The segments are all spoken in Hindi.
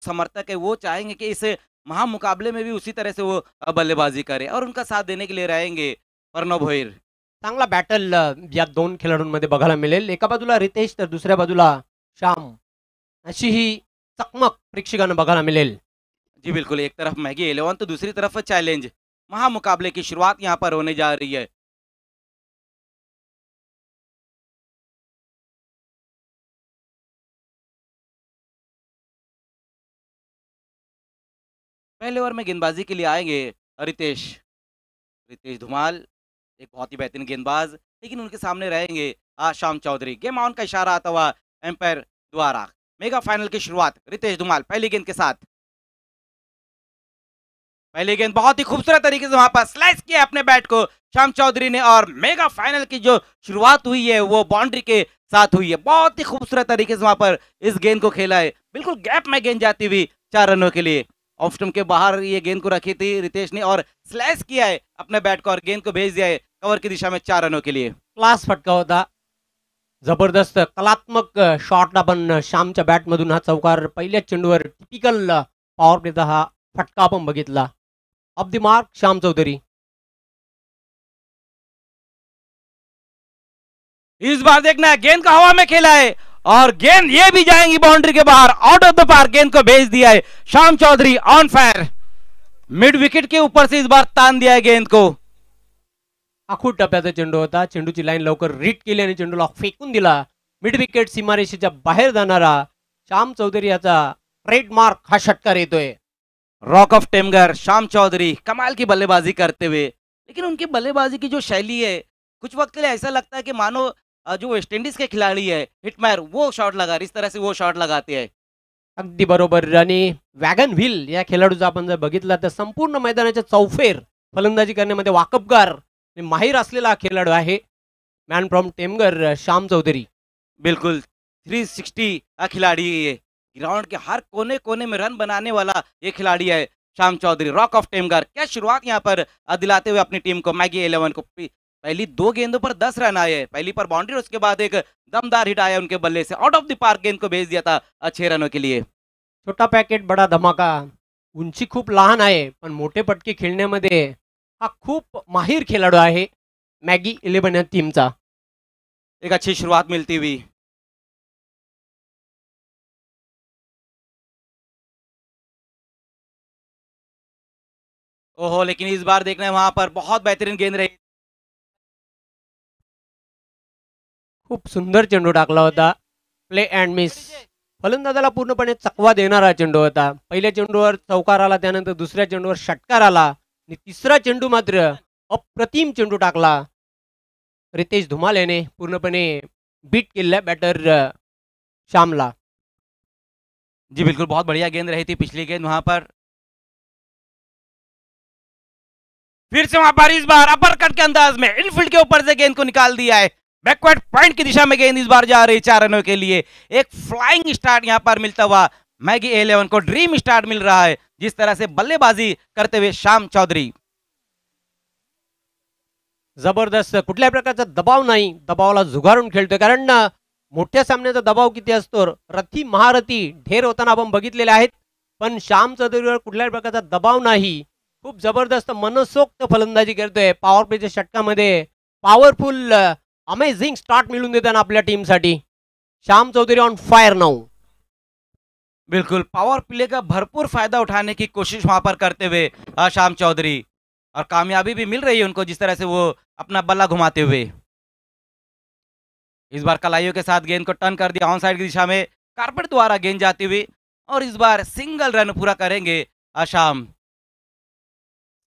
समर्थक है वो चाहेंगे कि इस महामुकाबले में भी उसी तरह से वो बल्लेबाजी करे और उनका साथ देने के लिए रहेंगे प्रणव भोईर। चांगला बॅटल या दोन खेळाडूंमध्ये बघायला मिळेल. एका बाजूला रितेश तर दुसऱ्या बाजूला श्याम, अशी ही चकमक प्रेक्षकांना बघायला मिळेल. जी बिल्कुल, एक तरफ मैगी 11 तो दूसरी तरफ चैलेंज, महामुकाबले की शुरुआत यहाँ पर होने जा रही है। पहले ओवर में गेंदबाजी के लिए आएंगे रितेश रितेश धुमाल, एक बहुत ही बेहतरीन गेंदबाज, लेकिन उनके सामने रहेंगे श्याम चौधरी। गेम ऑन का इशारा आता हुआ एम्पायर द्वारा। मेगा फाइनल की शुरुआत रितेश धुमाल पहली गेंद के साथ। पहली गेंद बहुत ही खूबसूरत तरीके से वहां पर स्लाइस किया अपने बैट को श्याम चौधरी ने, और मेगा फाइनल की जो शुरुआत हुई है वो बाउंड्री के साथ हुई है। बहुत ही खूबसूरत तरीके से वहां पर इस गेंद को खेला है, बिल्कुल गैप में गेंद जाती हुई 4 रनों के लिए। ऑफ स्टंप के बाहर ये गेंद को रखी थी रितेश ने और स्लाइस किया है अपने बैट को और गेंद को भेज दिया है कवर की दिशा में 4 रनों के लिए। क्लास फटका होता, जबरदस्त कलात्मक शॉट. आपण श्यामच्या बॅटमधून हा चौकार पहिल्याच चेंडूवर टिपिकल पॉवर प्लेचा हा फटका आपण बघितला. Off the mark Shyam Chaudhary. इस बार देखना गेंद का हवा में खेला है और गेंद ये भी जाएंगी बाउंड्री के बाहर, आउट ऑफ द पार्क गेंद को भेज दिया है Shyam Chaudhary on fire. Mid wicket के ऊपर से इस बार तान दिया है गेंद को। आखूड टप्प्याचा चेंडू होता, चेंडूची लाईन लवकर रीड केली आणि चेंडूला फेकून दिला. मिड विकेट सीमारेषेच्या बाहेर जाणारा श्याम चौधरी याचा ट्रेडमार्क हा षटकार येतोय. रॉक ऑफ टेमगर श्याम चौधरी कमाल की बल्लेबाजी करते हुए, लेकिन उनकी बल्लेबाजी की जो शैली है कुछ वक्त के लिए ऐसा लगता है कि मानो जो वेस्ट इंडीज के खिलाड़ी है हिटमैर वो शॉट लगा, इस तरह से वो शॉट लगाते हैं। अगदी बरोबर. आणि वॅगन व्हील या खेळाडूचा आपण जर बघितला तर संपूर्ण मैदानाच्या चौफेर फलंदाजी करण्यामध्ये वाकबगार आणि माहिर असलेला खेळाडू आहे मॅन फ्रॉम टेमगर श्याम चौधरी. बिल्कुल 360 का खिलाड़ी है, ग्राउंड के हर कोने कोने में रन बनाने वाला ये खिलाड़ी है श्याम चौधरी, रॉक ऑफ टेमगर। क्या शुरुआत यहाँ पर दिलाते हुए अपनी टीम को, मैगी 11 को। पहली 2 गेंदों पर 10 रन आए, पहली पर बाउंड्री, उसके बाद एक दमदार हिट आया उनके बल्ले से, आउट ऑफ द पार्क गेंद को भेज दिया था 6 रनों के लिए। छोटा पॅकेट बडा धमाका. उंची खूप लहान आहे पण मोठे पटके खेळण्यामध्ये हा खूप माहिर खेळाडू आहे मॅगी 11 या टीमचा. एक अच्छी शुरुआत मिलती हुई। ओहो, लेकिन इस बार देखना है वहां पर बहुत बेहतरीन गेंद रही। खूप सुंदर चेंडू टाकला होता, प्ले अँड मिस. फलंदाजाला पूर्णपणे चकवा देणारा चेंडू होता. पहिल्या चेंडूवर चौकार आला, त्यानंतर दुसऱ्या चेंडूवर षटकार आला आणि तिसरा चेंडू मात्र अप्रतिम चेंडू टाकला. रितेश धुमाल याने पूर्णपणे बीट केलेला बॅटर श्यामला. जी बिल्कुल, बहुत बढ़िया गेंद रही थी पिछली गेंद वहां पर। फिर से वहां पर इस बार अपर कट के अंदाज में इनफील्ड के ऊपर से गेंद को निकाल दिया है, बैकवर्ड पॉइंट की दिशा में गेंद इस बार जा रही 4 रनों के लिए। एक फ्लाइंग स्टार्ट यहां पर मिलता हुआ मैगी 11 को ड्रीम स्टार्ट मिल रहा है जिस तरह से बल्लेबाजी करते हुए श्याम चौधरी। जबरदस्त, कुठल्या प्रकारचा दबाव नाही, दबावाला झुगारून खेळतोय. कारण मोठ्या सामन्याचा दबाव किती असतो, रथी महारथी ढेर होताना आपण बघितलेले आहेत, पण श्याम चौधरीवर कुठल्याही प्रकारचा दबाव नाही. खूप जबरदस्त मनसोक्त फलंदाजी करतोय. पॉवर प्लेच्या षटकामध्ये पॉवरफुल अमेझिंग स्टार्ट मिळून देताना आपल्या टीमसाठी Shyam Chaudhary on fire now. बिल्कुल, पावर प्ले का भरपूर फायदा उठाने की कोशिश वहां पर करते हुए श्याम चौधरी, और कामयाबी भी मिल रही है उनको जिस तरह से वो अपना बल्ला घुमाते हुए। इस बार कलाइयों के साथ गेंद को टर्न कर दिया ऑन साइड की दिशा में, कारपेट द्वारा गेंद जाती हुई, और इस बार सिंगल रन पूरा करेंगे श्याम।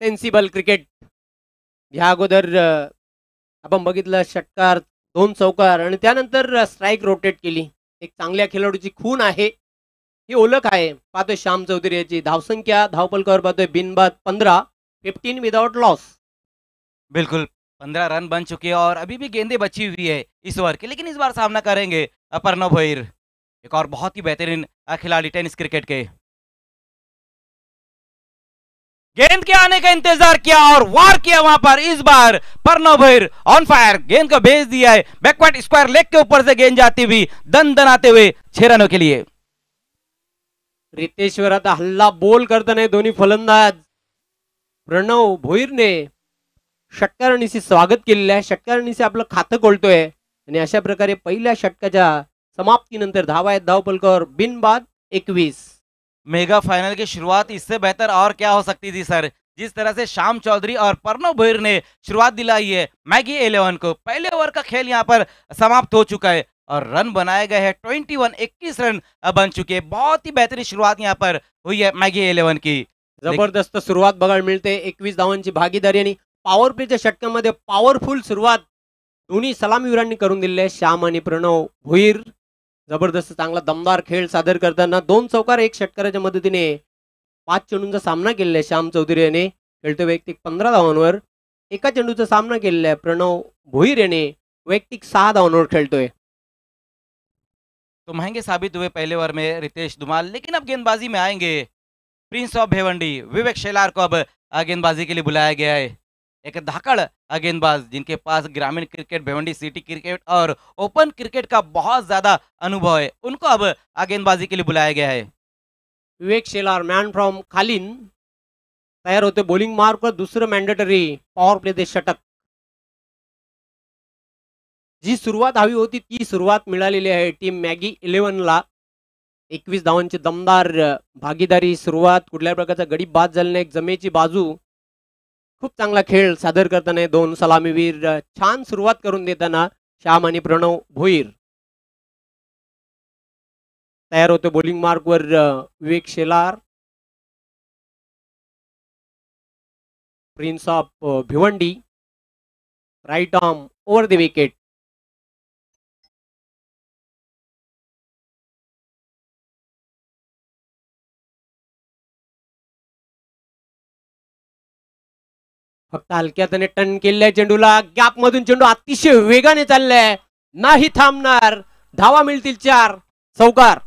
Sensible cricket. ह्या अगोदर आपण बघितलं षटकार, 2 चौकार आणि त्यानंतर स्ट्राईक रोटेट केली. एक चांगल्या खेळाडूची खून आहे, ही ओळख आहे. पाहतोय श्याम चौधरी याची धावसंख्या धावपलकावर पाहतोय बिनबाद 15 विदाउट लॉस. बिल्कुल 15 रन बन चुके हैं और अभी भी गेंदें बची हुई है इस ओवर की, लेकिन इस बार सामना करेंगे प्रणव भोईर, एक और बहुत ही बेहतरीन खिलाड़ी टेनिस क्रिकेट के। गेंद के आने का इंतजार किया और वार किया वहां पर, इस बार प्रणव भोईर ऑन फायर, गेंद को भेज दिया है बैकवर्ड स्क्वायर लेग के ऊपर से गेंद जाती हुई दन दनाते हुए 6 रनों के लिए। रितेशवर आता हल्ला बोल करताना दोन्ही फलंदाज. प्रणव भोईरने षटकारांनीशी स्वागत केलेलं आहे. षटकारांनीशी आपलं खातं खोलतोय आणि अशा प्रकारे पहिल्या षटकाच्या समाप्तीनंतर धावा आहेत धावपलकावर बिनबाद 21. मेगा फाइनल की शुरुआत इससे बेहतर और क्या हो सकती थी सर। जिस तरह से शाम चौधरी और प्रणव भोईर ने शुरुआत दिलाई है मैगी 11 को। पहले ओवर का खेल यहाँ पर समाप्त हो चुका है और रन बनाए गए हैं 21 रन बन चुके हैं। बहुत ही बेहतरीन शुरुआत यहाँ पर हुई है मैगी 11 की। जबरदस्त सुरुवात बघायला मिळते. 21 धावांची भागीदारी आणि पॉवर प्लेच्या षटकामध्ये पॉवरफुल सुरुवात दोन्ही सलामीवीरांनी करून दिली आहे. श्याम आणि प्रणव भोईर जबरदस्त चांगला दमदार खेळ सादर करताना 2 चौकार 1 षटकाराच्या मदतीने 5 चेंडूंचा सामना केलेला आहे. श्याम चौधरी याने खेळतो वैयक्तिक 15 धावांवर. एका चेंडूचा सामना केलेला आहे. प्रणव भोईर याने वैयक्तिक 6 धावांवर खेळतोय. तो महंगे साबित हुए पहले ओवर में रितेश धुमाल, लेकिन अब गेंदबाजी में आएंगे प्रिंस ऑफ भिवंडी विवेक शेलार को अब गेंदबाजी के लिए बुलाया गया है। एक धाकड़ गेंदबाज जिनके पास ग्रामीण क्रिकेट, भिवंडी सिटी क्रिकेट और ओपन क्रिकेट का बहुत ज्यादा अनुभव है, उनको अब गेंदबाजी के लिए बुलाया गया है। विवेक शेलार मॅन फ्रॉम खालीन तयार होते बॉलिंग मार्कवर. दुसरं मॅन्डेटरी पॉवर प्ले ते षटक. जी सुरुवात हवी होती ती सुरुवात मिळालेली आहे टीम मॅगी 11ला. 21 धावांची दमदार भागीदारी सुरुवात. कुठल्याही प्रकारचा गडी बाद झाला नाही. एक जमेची बाजू. खूप चांगला खेळ सादर करताना दोन सलामीवीर छान सुरुवात करून देताना श्याम आणि प्रणव भोईर तयार होते बॉलिंग मार्कवर. Vivek Shelar, prince of Bhiwandi, right arm over the wicket. फक्त हलक्यात टर्न केलेल्या चेंडूला गॅप मधून चेंडू अतिशय वेगाने चाललाय. नाही थांबणार. धावा मिळतील 4. चौकार.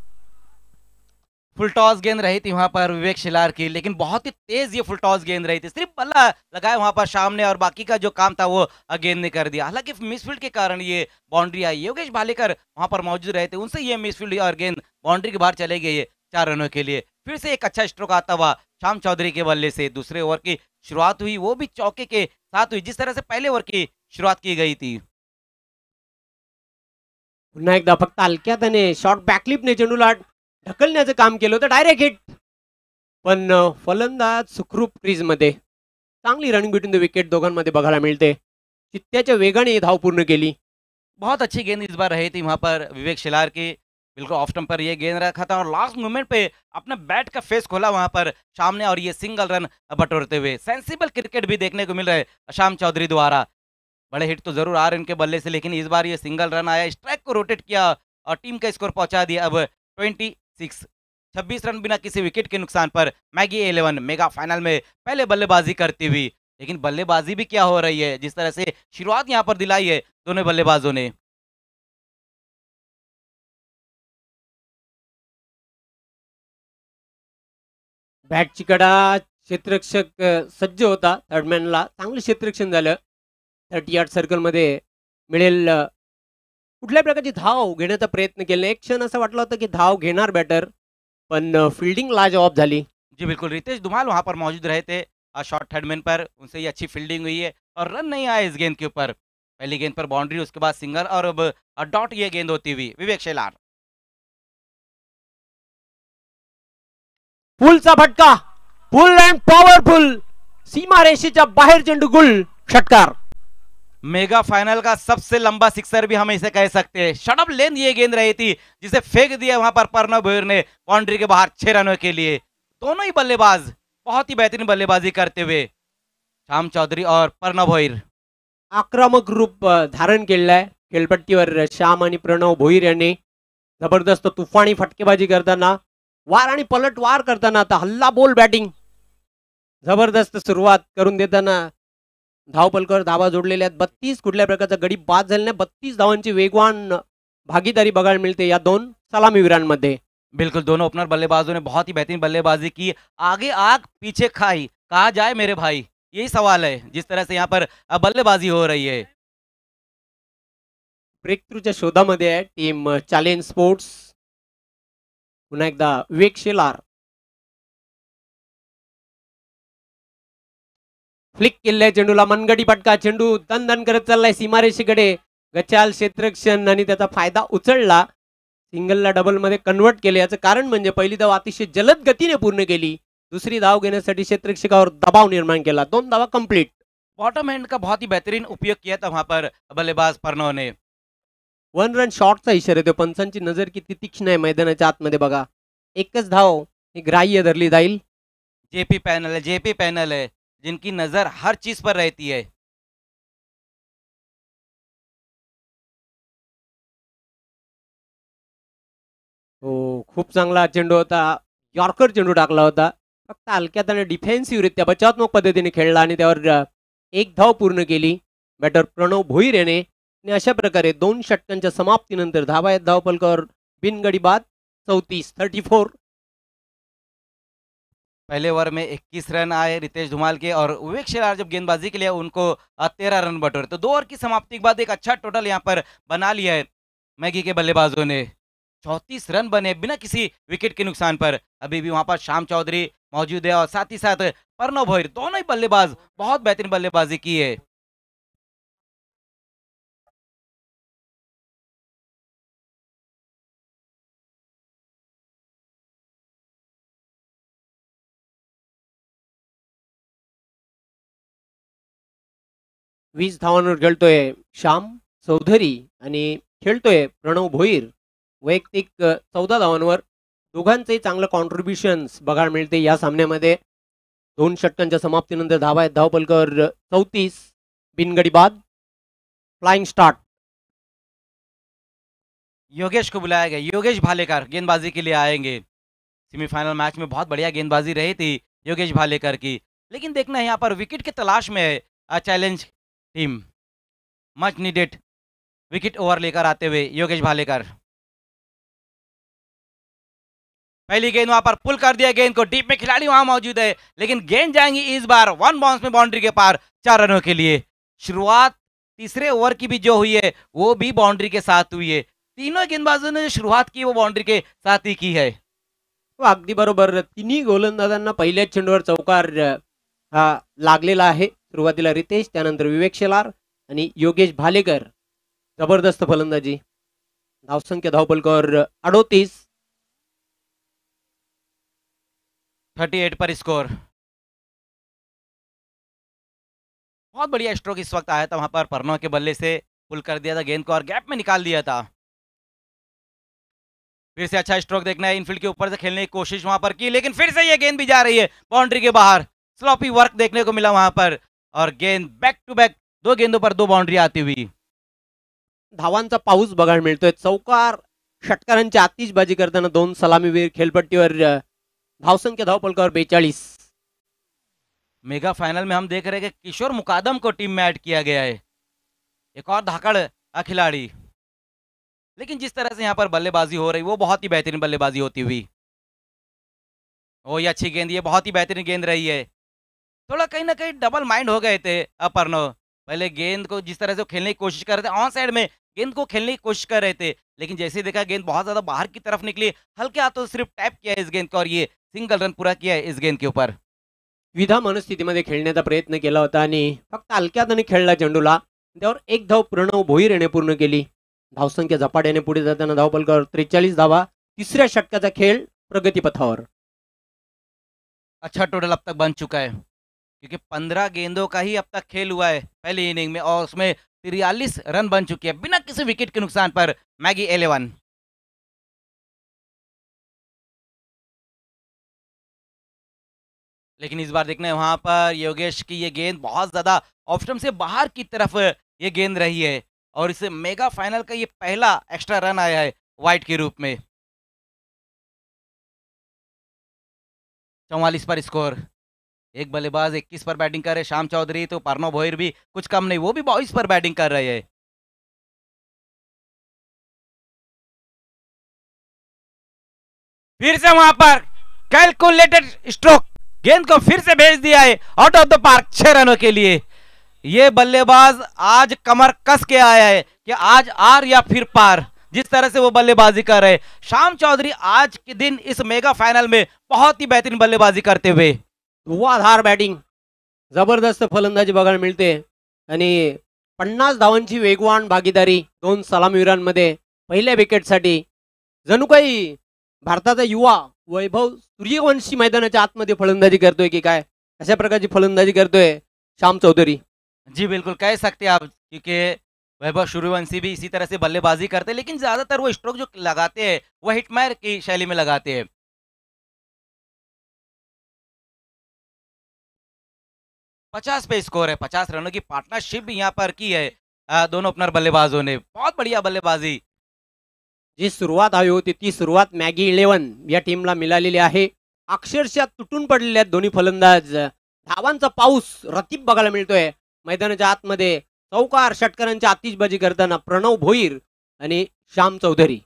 फुल टॉस गेंद रही थी वहां पर विवेक शिलार की, लेकिन बहुत ही तेज ये फुल टॉस गेंद रही थी। सिर्फ बल्ला लगाया वहां पर शाम ने और बाकी का जो काम था वो गेंद ने कर दिया। हालांकि मिसफील्ड के कारण ये बाउंड्री आई। योगेश भालेकर वहां पर मौजूद रहे थे, उनसे ये मिसफील्ड और गेंद बाउंड्री के बाहर चले गई है 4 रनों के लिए। फिर से एक अच्छा स्ट्रोक आता हुआ शाम चौधरी के बल्ले से दूसरे ओवर की शुरुआत हुई, वो भी चौके के साथ हुई जिस तरह से पहले ओवर की शुरुआत की गई थी। पुन्हा एकदा फक्त हलक्यात आणि शॉर्ट बॅकलिपने चेंडूला ढकलण्याचं काम केलं होतं. Direct hit. पण फलंदाज सुखरूप क्रीज मध्ये. चांगली रनिंग बिटवीन द विकेट दोघांमध्ये बघायला मिळते. चित्त्याच्या वेगाने धाव पूर्ण केली. बहुत अच्छी गेंद इस बार रही थी वहां पर विवेक शिलार की। बिल्कुल ऑफ स्टंप पर ये गेंद रखा था और लास्ट मोमेंट पे अपने बैट का फेस खोला वहां पर शाम ने और ये सिंगल रन बटोरते हुए। सेंसिबल क्रिकेट भी देखने को मिल रहा है शाम चौधरी द्वारा। बड़े हिट तो जरूर आ रहे इनके बल्ले से, लेकिन इस बार ये सिंगल रन आया, स्ट्राइक को रोटेट किया और टीम का स्कोर पहुंचा दिया अब 26 रन बिना किसी विकेट के नुकसान पर। मैगी 11 मेगा फाइनल में पहले बल्लेबाजी करती हुई, लेकिन बल्लेबाजी भी क्या हो रही है जिस तरह से शुरुआत यहां पर दिलाई है दोनों बल्लेबाजों ने। बॅटची कडा. क्षेत्ररक्षक सज्ज होता. थर्डमॅनला चांगलं क्षेत्ररक्षण झालं. 30 यार्ड सर्कल मध्ये मिळेल. कुठल्या प्रकारची धाव घेण्याचा प्रयत्न केला. एक क्षण असं वाटलं होतं की धाव घेणार बॅटर, पण फील्डिंग लाजवाब झाली. जी बिल्कुल, रितेश धुमाल वहां पर मौजूद रहे थे शॉर्ट थर्डमैन पर, उनसे ये अच्छी फील्डिंग हुई है और रन नहीं आए इस गेंद के ऊपर। पहली गेंद पर बाउंड्री, उसके बाद सिंगल और अब डॉट ये गेंद होती हुई। विवेक शेलार फुलचा फटका. Full and powerful. सीमा रेषेच्या बाहेर चेंडू गुल. षटकार. मेगा फाइनल का सबसे लंबा सिक्सर भी हम इसे कह सकते हैं। शटअप लेंथ ये गेंद रही थी जिसे फेंक दिया वहां पर प्रणव भोईर ने बाउंड्री के बाहर 6 रनों के लिए। दोनों ही बल्लेबाज बहुत ही बेहतरीन बल्लेबाजी करते हुए, श्याम चौधरी और प्रणव भोईर। आक्रमक रूप धारण केलेलं आहे खेळपट्टीवर श्याम आणि प्रणव भोईर यांनी. जबरदस्त तुफानी फटकेबाजी करताना, वार आणि पलट वार करताना, आता हल्ला बोल बॅटिंग. जबरदस्त सुरुवात करून देताना धावपलकर धावा जोडलेल्या आहेत 32. कुठल्या प्रकारचा गडी बाद झाला नाही. 32 धावांची वेगवान भागीदारी बघायला मिळते या दोन सलामीवीरांमध्ये. बिल्कुल, दोनों ओपनर बल्लेबाजों ने बहुत ही बेहतरीन बल्लेबाजी की। आगे आग पीछे खाई, कहा जाए मेरे भाई, यही सवाल है जिस तरह से यहाँ पर बल्लेबाजी हो रही है। ब्रेक थ्रूच्या शोधामध्ये आहे टीम चॅलेंज स्पोर्ट्स. पुन्हा एकदा विवेक शेलार फ्लिक केलाय चेंडूला, मनगटी पटका, चेंडू दन दन करत चाललाय सीमारेषेकडे. गचाल क्षेत्ररक्षण आणि त्याचा फायदा उचलला. सिंगलला डबल मध्ये कन्वर्ट केले. याचं कारण म्हणजे पहिली धाव अतिशय जलद गतीने पूर्ण केली. दुसरी धाव घेण्यासाठी क्षेत्ररक्षकावर दबाव निर्माण केला. 2 धावा कंप्लीट. बॉटम हैंड का बहुत ही बेहतरीन उपयोग किया था वहां पर बल्लेबाज परनो ने. 1 रन शॉटचा इशारा देतो. पंचांची नजर किती तीक्ष्ण आहे मैदानाच्या आतमध्ये बघा. एकच धाव ही ग्राह्य धरली जाईल. जेपी पैनल है जिनकी नजर हर चीज पर रहती है. हो, खूप चांगला चेंडू होता. यॉर्कर चेंडू टाकला होता. फक्त हलक्यात आणि डिफेन्सिव्हरित्या बचावात्मक पद्धतीने खेळला आणि त्यावर एक धाव पूर्ण केली बॅटर प्रणव भोईर याने. आणि अशा प्रकारे 2 षटकांच्या समाप्तीनंतर धावा आहेत धावफलकावर बिनगडी बाद 34 पहले ओवर में 21 रन आए रितेश धुमाल के और विवेक शेलार जब गेंदबाजी के लिए उनको 13 रन बटोरे. तो 2 ओवर की समाप्ति के बाद एक अच्छा टोटल यहाँ पर बना लिया है मैगी के बल्लेबाजों ने. 34 रन बने बिना किसी विकेट के नुकसान पर. अभी भी वहां पर श्याम चौधरी मौजूद है और साथ ही साथ प्रणव भोईर. दोनों ही बल्लेबाज बहुत बेहतरीन बल्लेबाजी की है. वीस धावांवर खेळतोय श्याम चौधरी आणि खेळतोय प्रणव भोईर. वैयक्तिक 14 धावांवर. दोघांचेही चांगलं कॉन्ट्रीब्युशन बघायला मिळते या सामन्यामध्ये. 2 षटकांच्या समाप्तीनंतर धावा आहेत धावफलकावर 34 बिनगडी बाद. Flying start. योगेश को बुलाया गया. योगेश भालेकर गेंदबाजी के लिए आएंगे. सेमीफाइनल मैच में बहुत बढ़िया गेंदबाजी रही थी योगेश भालेकर की. लेकिन देखना यहाँ पर विकेट की तलाश में है challenge team. Much needed wicket over लेकर आते हुए योगेश भालेकर. पहली गेंद वहां पर पुल कर दिया. गेंद को डीप में खिलाड़ी वहां मौजूद है लेकिन गेंद जाएंगी इस बार 1 बाउंस में बाउंड्री के पार 4 रनों के लिए. शुरुआत तीसरे ओवर की भी जो हुई है वो भी बाउंड्री के साथ हुई है. तीनों गेंदबाजों ने जो शुरुआत की वो बाउंड्री के साथ ही की है. अगदी बरोबर. तिन्ही गोलंदाजांना पहिल्याच चेंडूवर चौकार लागलेला आहे. सुरुवातीला रितेश, त्यानंतर विवेक शेलार आणि योगेश भालेकर. जबरदस्त फलंदाजी. धावसंख्या धावफलकावर 38. 38 पर स्कोर. बहुत बढ़िया स्ट्रोक इस वक्त आया था वहां पर परनो के बल्ले से. पुल कर दिया था गेंद को और गैप में निकाल दिया था. फिर से अच्छा स्ट्रोक देखना है. इनफील्ड के ऊपर से खेलने की कोशिश वहां पर की लेकिन फिर से ये गेंद भी जा रही है बाउंड्री के बाहर. स्लॉपी वर्क देखने को मिला वहां पर और गेंद बैक टू बैक 2 गेंदों पर 2 बाउंड्री आती हुई. धावांचा पाऊस बघायला मिळतोय. चौकार षटकारांची आतिषबाजी करताना 2 सलामीवीर खेळपट्टीवर. धावसंख्या धावफलकावर 42. मेगा फाइनल में हम देख रहे हैं कि किशोर मुकादम को टीम में ऐड किया गया है. एक और धाकड़ खिलाड़ी. लेकिन जिस तरह से यहाँ पर बल्लेबाजी हो रही वो बहुत ही बेहतरीन बल्लेबाजी होती हुई. ओ ये अच्छी गेंद. ये बहुत ही बेहतरीन गेंद रही है. थोड़ा कहीं ना कहीं डबल माइंड हो गए थे अपरनो. पहले गेंद को जिस तरह से खेलने की कोशिश कर रहे थे ऑन साइड में गेंद को खेलने की कोशिश कर रहे थे लेकिन जैसे ही देखा गेंद बहुत ज्यादा बाहर की तरफ निकली. हल्के हाथों सिर्फ टैप किया इस गेंद को और ये सिंगल रन पूरा किया है इस गेंद के ऊपर. विधा मनस्थितीमध्ये खेळण्याचा प्रयत्न केला होता आणि फक्त हलक्यात आणि खेळला चेंडूला. त्यावर एक धाव प्रणव भोईर याने पूर्ण केली. धावसंख्या झपाट्याने पुढे जाताना धावफलकावर 43 धावा. तिसऱ्या षटकाचा खेळ प्रगतीपथावर. अच्छा टोटल अब तक बन चुका है क्योंकि 15 गेंदों का ही अब तक खेल हुआ है पहली इनिंग में और उसमें 43 रन बन चुके हैं बिना किसी विकेट के नुकसान पर मैगी 11. लेकिन इस बार देखना है वहां पर योगेश की ये गेंद बहुत ज्यादा ऑप्शन से बाहर की तरफ ये गेंद रही है और इस मेगा फाइनल का ये पहला एक्स्ट्रा रन आया है वाइट के रूप में. 44 पर स्कोर. एक बल्लेबाज 21 पर बैटिंग कर रहे श्याम चौधरी. तो परनो भोईर भी कुछ कम नहीं, वो भी 22 पर बैटिंग कर रहे हैं. फिर से वहां पर कैलकुलेटेड स्ट्रोक. गेंद को फिर से भेज दिया है आउट ऑफ द पार्क 6 रनों के लिए. ये बल्लेबाज आज कमर कस के आया है कि आज आर या फिर पार. जिस तरह से वो बल्लेबाजी कर रहे हैं श्याम चौधरी आज के दिन इस मेगा फाइनल में बहुत ही बेहतरीन बल्लेबाजी करते हुए. धुआधार बॅटिंग. जबरदस्त फलंदाजी बघायला मिळते आणि 50 धावांची वेगवान भागीदारी दोन सलामीवीरांमध्ये पहिल्या विकेटसाठी. जणू काही भारताचा युवा वैभव सूर्यवंशी मैदानाच्या आतमध्ये फलंदाजी करतोय की काय, अशा प्रकारची फलंदाजी करतोय श्याम चौधरी. जी बिल्कुल कह सकते हैं आप, क्योंकि वैभव सूर्यवंशी भी इसी तरह से बल्लेबाजी करते हैं, लेकिन ज्यादातर वो स्ट्रोक जो लगाते हैं वो हिटमैर की शैली में लगाते हैं। 50 पे स्कोर है, 50 रनों की पार्टनरशिप भी यहाँ पर की है दोनों ओपनर बल्लेबाजों ने, बहुत बढ़िया बल्लेबाजी। जी सुरुवात हवी होती ती सुरुवात मॅगी 11 या टीमला मिळालेली आहे. अक्षरशः तुटून पडलेले आहेत दोन्ही फलंदाज. धावांचा पाऊस रतीब बघायला मिळतोय मैदानाच्या आतमध्ये. चौकार षटकारांची आतिषबाजी करताना प्रणव भोईर आणि श्याम चौधरी.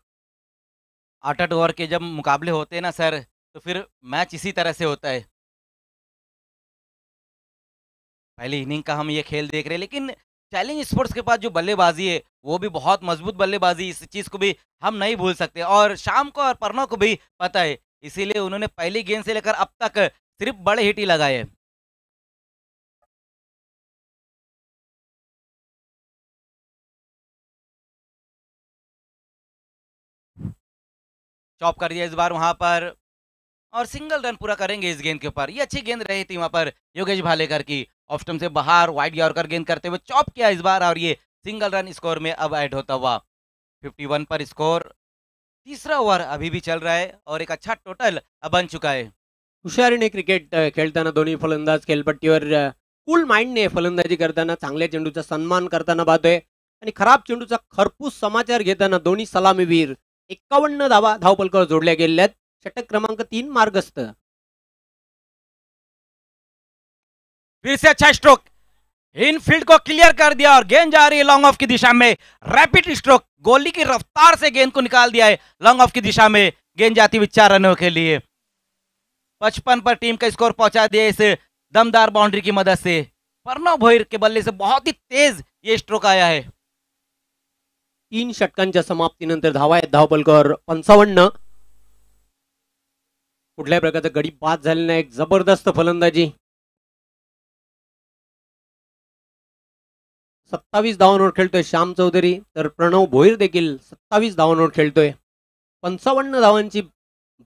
8-8 ओवर के जब मुकाबले होते हैं ना सर, तो फिर मैच इसी तरह से होता है। पहली इनिंग का हम ये खेल देख रहे हैं, लेकिन चैलेंज स्पोर्ट्स के पास जो बल्लेबाजी है वो भी बहुत मजबूत बल्लेबाजी, इस चीज को भी हम नहीं भूल सकते और शाम को और प्रणव को भी पता है, इसीलिए उन्होंने पहली गेंद से लेकर अब तक सिर्फ बड़े हिट ही लगाए हैं। चॉप कर दिया इस बार वहां पर और सिंगल रन पूरा करेंगे इस गेंद के ऊपर। ये अच्छी गेंद रही थी वहां पर योगेश भालेकर की, ऑफ स्टंप से बाहर वाइड यॉर्कर गेंद करते हुए चॉप किया इस बार और ये सिंगल रन स्कोर में अब ऐड होता हुआ। 51 पर स्कोर, तीसरा ओवर अभी भी चल रहा है और एक अच्छा टोटल अब बन चुका है। हुशारीने क्रिकेट खेळताना दोन्ही फलंदाज खेळपट्टीवर कूल माइंडने फलंदाजी करताना चांगल्या चेंडूचा सन्मान करताना पाहतोय आणि खराब चेंडूचा खरपूस समाचार घेताना दोन्ही सलामीवीर 51 धावा धावपलकावर जोडल्या गेलेल्या आहेत. षटक क्रमांक 3 मार्गस्थ. फिर से अच्छा स्ट्रोक, इनफील्ड को क्लियर कर दिया और गेंद जा रही है लॉन्ग ऑफ की दिशा में। रैपिड स्ट्रोक, गोली की रफ्तार से गेंद को निकाल दिया है लॉन्ग ऑफ की दिशा में। गेंद जाती हुई 4 रनों के लिए। 55 पर टीम का स्कोर पहुंचा दिया इस दमदार बाउंड्री की मदद से। प्रणव भोईर के बल्ले से बहुत ही तेज ये स्ट्रोक आया है। 3 षटकांच्या समाप्तीनंतर धावा आहेत धावपलकावर 55. कुठल्याही प्रकारचा गडी बाद झालेला नाही. एक जबरदस्त फलंदाजी. 27 धावांवर खेळतोय श्याम चौधरी, तर प्रणव भोईर देखील 27 धावांवर खेळतोय. 55 धावांची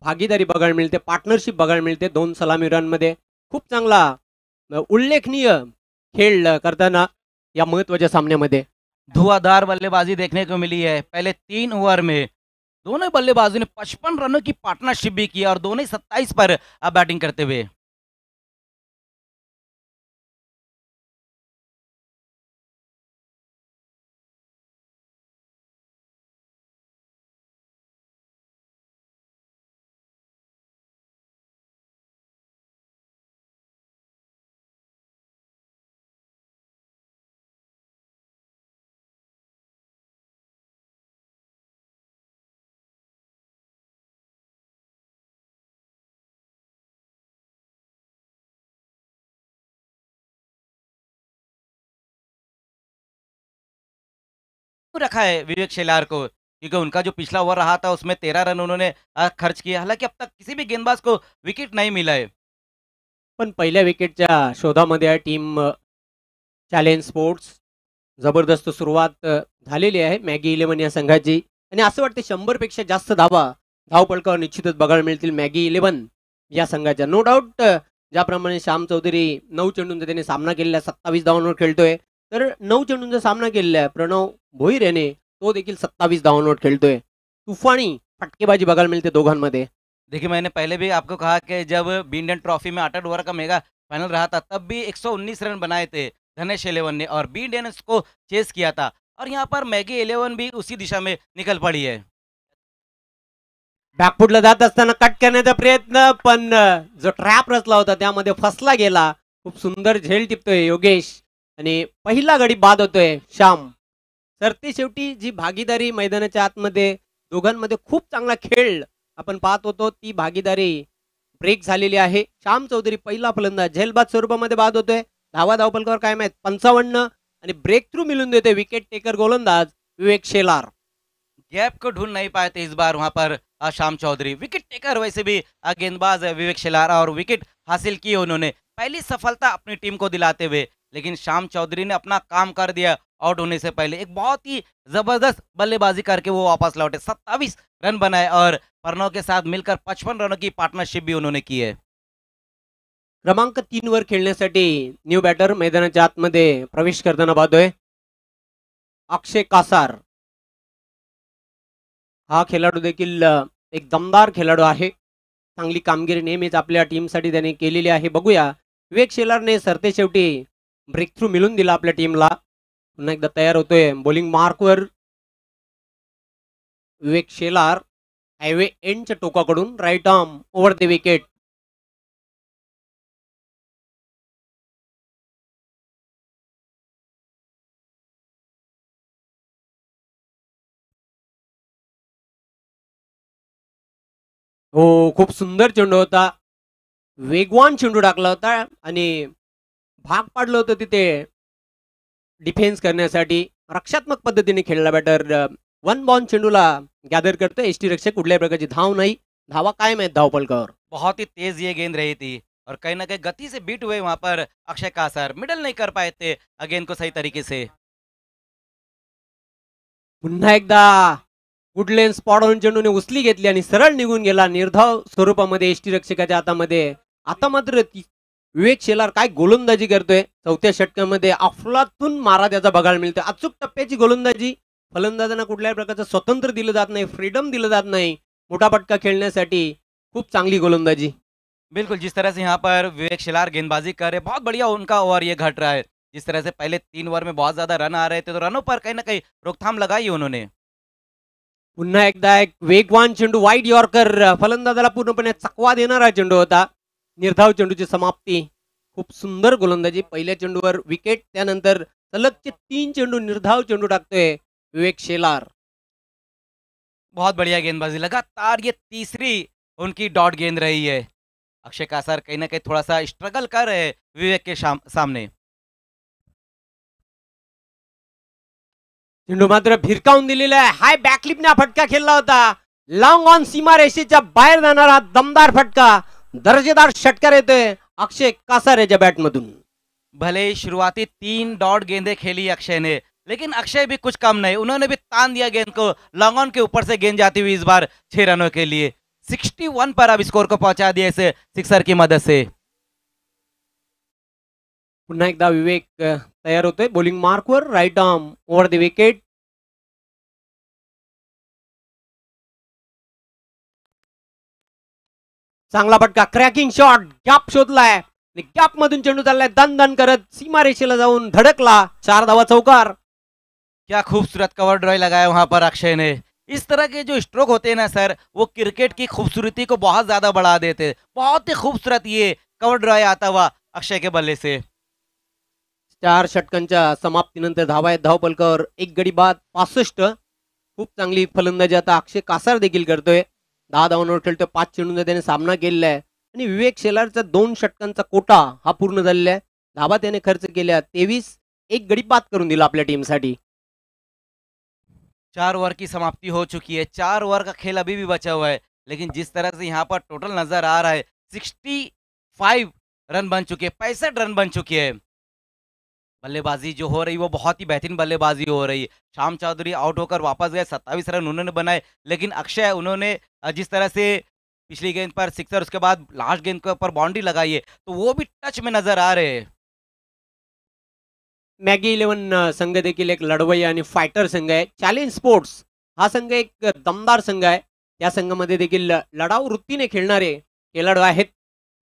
भागीदारी बघायला मिळते, पार्टनरशिप बघायला मिळते दोन सलामीवीरांमध्ये. खूप चांगला उल्लेखनीय खेळ करताना या महत्वाच्या सामन्यामध्ये. धुआंधार बल्लेबाजी देखने को मिली है। पहले 3 ओवर में दोनों बल्लेबाजों ने 55 रनों की पार्टनरशिप भी की और दोनों ही 27 पर अब बैटिंग करते हुए। रखा है विवेक शेलार को, क्योंकि उनका जो पिछला ओवर रहा था उसमें 13 रन उन्होंने खर्च किया। हालांकि अब तक किसी भी गेंदबाज को विकेट नहीं मिला है। पण पहिल्या विकेटच्या शोधामध्ये आहे टीम चॅलेंज स्पोर्ट्स. जबरदस्त सुरुवात झालेली आहे मॅगी 11 या संघाची आणि असं वाटतं 100 पेक्षा जास्त धावा धावपलकावर निश्चितच बघायला मिळतील मॅगी 11 या संघाच्या. नो डाऊट ज्याप्रमाणे श्याम चौधरी 9 चेंडूंचा त्याने सामना केलेला 27 धावांवर खेळतोय, तर 9 चेंडूंचा सामना केलेला प्रणव भोईर याने तो देखील 27 धावांवर खेळतोय. तुफानी फटकेबाजी बघायला मिळते दोघांमध्ये. देखिए मैंने पहले भी आपको कहा कि जब बी इंडियन ट्रॉफी में 8 ओवर का मेगा फाइनल रहा था तब भी 119 रन बनाए थे धनेश 11 ने और बी इंडियन को चेस किया था और यहाँ पर मैगी 11 भी उसी दिशा में निकल पड़ी है। बॅकफुटला जात असताना कट करण्याचा प्रयत्न, पण जो ट्रॅप रचला होता त्यामध्ये फसला गेला. खूप सुंदर झेल टिपतोय योगेश आणि पहिला गडी बाद होतोय श्याम. तर ते शेवटी जी भागीदारी मैदानाच्या आतमध्ये दोघांमध्ये खूप चांगला खेळ आपण पाहत होतो, ती भागीदारी ब्रेक झालेली आहे. श्याम चौधरी पहिला फलंदाज झेलबाद स्वरूपामध्ये बाद होतोय. धावा धावपलकावर काय माहित 55 आणि ब्रेक थ्रू मिळून देते विकेट टेकर गोलंदाज विवेक शेलार. गैप को ढूंढ नहीं पाए थे इस बार वहां पर श्याम चौधरी। विकेट टेकर वैसे भी गेंदबाज विवेक शेलार और विकेट हासिल की है उन्होंने, पहली सफलता अपनी टीम को दिलाते हुए। लेकिन शाम चौधरी ने अपना काम कर दिया आउट होने से पहले। एक बहुत ही जबरदस्त बल्लेबाजी करके वो वापस लौटे, 27 रन बनाए और प्रणव के साथ मिलकर 55 रनों की पार्टनरशिप भी उन्होंने की है। क्रमांक 3 वर खेळण्यासाठी न्यू बॅटर मैदानाच्या आतमध्ये प्रवेश करताना पाहतोय अक्षय कासार. हा खेळाडू देखील एक दमदार खेळाडू आहे. चांगली कामगिरी नेहमीच आपल्या टीमसाठी त्याने केलेली आहे. बघूया विवेक शेलारने सरते शेवटी ब्रेक थ्रू मिळून दिला आपल्या टीमला. पुन्हा एकदा तयार होतोय बॉलिंग मार्कवर विवेक शेलार. हायवे एंडच्या टोकाकडून right arm over the wicket. हो, खूप सुंदर चेंडू होता. वेगवान चेंडू टाकला होता आणि भाग पाडलं होतं तिथे डिफेन्स करण्यासाठी. रक्षात्मक पद्धतीने खेळला बॅटर. वन बॉल चेंडूला गॅदर करतोय एसटी रक्षक. कुठल्याही प्रकारची धाव नाही. धावा कायम आहेत धावपलकावर. बहुत ही तेज ये गेंद रही थी और कहीं ना कहीं गति से बीट हुए वहां पर अक्षय कासर, मिडल नहीं कर पाए थे गेंद को सही तरीके से। पुन्हा एकदा गुडलेन स्पॉटवरून चेंडूने उचली घेतली आणि सरळ निघून गेला निर्धाव स्वरूपामध्ये एसटी रक्षकाच्या हातामध्ये. आता मात्र विवेक शेलार काय गोलंदाजी करतोय. चौथ्या षटकामध्ये अफलातून मारा त्याचा बघायला मिळतोय. अचूक टप्प्याची गोलंदाजी. फलंदाजांना कुठल्याही प्रकारचं स्वतंत्र दिलं जात नाही, फ्रीडम दिलं जात नाही मोठा पटका खेळण्यासाठी. खूप चांगली गोलंदाजी. बिल्कुल, जिस तरह से यहाँ पर विवेक शिलार गेंदबाजी कर रहे, बहुत बढ़िया उनका ओवर ये घट रहा है। जिस तरह से पहले 3 ओवर में बहुत ज्यादा रन आ रहे थे, तो रनों पर कहीं ना कहीं रोकथाम लगाई है उन्होंने। पुन्हा एकदा एक वेगवान चेंडू वाईड यॉर्कर. फलंदाजाला पूर्णपणे चकवा देणारा चेंडू होता. निर्धाव चेंडूची समाप्ती. खूप सुंदर गोलंदाजी. पहिल्या चेंडूवर विकेट, त्यानंतर सलगचे 3 चेंडू निर्धाव चेंडू टाकतोय विवेक शेलार. बहुत बढ़िया गेंदबाजी, लगातार ये तीसरी उनकी डॉट गेंद रही है। अक्षय कासर कहीं ना कहीं थोड़ा सा स्ट्रगल कर रहे हैं विवेक के सामने। चेंडू मात्र भिरकावून दिलेला आहे. हाय बॅकलिपने हा फटका खेळला होता. लॉंग ऑन सीमा रेषेच्या बाहेर जाणारा दमदार फटका. दर्जेदार षटकार येतोय अक्षय कासार याच्या बॅटमधून. भले ही शुरुआती 3 डॉट गेंदें खेली अक्षय ने, लेकिन अक्षय भी कुछ कम नहीं, उन्होंने भी तान दिया गेंद को। लॉन्ग ऑन के ऊपर से गेंद जाती हुई इस बार 6 रनों के लिए 61 पर अब स्कोर को पहुंचा दिया इसे सिक्सर की मदद से। पुन्हा एकदा विवेक तयार होतोय बॉलिंग मार्कवर. Right arm over the wicket. चांगला फटका. Cracking shot. गॅप शोधलाय. गॅप मधून चेंडू चाललाय दन दन करत सीमा रेषेला जाऊन धडकला. 4 धावा चौकार. क्या खूबसूरत कवर ड्राइव लगाया वहां पर अक्षय ने। इस तरह के जो स्ट्रोक होते हैं ना सर, वो क्रिकेट की खूबसूरती को बहुत ज्यादा बढ़ा देते हैं। बहुत ही खूबसूरत ये कवर ड्राइव आता हुआ अक्षय के बल्ले से। 4 षटकांच्या समाप्तीनंतर धावा आहेत धावपलकावर. एक गडी बाद 65. खूप चांगली फलंदाजी आता अक्षय कासार देखील करतोय. 10 धावांवर खेळतोय. 5 चेंडूंचा त्याने सामना केलेला आहे आणि विवेक शेलारचा 2 षटकांचा कोटा हा पूर्ण झालेला आहे. धावा त्याने खर्च केल्या 23. एक गडी बाद करून दिला आपल्या टीमसाठी. 4 ओवर की समाप्ति हो चुकी है। 4 ओवर का खेल अभी भी बचा हुआ है, लेकिन जिस तरह से यहाँ पर टोटल नजर आ रहा है 65 रन बन चुके हैं, 65 रन बन चुके हैं। बल्लेबाजी जो हो रही वो बहुत ही बेहतरीन बल्लेबाजी हो रही है। शाम चौधरी आउट होकर वापस गए, 27 रन उन्होंने बनाए, लेकिन अक्षय उन्होंने जिस तरह से पिछली गेंद पर सिक्सर, उसके बाद लास्ट गेंद के ऊपर बाउंड्री लगाई है, तो वो भी टच में नजर आ रहे हैं। मॅगी 11 संघ देखील एक लढवय्या आणि फायटर संघ आहे. चॅलेंज स्पोर्ट्स हा संघ एक दमदार संघ आहे. या संघामध्ये देखील लढाऊ वृत्तीने खेळणारे खेळाडू आहेत.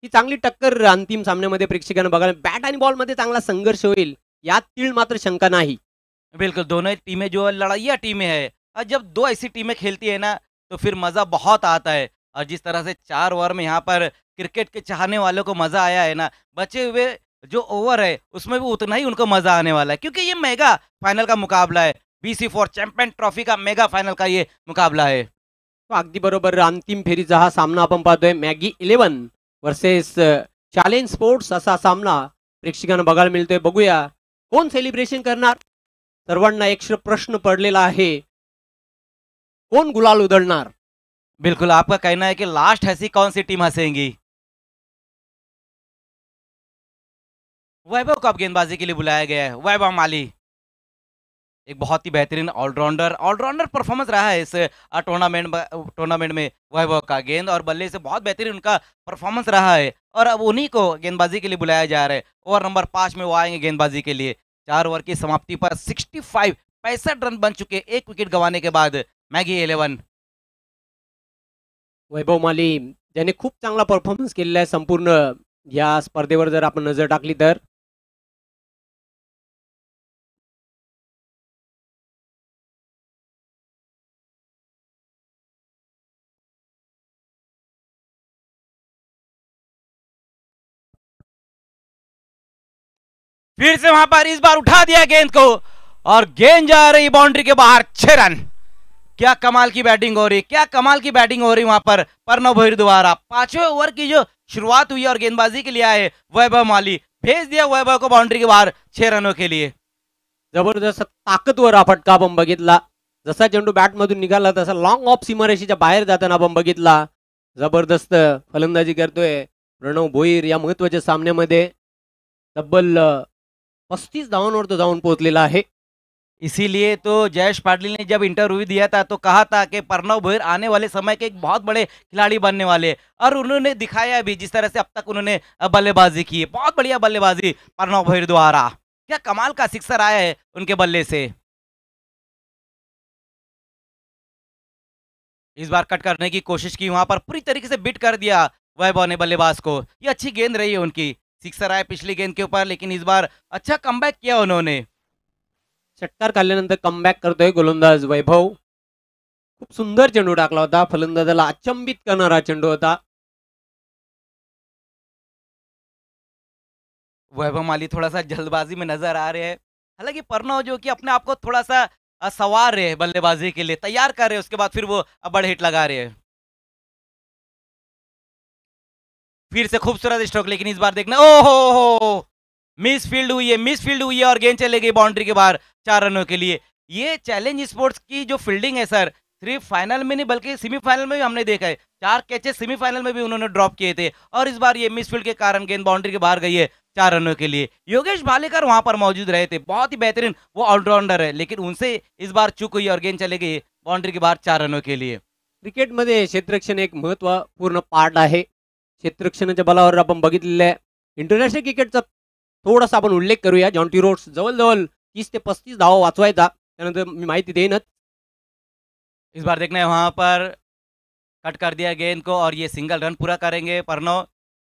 ही चांगली टक्कर अंतिम सामन्यामध्ये प्रेक्षकांना बघायला. बॅट आणि बॉल मध्ये चांगला संघर्ष होईल यात तीळ मात्र शंका नाही. बिल्कुल, दोनों टीमें जो लड़ाइया टीमें हैं, और जब 2 ऐसी टीमें खेलती है ना, तो फिर मजा बहुत आता है। और जिस तरह से 4 ओवर में यहाँ पर क्रिकेट के चाहने वालों को मजा आया है ना, बचे हुए जो ओवर है उसमें भी उतना ही उनको मजा आने वाला है, क्योंकि ये मेगा फाइनल का मुकाबला है। BC4 चैंपियन ट्रॉफी का मेगा फाइनल का ये मुकाबला है। तो अगदी बरोबर अंतिम फेरीचा हा सामना आपण पाहतोय. मॅगी 11 वर्सेस चॅलेंज स्पोर्ट्स असा सामना प्रेक्षकांना बघायला मिळतोय. बघूया कोण सेलिब्रेशन करणार. सर्वांना एक प्रश्न पडलेला आहे, कोण गुलाल उधळणार. बिल्कुल, आपका कहना है कि लास्ट ऐसी कौन सी टीम हंसेंगी? वैभव को अब गेंदबाजी के लिए बुलाया गया है। वैभव माली एक बहुत ही बेहतरीन ऑलराउंडर ऑलराउंडर परफॉर्मेंस रहा है इस टूर्नामेंट में वैभव का। गेंद और बल्ले से बहुत बेहतरीन उनका परफॉर्मेंस रहा है और अब उन्हीं को गेंदबाजी के लिए बुलाया जा रहा है। ओवर नंबर 5 में वो आएंगे गेंदबाजी के लिए। 4 ओवर की समाप्ति पर 65 रन बन चुके, एक विकेट गंवाने के बाद मैगी 11। वैभव माली ज्याने खूप चांगला परफॉर्मन्स केलेला आहे संपूर्ण या स्पर्धेवर जर आपण नजर टाकली तर. फिर से वहां पर इस बार उठा दिया गेंद को और गेंद जा रही बाउंड्री के बाहर। 6 रन। क्या कमाल की बैटिंग हो रही, क्या कमाल की बैटिंग हो रही वहां पर प्रणव भोईर द्वारा। 5वें ओवर की जो शुरुआत हुई और गेंदबाजी के लिए आए वैभव माली, भेज दिया वैभव को बाउंड्री के बाहर 6 रनों के लिए। जबरदस्त ताकदवर हा फटका आपण बघितला. जसा चेंडू बॅट मधून निघाला तसा लॉंग ऑफ सीमारेषेच्या बाहेर जाताना आपण बघितला. जबरदस्त फलंदाजी करतोय प्रणव भोईर या महत्वाच्या सामन्यामध्ये. तब्बल 35 धावांवर तो जाऊन पोहोचलेला आहे. इसीलिए तो जयेश पाटिल ने जब इंटरव्यू दिया था तो कहा था कि प्रणव भोईर आने वाले समय के एक बहुत बड़े खिलाड़ी बनने वाले, और उन्होंने दिखाया भी जिस तरह से अब तक उन्होंने बल्लेबाजी की है। बहुत बढ़िया बल्लेबाजी प्रणव भोईर द्वारा। क्या कमाल का सिक्सर आया है उनके बल्ले से। इस बार कट करने की कोशिश की, वहां पर पूरी तरीके से बिट कर दिया वैभव ने बल्लेबाज को। ये अच्छी गेंद रही है उनकी। सिक्सर आया पिछली गेंद के ऊपर, लेकिन इस बार अच्छा कमबैक किया उन्होंने। षटकार काढल्यानंतर कमबॅक करतोय गोलंदाज वैभव. खूप सुंदर चेंडू टाकला होता. फलंदाजाला अचंबित करणारा चेंडू होता. वैभव माली थोड़ा सा जल्दबाजी में नजर आ रहे हैं। हालांकि प्रणव जो कि अपने आप को थोड़ा सा सवार रहे हैं बल्लेबाजी के लिए, तैयार कर रहे हैं, उसके बाद फिर वो बड़े हिट लगा रहे हैं। फिर से खूबसूरत स्ट्रोक, लेकिन इस बार देखना, ओहो मिस फील्ड हुई है, मिस फील्ड हुई है और गेंद चले गई बाउंड्री के बाहर 4 रनों के लिए। ये चैलेंज स्पोर्ट्स की जो फील्डिंग है सर, सिर्फ फाइनल में नहीं बल्कि सेमीफाइनल में भी हमने देखा है। 4 कैचेस सेमीफाइनल में भी उन्होंने ड्रॉप किए थे और इस बार ये मिस फील्ड के कारण गेंद बाउंड्री के बाहर गई है 4 रनों के लिए। योगेश भालेकर वहां पर मौजूद रहे थे, बहुत ही बेहतरीन वो ऑलराउंडर है, लेकिन उनसे इस बार चूक हुई और गेंद चले गई बाउंड्री के बाहर 4 रनों के लिए। क्रिकेटमध्ये क्षेत्ररक्षण एक महत्वपूर्ण पार्ट आहे. क्षेत्ररक्षणाच्या बलावर आपण बघितलेलं आहे. इंटरनॅशनल क्रिकेटचा थोडासा आपण उल्लेख करूया. जॉन्टी रोड्स जवळजवळ 30 ते 35 धावा वाचवायचा, त्यानंतर मी माहिती देईनच. इस बार देखना है वहां पर कट कर दिया गेंद को और ये सिंगल रन पूरा करेंगे प्रणव।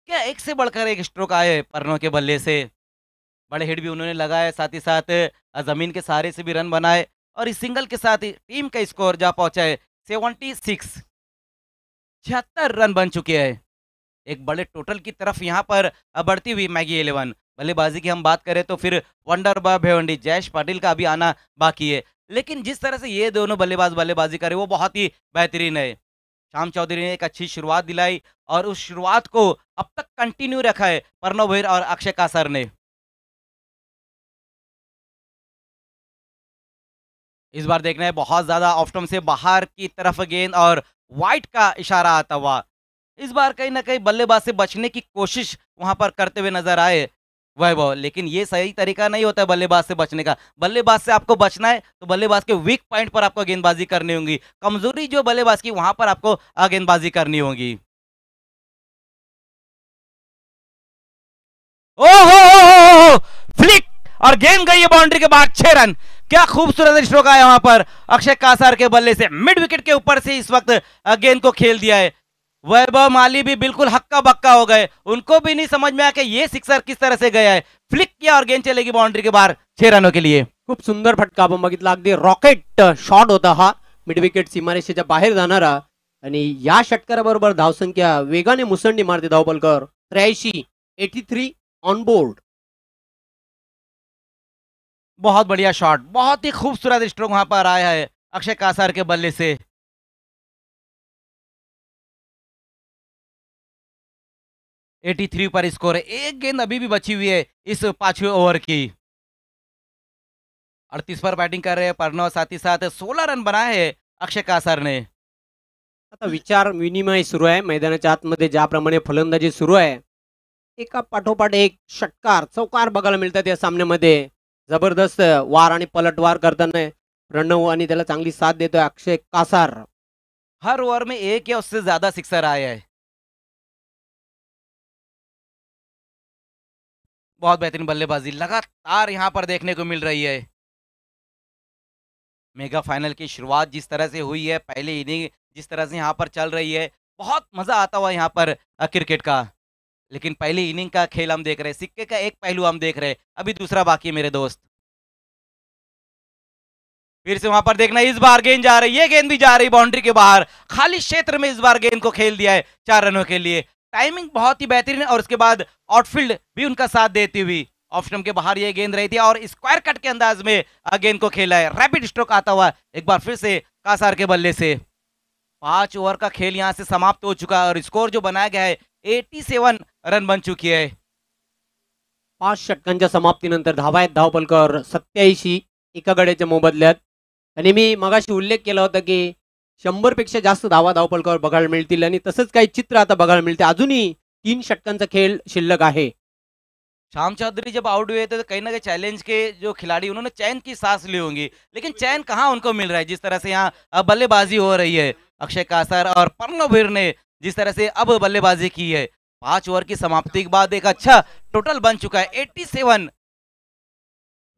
क्या एक से बढ़कर एक स्ट्रोक आए प्रणव के बल्ले से। बड़े हिट भी उन्होंने लगाए, साथ ही साथ जमीन के सहारे से भी रन बनाए और इस सिंगल के साथ ही टीम का स्कोर जा पहुंचा है 76। 76 रन बन चुके हैं। एक बड़े टोटल की तरफ यहाँ पर बढ़ती हुई मैगी 11। बल्लेबाजी की हम बात करें तो फिर वंडर बॉय भिवंडी जयेश पाटिल का अभी आना बाकी है, लेकिन जिस तरह से ये दोनों बल्लेबाज बल्लेबाजी करे वो बहुत ही बेहतरीन है। शाम चौधरी ने एक अच्छी शुरुआत दिलाई और उस शुरुआत को अब तक कंटिन्यू रखा है प्रणव भोईर और अक्षय कासर ने। इस बार देखना है बहुत ज्यादा ऑफ स्टंप से बाहर की तरफ गेंद और वाइट का इशारा आता हुआ। इस बार कहीं ना कहीं बल्लेबाज से बचने की कोशिश वहां पर करते हुए नजर आए वैभव, लेकिन ये सही तरीका नहीं होता है बल्लेबाज से बचने का। बल्लेबाज से आपको बचना है तो बल्लेबाज के वीक पॉइंट पर आपको गेंदबाजी करनी होगी, कमजोरी जो बल्लेबाज की वहां पर आपको गेंदबाजी करनी होगी। ओहो फ्लिक और गेंद गई है बाउंड्री के बाद 6 रन। क्या खूबसूरत स्ट्रोक आया वहां पर अक्षय कासार के बल्ले से। मिड विकेट के ऊपर से इस वक्त गेंद को खेल दिया है। वैभव माली भी बिल्कुल हक्का बक्का हो गए, उनको भी नहीं समझ में आया कि ये सिक्सर किस तरह से गया है। फ्लिक किया और गेंद चलेगी बाउंड्री के बाहर 6 रनों के लिए। खूप सुंदर फटका आपण बघितला. अगदी रॉकेट शॉट होता हा. मिड विकेट सीमारेषेच्या बाहेर जाणारा आणि या षटकाराबरोबर धावसंख्या वेगाने मुसंडी मारते धावपलकर. 83 ऑन बोर्ड. बहुत बढ़िया शॉट, बहुत ही खूबसूरत स्ट्रोक वहां पर आया है अक्षय कासार के बल्ले से। 83 पर स्कोर है। एक गेंद अभी भी बची हुई है इस 5वें ओवर की। 38 पर बैटिंग कर रहे हैं प्रणव, साथ ही साथ 16 रन बनाए हैं अक्षय कासार ने। आता विचार विनिमय सुरू आहे मैदानाच्या आतमध्ये. ज्याप्रमाणे फलंदाजी सुरू आहे एका पाठोपाठ एक षटकार चौकार बघायला मिळतात या सामन्यामध्ये. जबरदस्त वार आणि पलटवार करताना प्रणव आणि त्याला चांगली साथ देतोय अक्षय कासार. हर ओवर में एक या उससे ज्यादा सिक्सर आया है। बहुत बेहतरीन बल्लेबाजी लगातार यहाँ पर देखने को मिल रही है। मेगा फाइनल की शुरुआत जिस तरह से हुई है, पहली इनिंग जिस तरह से यहाँ पर चल रही है, बहुत मजा आता हुआ यहाँ पर क्रिकेट का। लेकिन पहली इनिंग का खेल हम देख रहे हैं, सिक्के का एक पहलू हम देख रहे हैं, अभी दूसरा बाकी है मेरे दोस्त। फिर से वहां पर देखना, इस बार गेंद जा रही है, गेंद भी जा रही बाउंड्री के बाहर, खाली क्षेत्र में इस बार गेंद को खेल दिया है 4 रनों के लिए। टाइमिंग बहुत ही बेहतरीन है और उसके बाद आउटफील्ड भी उनका साथ देती हुई ऑफ स्टंप के बाहर ये गेंद रही थी और स्क्वायर कट के अंदाज में गेंद को खेला है। रैपिड स्ट्रोक आता हुआ एक बार फिर से कासार के बल्ले से। 5 ओवर का खेल यहां से समाप्त हो चुका है और स्कोर जो बनाया गया है 87 रन बन चुकी है। 5 षटकांच्या समाप्तीनंतर धावा आहेत धावपलकावर 87 एका गड्याच्या मोबदल्यात. आणि मी मगाशी उल्लेख केला होता की 100 पेक्षा जास्त धावा धावपलकावर बघायला मिळतील आणि तसंच काही चित्र आता बघायला मिळते. अजूनही 3 षटकांचा खेळ शिल्लक आहे. शाम चौधरी जब आउट हुए थे तो कहीं ना कहीं चैलेंज के जो खिलाड़ी उन्होंने चैन की सांस ली होंगी, लेकिन चैन कहाँ उनको मिल रहा है। जिस तरह से यहाँ बल्लेबाजी हो रही है, अक्षय कासर और पर्णवीर ने जिस तरह से अब बल्लेबाजी की है, 5 ओवर की समाप्ति के बाद एक अच्छा टोटल बन चुका है 87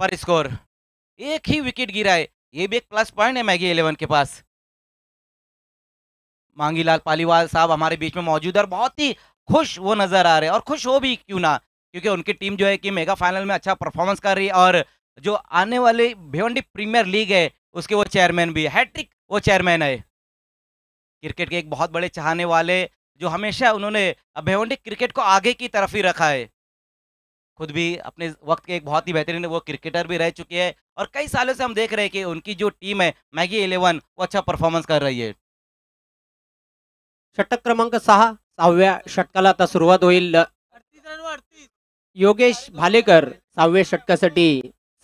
पर स्कोर। एक ही विकेट गिरा है, ये भी एक प्लस पॉइंट है मैगी 11 के पास। मांगीलाल पालीवाल साहब हमारे बीच में मौजूद है और बहुत ही खुश वो नजर आ रहे हैं और खुश हो भी क्यों ना, क्योंकि उनकी टीम जो है कि मेगा फाइनल में अच्छा परफॉर्मेंस कर रही है और जो आने वाली भिवंडी प्रीमियर लीग है उसके वो चेयरमैन भी है, हैट्रिक वो चेयरमैन है। क्रिकेट के एक बहुत बड़े चाहने वाले जो हमेशा उन्होंने भिवंडी क्रिकेट को आगे की तरफ ही रखा है। खुद भी अपने वक्त के एक बहुत ही बेहतरीन वो क्रिकेटर भी रह चुके हैं और कई सालों से हम देख रहे हैं कि उनकी जो टीम है मैगी 11 वो अच्छा परफॉर्मेंस कर रही है। षटक क्रमांक 6 6व्या षटकाला आता सुरुवात होईल. योगेश भालेकर 6व्या षटकासाठी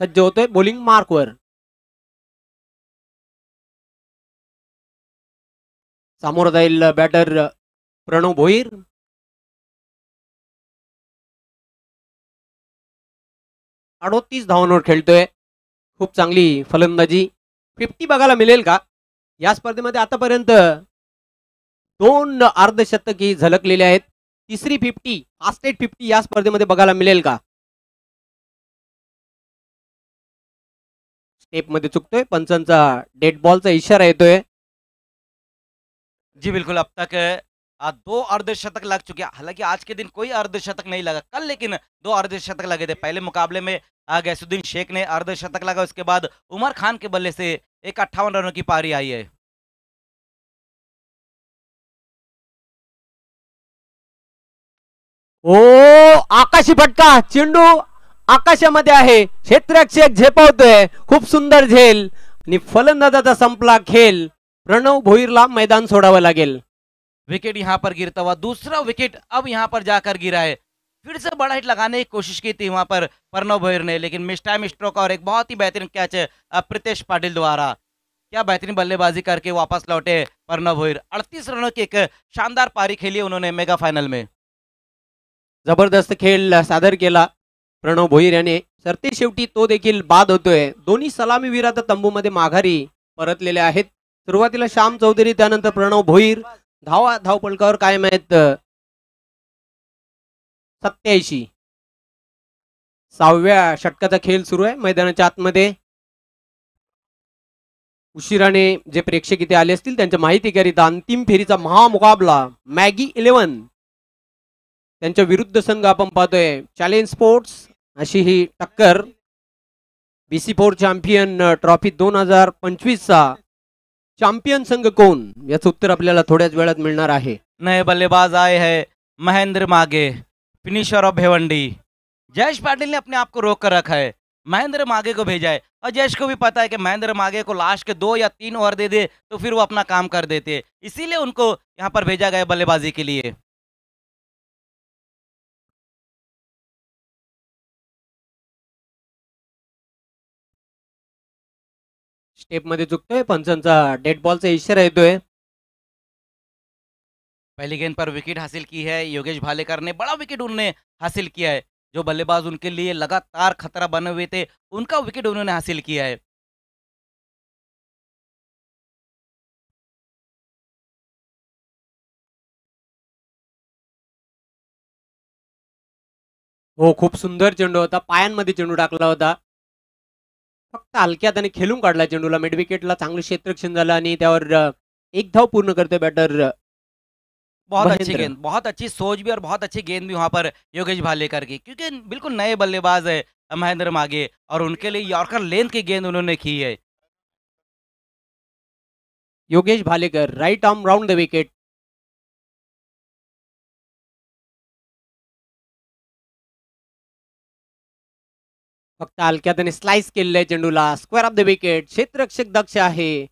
सज्ज होतोय बॉलिंग मार्कवर. समोर जाईल बॅटर प्रणव भोईर. 38 धावांवर खेळतोय. खूप चांगली फलंदाजी. 50 बघायला मिळेल का या स्पर्धेमध्ये? आतापर्यंत 2 अर्धशतकी झलकलेले आहेत. तिसरी 50 फास्टेस्ट 50 या स्पर्धेमध्ये बघायला मिळेल का? स्टेप मध्ये चुकतोय. पंचांचा डेड बॉलचा इशारा येतोय. जी बिल्कुल, अब तक 2 अर्धशतक लग चुके हैं। हालांकि आज के दिन कोई अर्धशतक नहीं लगा, कल लेकिन 2 अर्धशतक लगे थे। पहले मुकाबले में गैसुद्दीन शेख ने अर्धशतक लगा, उसके बाद उमर खान के बल्ले से एक 58 रनों की पारी आई है। ओ आकाशी फटका. चेंडू आकाशामध्ये आहे. क्षेत्ररक्षक झेपावतोय. खूप सुंदर झेल आणि फलंदाजाचा संपला खेळ. प्रणव भोईरला मैदान सोडावं लागेल. विकेट यहाँ पर गिरता हुआ, दूसरा विकेट अब यहाँ पर जाकर गिरा है। फिर से बड़ा हिट लगाने की कोशिश की थी वहां पर प्रणव भोईर ने, लेकिन मिस टाइम स्ट्रोक और एक बहुत ही बेहतरीन कैच है प्रीतेश पाटिल द्वारा। क्या बेहतरीन बल्लेबाजी करके वापस लौटे प्रणव भोईर। 38 रनों की एक शानदार पारी खेली उन्होंने मेगा फाइनल में। जबरदस्त खेळ सादर केला प्रणव भोईर याने. सरते शेवटी तो देखील बाद होतोय. दोन्ही सलामीवीर आता तंबूमध्ये माघारी परतलेले आहेत. सुरुवातीला श्याम चौधरी, त्यानंतर प्रणव भोईर. धावा धावपलकावर कायम आहेत 87. 6व्या षटकाचा खेळ सुरू आहे मैदानाच्या आतमध्ये. उशिराने जे प्रेक्षक इथे आले असतील त्यांच्या माहितीकरिता अंतिम फेरीचा महामुकाबला मॅगी 11 त्यांच्या विरुद्ध संघ आपण पाहतोय चॅलेंज स्पोर्ट्स. अशी ही टक्कर. BC4 चॅम्पियन ट्रॉफी 2025 चा चॅम्पियन संघ कोण, याचं उत्तर आपल्याला थोड्याच वेळात मिळणार आहे. नए बल्लेबाज आए हैं महेंद्र मागे, फिनिशर ऑफ भिवंडी। जयेश पाटिल ने अपने आप को रोक कर रखा है, महेंद्र मागे को भेजा है और जयेश को भी पता है कि महेंद्र मागे को लास्ट के 2 या 3 ओवर दे दे तो फिर वो अपना काम कर देते, इसीलिए उनको यहाँ पर भेजा गया बल्लेबाजी के लिए। स्टेप मध्ये चुकतोय. पंचांचा डेड बॉलचा इशारा येतोय. पहली गेंद पर विकेट हासिल की है योगेश भालेकर ने, बड़ा विकेट उन्होंने हासिल किया है। जो बल्लेबाज उनके लिए लगातार खतरा बने हुए थे, उनका विकेट उन्होंने हासिल किया है। हो, खूप सुंदर चेंडू होता. पायांमध्ये चेंडू टाकला होता. फक्त हलक्यात आणि खेलून काढला चेंडूला. मिड विकेटला चांगलं क्षेत्ररक्षण झालं आणि त्यावर एक धाव पूर्ण करतोय बॅटर बहुत अच्छी महेंद्र. गेंद, बहुत अच्छी सोच भी और बहुत अच्छी गेंद भी वहाँ पर योगेश भालेकर की, क्योंकि बिल्कुल नए बल्लेबाज है महेंद्र मागे, और उनके लिए यॉर्कर लेंथ की गेंद उन्होंने की है। Yogesh Bhalekar right arm round the wicket. फक्त हलक्यात आणि स्लाइस केलेलं आहे चेंडूला. Square off the wicket. क्षेत्ररक्षक दक्ष आहे.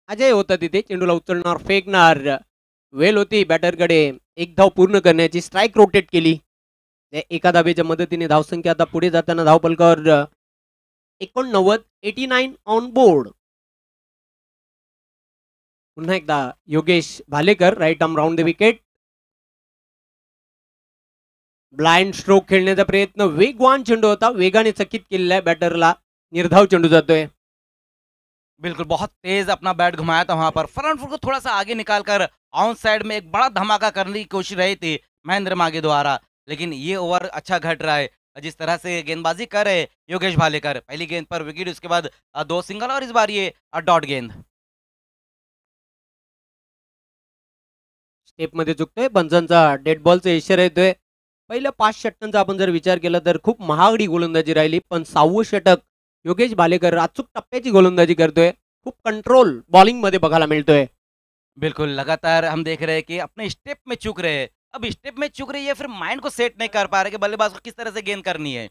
अजय होता तिथे. चेंडूला उचलणार, फेकणार. वेल होती बॅटरकडे एक धाव पूर्ण करण्याची. स्ट्राईक रोटेट केली. त्या एका धावेच्या मदतीने धावसंख्या आता पुढे जाताना धावफलकावर 89 89 ऑन बोर्ड. पुन्हा एकदा Yogesh Bhalekar right arm round the wicket. Blind stroke खेळण्याचा प्रयत्न. वेगवान चेंडू होता. वेगाने चकित केलेला आहे बॅटरला. निर्धाव चेंडू जातोय. बिल्कुल बहुत तेज अपना बैट घुमाया था वहां पर, फ्रंट फुट को थोड़ा सा आगे निकाल कर ऑन साइड में एक बड़ा धमाका करने की कोशिश रही थी महेंद्र मागे द्वारा, लेकिन ये ओवर अच्छा घट रहा है। जिस तरह से गेंदबाजी कर रहे योगेश भालेकर, पहली गेंद पर विकेट, उसके बाद दो सिंगल, और इस बार ये डॉट गेंद। स्टेप मध्ये चुकतोय. पंचांचा डेड बॉलचा इशारा येतोय. पहिल्या 5 षटकांचा आपण जर विचार केला तर खूप महागडी गोलंदाजी राहिली, पण 6वं षटक योगेश भालेकर अचूक टप्प्याची गोलंदाजी करतोय. खूप कंट्रोल बॉलिंग मध्ये बघायला मिळतोय. बिल्कुल लगातार हम देख रहे हैं कि अपने स्टेप में चूक रहे हैं। अब स्टेप में चूक रही है, फिर माइंड को सेट नहीं कर पा रहे कि बल्लेबाज को किस तरह से गेंद करनी है।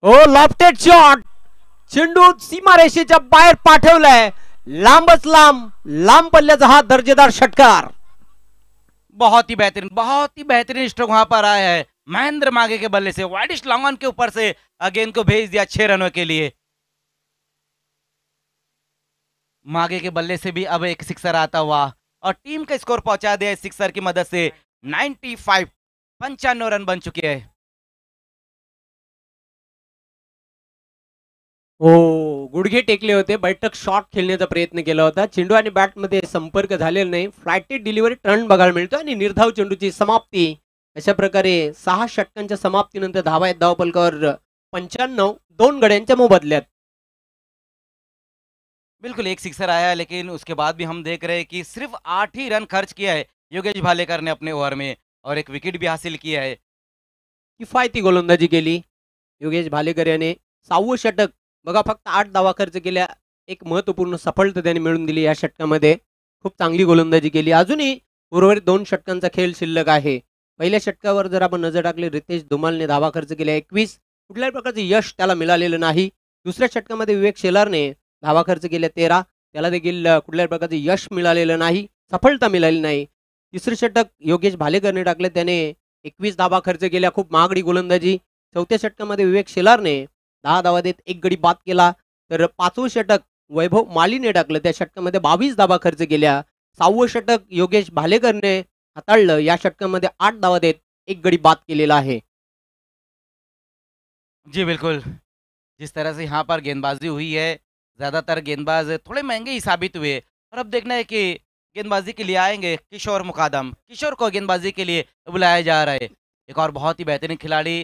हो, लॉफ्टेड शॉट. चेंडू सीमारेषेच्या बाहेर पाठवलाय. लांबच लांब, लांब पल्ल्याचा हा दर्जेदार षटकार. बहुत ही बेहतरीन स्ट्रोक वहां पर आया है महेंद्र मागे के बल्ले से, वाइडिश लॉन्ग ऑन के ऊपर से गेंद को भेज दिया 6 रनों के लिए। मागे के बल्ले से भी अब एक सिक्सर आता हुआ और टीम का स्कोर पहुंचा दिया इस सिक्सर की मदद से 95, 95 रन बन चुके हैं। हो, गुडघे टेकले होते. बैठक शॉट खेळण्याचा प्रयत्न केला होता. चेंडू आणि बॅट मध्ये संपर्क झालेला नाही. फ्लायटेड डिलिव्हरी टर्न बघायला मिळतो आणि निर्धाव चेंडूची समाप्ती. अशा प्रकारे 6 षटकांच्या समाप्तीनंतर धावा आहेत धावफलकावर 95, 2 गड्यांच्या मोबदल्यात. बिल्कुल एक सिक्सर आया, लेकिन उसके बाद भी हम देख रहे हैं कि सिर्फ 8 ही रन खर्च किया है योगेश भालेकर ने अपने ओवर में, और एक विकेट भी हासिल किया है। किफायती गोलंदाजी केली योगेश भालेकर याने. 6वं षटक बघा, फक्त 8 धावा खर्च केल्या. एक महत्वपूर्ण सफलता त्याने मिळवून दिली या षटकामध्ये. खूप चांगली गोलंदाजी केली. अजूनही उर्वरित 2 षटकांचा खेळ शिल्लक आहे. पहिल्या षटकावर जर आपण नजर टाकली, रितेश धुमालने धावा खर्च केल्या 21. कुठल्याही प्रकारचे यश त्याला मिळालेलं नाही. दुसऱ्या षटकामध्ये विवेक शेलारने धावा खर्च केल्या 13. त्याला देखील कुठल्याही प्रकारचे यश मिळालेलं नाही, सफलता मिळाली नाही. तिसरं षटक योगेश भालेकरने टाकले. त्याने 21 धावा खर्च केल्या. खूप महागडी गोलंदाजी. चौथ्या षटकामध्ये विवेक शेलारने 10 धावा देत एक गडी बाद केला. तर 5वं षटक वैभव मालीने टाकलं. त्या षटकामध्ये 22 धावा खर्च केल्या. 6वं षटक योगेश भालेकरने हाताळलं. या षटकामध्ये 8 धावा देत एक गडी बाद केलेला आहे. जी बिल्कुल, जिस तरह से यहाँ पर गेंदबाजी हुई है, ज़्यादातर गेंदबाज थोड़े महंगे ही साबित हुए, और अब देखना है कि गेंदबाजी के लिए आएंगे किशोर मुकादम। किशोर को गेंदबाजी के लिए बुलाया जा रहा है। एक और बहुत ही बेहतरीन खिलाड़ी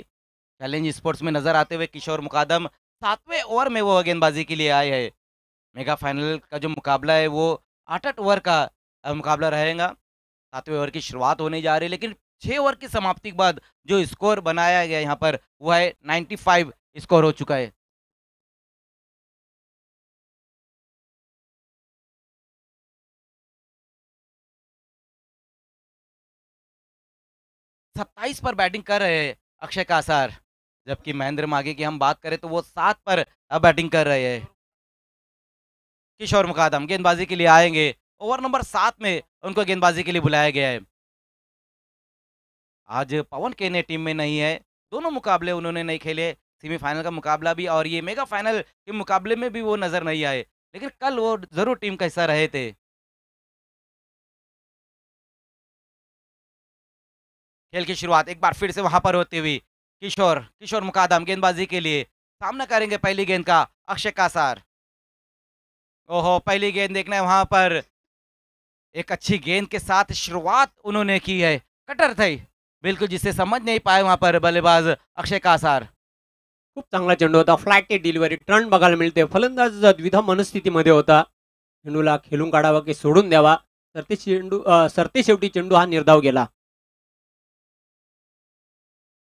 चैलेंज स्पोर्ट्स में नजर आते हुए किशोर मुकादम 7वें ओवर में वो गेंदबाजी के लिए आए हैं। मेगा फाइनल का जो मुकाबला है वो 8-8 ओवर का मुकाबला रहेगा। 7वें ओवर की शुरुआत होने जा रही है, लेकिन 6 ओवर की समाप्ति के बाद जो स्कोर बनाया गया यहाँ पर वो है 95 स्कोर हो चुका है। 27 पर बैटिंग कर रहे हैं अक्षय कासार, जबकि महेंद्र मागे की हम बात करें तो वो 7 पर बैटिंग कर रहे हैं। किशोर मुकादम गेंदबाजी के लिए आएंगे। ओवर नंबर 7 में उनको गेंदबाजी के लिए बुलाया गया है। आज पवन केने टीम में नहीं है, दोनों मुकाबले उन्होंने नहीं खेले, सेमीफाइनल का मुकाबला भी और ये मेगा फाइनल के मुकाबले में भी वो नजर नहीं आए, लेकिन कल वो जरूर टीम का हिस्सा रहे थे। खेल की शुरुआत एक बार फिर से वहां पर होती हुई किशोर किशोर मुकादम गेंदबाजी के लिए सामना करेंगे पहली गेंद का अक्षय कासार। ओहो पहली गेंद देखना है वहां पर एक अच्छी गेंद के साथ शुरुआत उन्होंने की है, कटर थी बिल्कुल जिसे समझ नहीं पाए वहां पर बल्लेबाज अक्षय कासार। खूप चांगला चेंडू होता, फ्लॅटेड डिलिव्हरी, टर्न बघायला मिळते. फलंदाज द्विधा मनस्थितीमध्ये होता. चेंडूला खेळून काढावा की सोडून द्यावा. सरते शेवटी चेंडू हा निर्धाव गेला.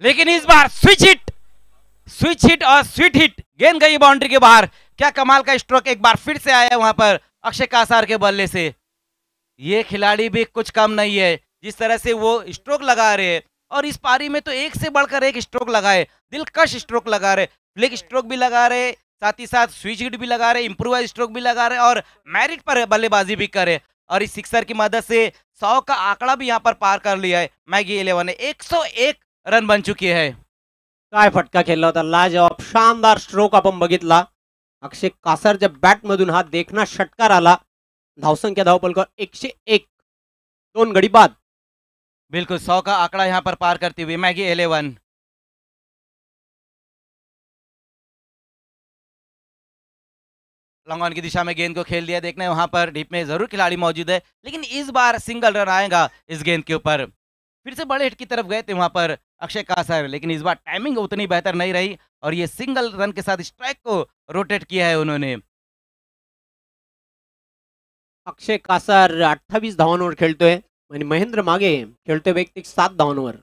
लेकिन इस बार स्विच हिट और स्वीट हिट गेंद गई बाउंड्री के बाहर। क्या कमाल का स्ट्रोक एक बार फिर से आया वहां पर अक्षय कासार के बल्ले से। ये खिलाड़ी भी कुछ कम नहीं है, जिस तरह से वो स्ट्रोक लगा रहे हैं और इस पारी में तो एक से बढ़कर एक स्ट्रोक लगाए, दिलकश स्ट्रोक लगा रहे, फ्लिक स्ट्रोक भी लगा रहे, साथ ही साथ स्विच हिट भी लगा रहे, इंप्रूवाइज स्ट्रोक भी लगा रहे और मैरिट पर बल्लेबाजी भी करे और इस सिक्सर की मदद से 100 का आंकड़ा भी यहाँ पर पार कर लिया है मैगी 11 ने। 101 रन बन चुकी है। काय फटका खेळला होता, लाजवाब शानदार स्ट्रोक आपण बघितला. अक्षय कासारच्या बॅटमधून हा देखना षटकार आला. धावसंख्या धावपलकर 101, 2 गडी बाद. बिल्कुल 100 का आंकड़ा यहाँ पर पार करती हुई मैगी 11। लॉन्ग ऑन की दिशा में गेंद को खेल दिया, देखना है वहां पर डीप में जरूर खिलाड़ी मौजूद है, लेकिन इस बार सिंगल रन आएगा इस गेंद के ऊपर। फिर से बड़े हिट की तरफ गए थे वहां पर अक्षय कासर, लेकिन इस बार टाइमिंग उतनी बेहतर नहीं रही और ये सिंगल रन के साथ स्ट्राइक को रोटेट किया है उन्होंने। अक्षय कासार 28 धावांवर खेळतोय आणि महेंद्र मागे खेळतोय वैयक्तिक 7 धावांवर.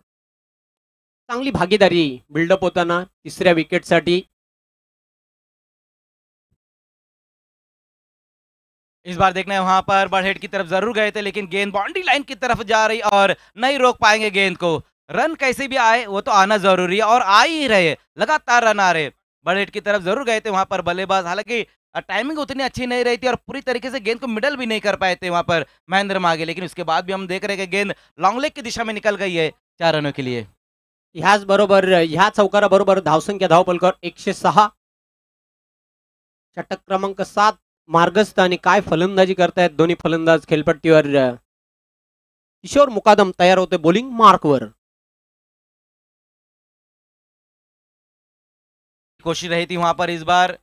चांगली भागीदारी बिल्डअप होताना तिसऱ्या विकेटसाठी. इस बार देखना है वहां पर बड़ हिट की तरफ जरूर गए थे, लेकिन गेंद बाउंड्री लाइन की तरफ जा रही और नहीं रोक पाएंगे गेंद को। रन कैसे भी आए वो तो आना जरूरी है और आ ही रहे, लगातार रन आ रहे। बड़ हिट की तरफ जरूर गए थे वहां पर बल्लेबाज, हालांकि टाइमिंग उतनी अच्छी नहीं रही थी और पूरी तरीके से गेंद को मिडल भी नहीं कर पाए थे वहां पर महेंद्र मागे, लेकिन उसके बाद भी हम देख रहे हैं कि गेंद लॉन्ग लेग की दिशा में निकल गई है 4 रनों के लिए। ह्याच बरोबर ह्या चौकाराबरोबर धावसंख्या धावपलकर 106. षटक क्रमांक 7 मार्गस्थ आणि काय फलंदाजी करतायत दोन्ही फलंदाज खेळपट्टीवर. किशोर मुकादम तयार होते बॉलिंग मार्कवर. कोशिश रही थी वहां पर इस बार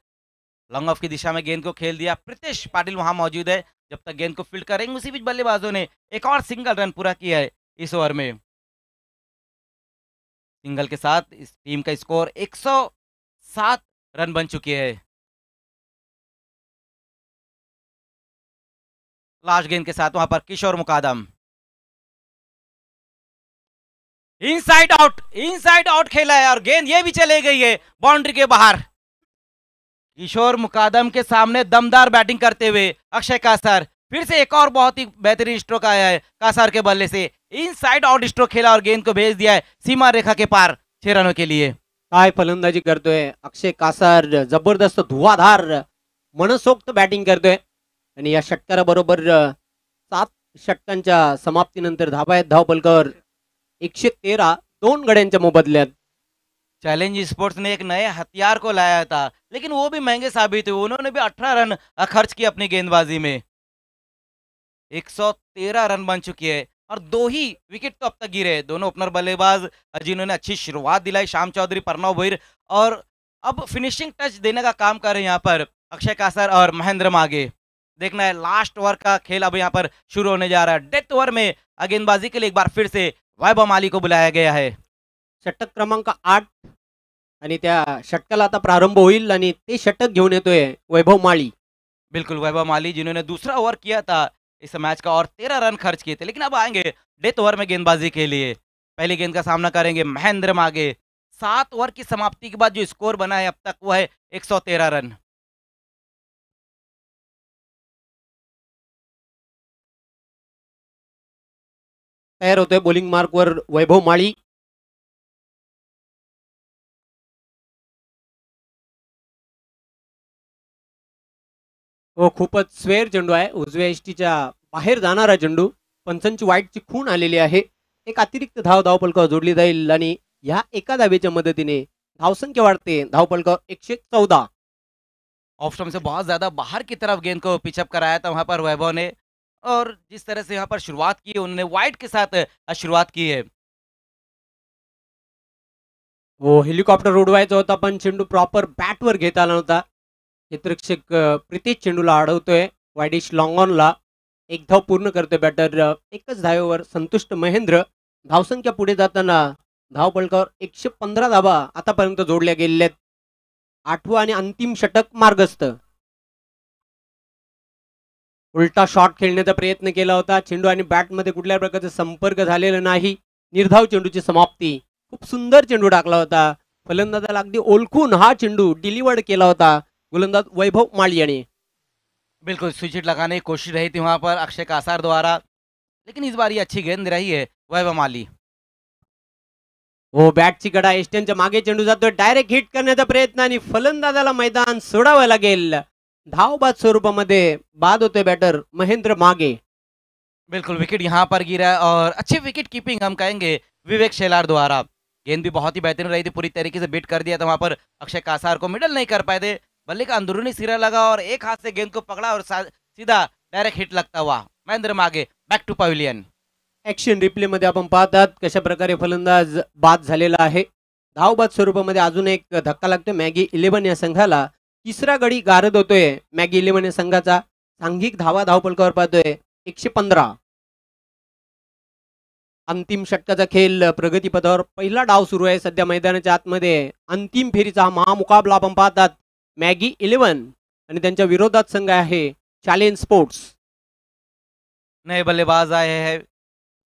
लॉन्ग ऑफ की दिशा में गेंद को खेल दिया। प्रितेश पाटिल वहां मौजूद है, जब तक गेंद को फील्ड करेंगे उसी बीच बल्लेबाजों ने एक और सिंगल रन पूरा किया है इस ओवर में। सिंगल के साथ इस टीम का स्कोर 107 रन बन चुकी है। लास्ट गेंद के साथ वहां पर किशोर मुकादम इनसाइड आउट खेला है और गेंद ये भी चले गई है बाउंड्री के बाहर। किशोर मुकादम के सामने दमदार बैटिंग करते हुए अक्षय कासार, फिर से एक और बहुत ही बेहतरीन स्ट्रोक आया है कासार के बल्ले से। इनसाइड आउट स्ट्रोक खेला और गेंद को भेज दिया है सीमा रेखा के पार 6 रनों के लिए। काय फलंदाजी करतोय अक्षय कासार, जबरदस्त धुवाधार मनसोक्त बॅटिंग करतोय आणि या षटकाराबरोबर 7 षटकांच्या समाप्तीनंतर धावा आहेत धावपलकर 113, 2 गड्यांच्या मोबदल्यात. चैलेंज स्पोर्ट्स ने एक नए हथियार को लाया था, लेकिन वो भी महंगे साबित हुए। उन्होंने भी 18 रन खर्च किए अपनी गेंदबाजी में। 113 रन बन चुकी है और 2 ही विकेट तो अब तक गिरे। दोनों ओपनर बल्लेबाज जिन्होंने अच्छी शुरुआत दिलाई, श्याम चौधरी, प्रणव भोईर, और अब फिनिशिंग टच देने का काम कर रहे हैं यहाँ पर अक्षय कासार और महेंद्र मागे। देखना है लास्ट ओवर का खेल अब यहाँ पर शुरू होने जा रहा है। डेथ ओवर में गेंदबाजी के लिए एक बार फिर से वैभव माली को बुलाया गया है। षटक क्रमांक 8 आणि त्या षटकाला आता प्रारंभ होईल आणि ते षटक घेऊन येतोय वैभव माळी. बिल्कुल वैभव माली जिन्होंने दूसरा ओवर किया था इस मैच का और 13 रन खर्च किए थे, लेकिन अब आएंगे डेथ ओवर में गेंदबाजी के लिए। पहली गेंद का सामना करेंगे महेंद्र मागे। 7 ओवर की समाप्ति के बाद जो स्कोर बना है अब तक वो है 113 रन। तयार होतोय बॉलिंग मार्कवर वैभव माळी. हो, खूपच स्वेर चेंडू आहे, उजव्या यष्टीच्या बाहेर जाणारा चेंडू. पंचांची वाईटची खूण आलेली आहे. एक अतिरिक्त धावपलकर जोडली जाईल आणि या एका धावेच्या मदतीने धावसंख्या वाढते धावपलकर 114. ऑफ स्टंप से बहुत ज्यादा बाहर की तरफ गेंद को पिचअप कराया था वहां पर वैभव ने, और जिस तरह से यहाँ पर शुरुआत की है उन्होंने वाइड के साथ शुरुआत की है। हो, हेलिकॉप्टर उडवायचा होता पण चेंडू प्रॉपर बॅटवर घेता आला नव्हता. क्षेत्ररक्षक प्रितेश चेंडूला अडवतोय वायडिश लॉंग ऑनला. एक धाव पूर्ण करतोय बॅटर. एकच धावेवर संतुष्ट महेंद्र. धावसंख्या पुढे जाताना धावफलकावर 115 धावा आतापर्यंत जोडल्या गेलेल्या आहेत. 8वं आणि अंतिम षटक मार्गस्थ. उलटा शॉट खेळण्याचा प्रयत्न केला होता. चेंडू आणि बॅटमध्ये कुठल्याही प्रकारचा संपर्क झालेला नाही. निर्धाव चेंडूची समाप्ती. खूप सुंदर चेंडू टाकला होता. फलंदाजाला अगदी ओळखून हा चेंडू डिलिव्हर्ड केला होता गोलंदाज वैभव माळी याने. बिल्कुल स्विच लगाने की कोशिश रही थी वहां पर अक्षय कासार द्वारा, लेकिन इस बार ये अच्छी गेंद रही है वैभव माली। हो, बॅटची गडा एस्टनच्या मागे चेंडू जातोय. डायरेक्ट हिट करण्याचा प्रयत्न आणि फलंदाजाला मैदान सोडावं लागेल. धावबाद स्वरूपामध्ये बाद होतोय बॅटर महेंद्र मागे. बिल्कुल विकेट यहाँ पर गिरा है और अच्छी विकेट कीपिंग हम कहेंगे विवेक शेलार द्वारा। गेंद भी बहुत ही बेहतरीन रही थी, पूरी तरीके से बीट कर दिया था वहां पर अक्षय कासार को, मिडल नहीं कर पाए थे। बल्ले का अंदरूनी सिरा लगा और एक हाथ से गेंद को पकड़ा और सीधा डायरेक्ट हिट लगता हुआ महेंद्र मागे back to pavilion. Action replay मध्ये आपण पाहतात कशा प्रकारे फलंदाज बाद झालेला आहे. धावबाद स्वरूपामध्ये अजून एक धक्का लागतोय मॅगी 11 या संघाला. तिसरा गडी गारद होतोय मॅगी 11 या संघाचा. सांघिक धावा धावफलकावर पाहतोय 115. अंतिम षटकाचा खेळ प्रगतीपथावर. पहिला डाव सुरू आहे सध्या मैदानाच्या आतमध्ये. अंतिम फेरीचा हा महामुकाबला आपण पाहतात. मॅगी 11 आणि त्यांच्या विरोधात संघ आहे चॅलेंज स्पोर्ट्स. नए बल्लेबाज आए हैं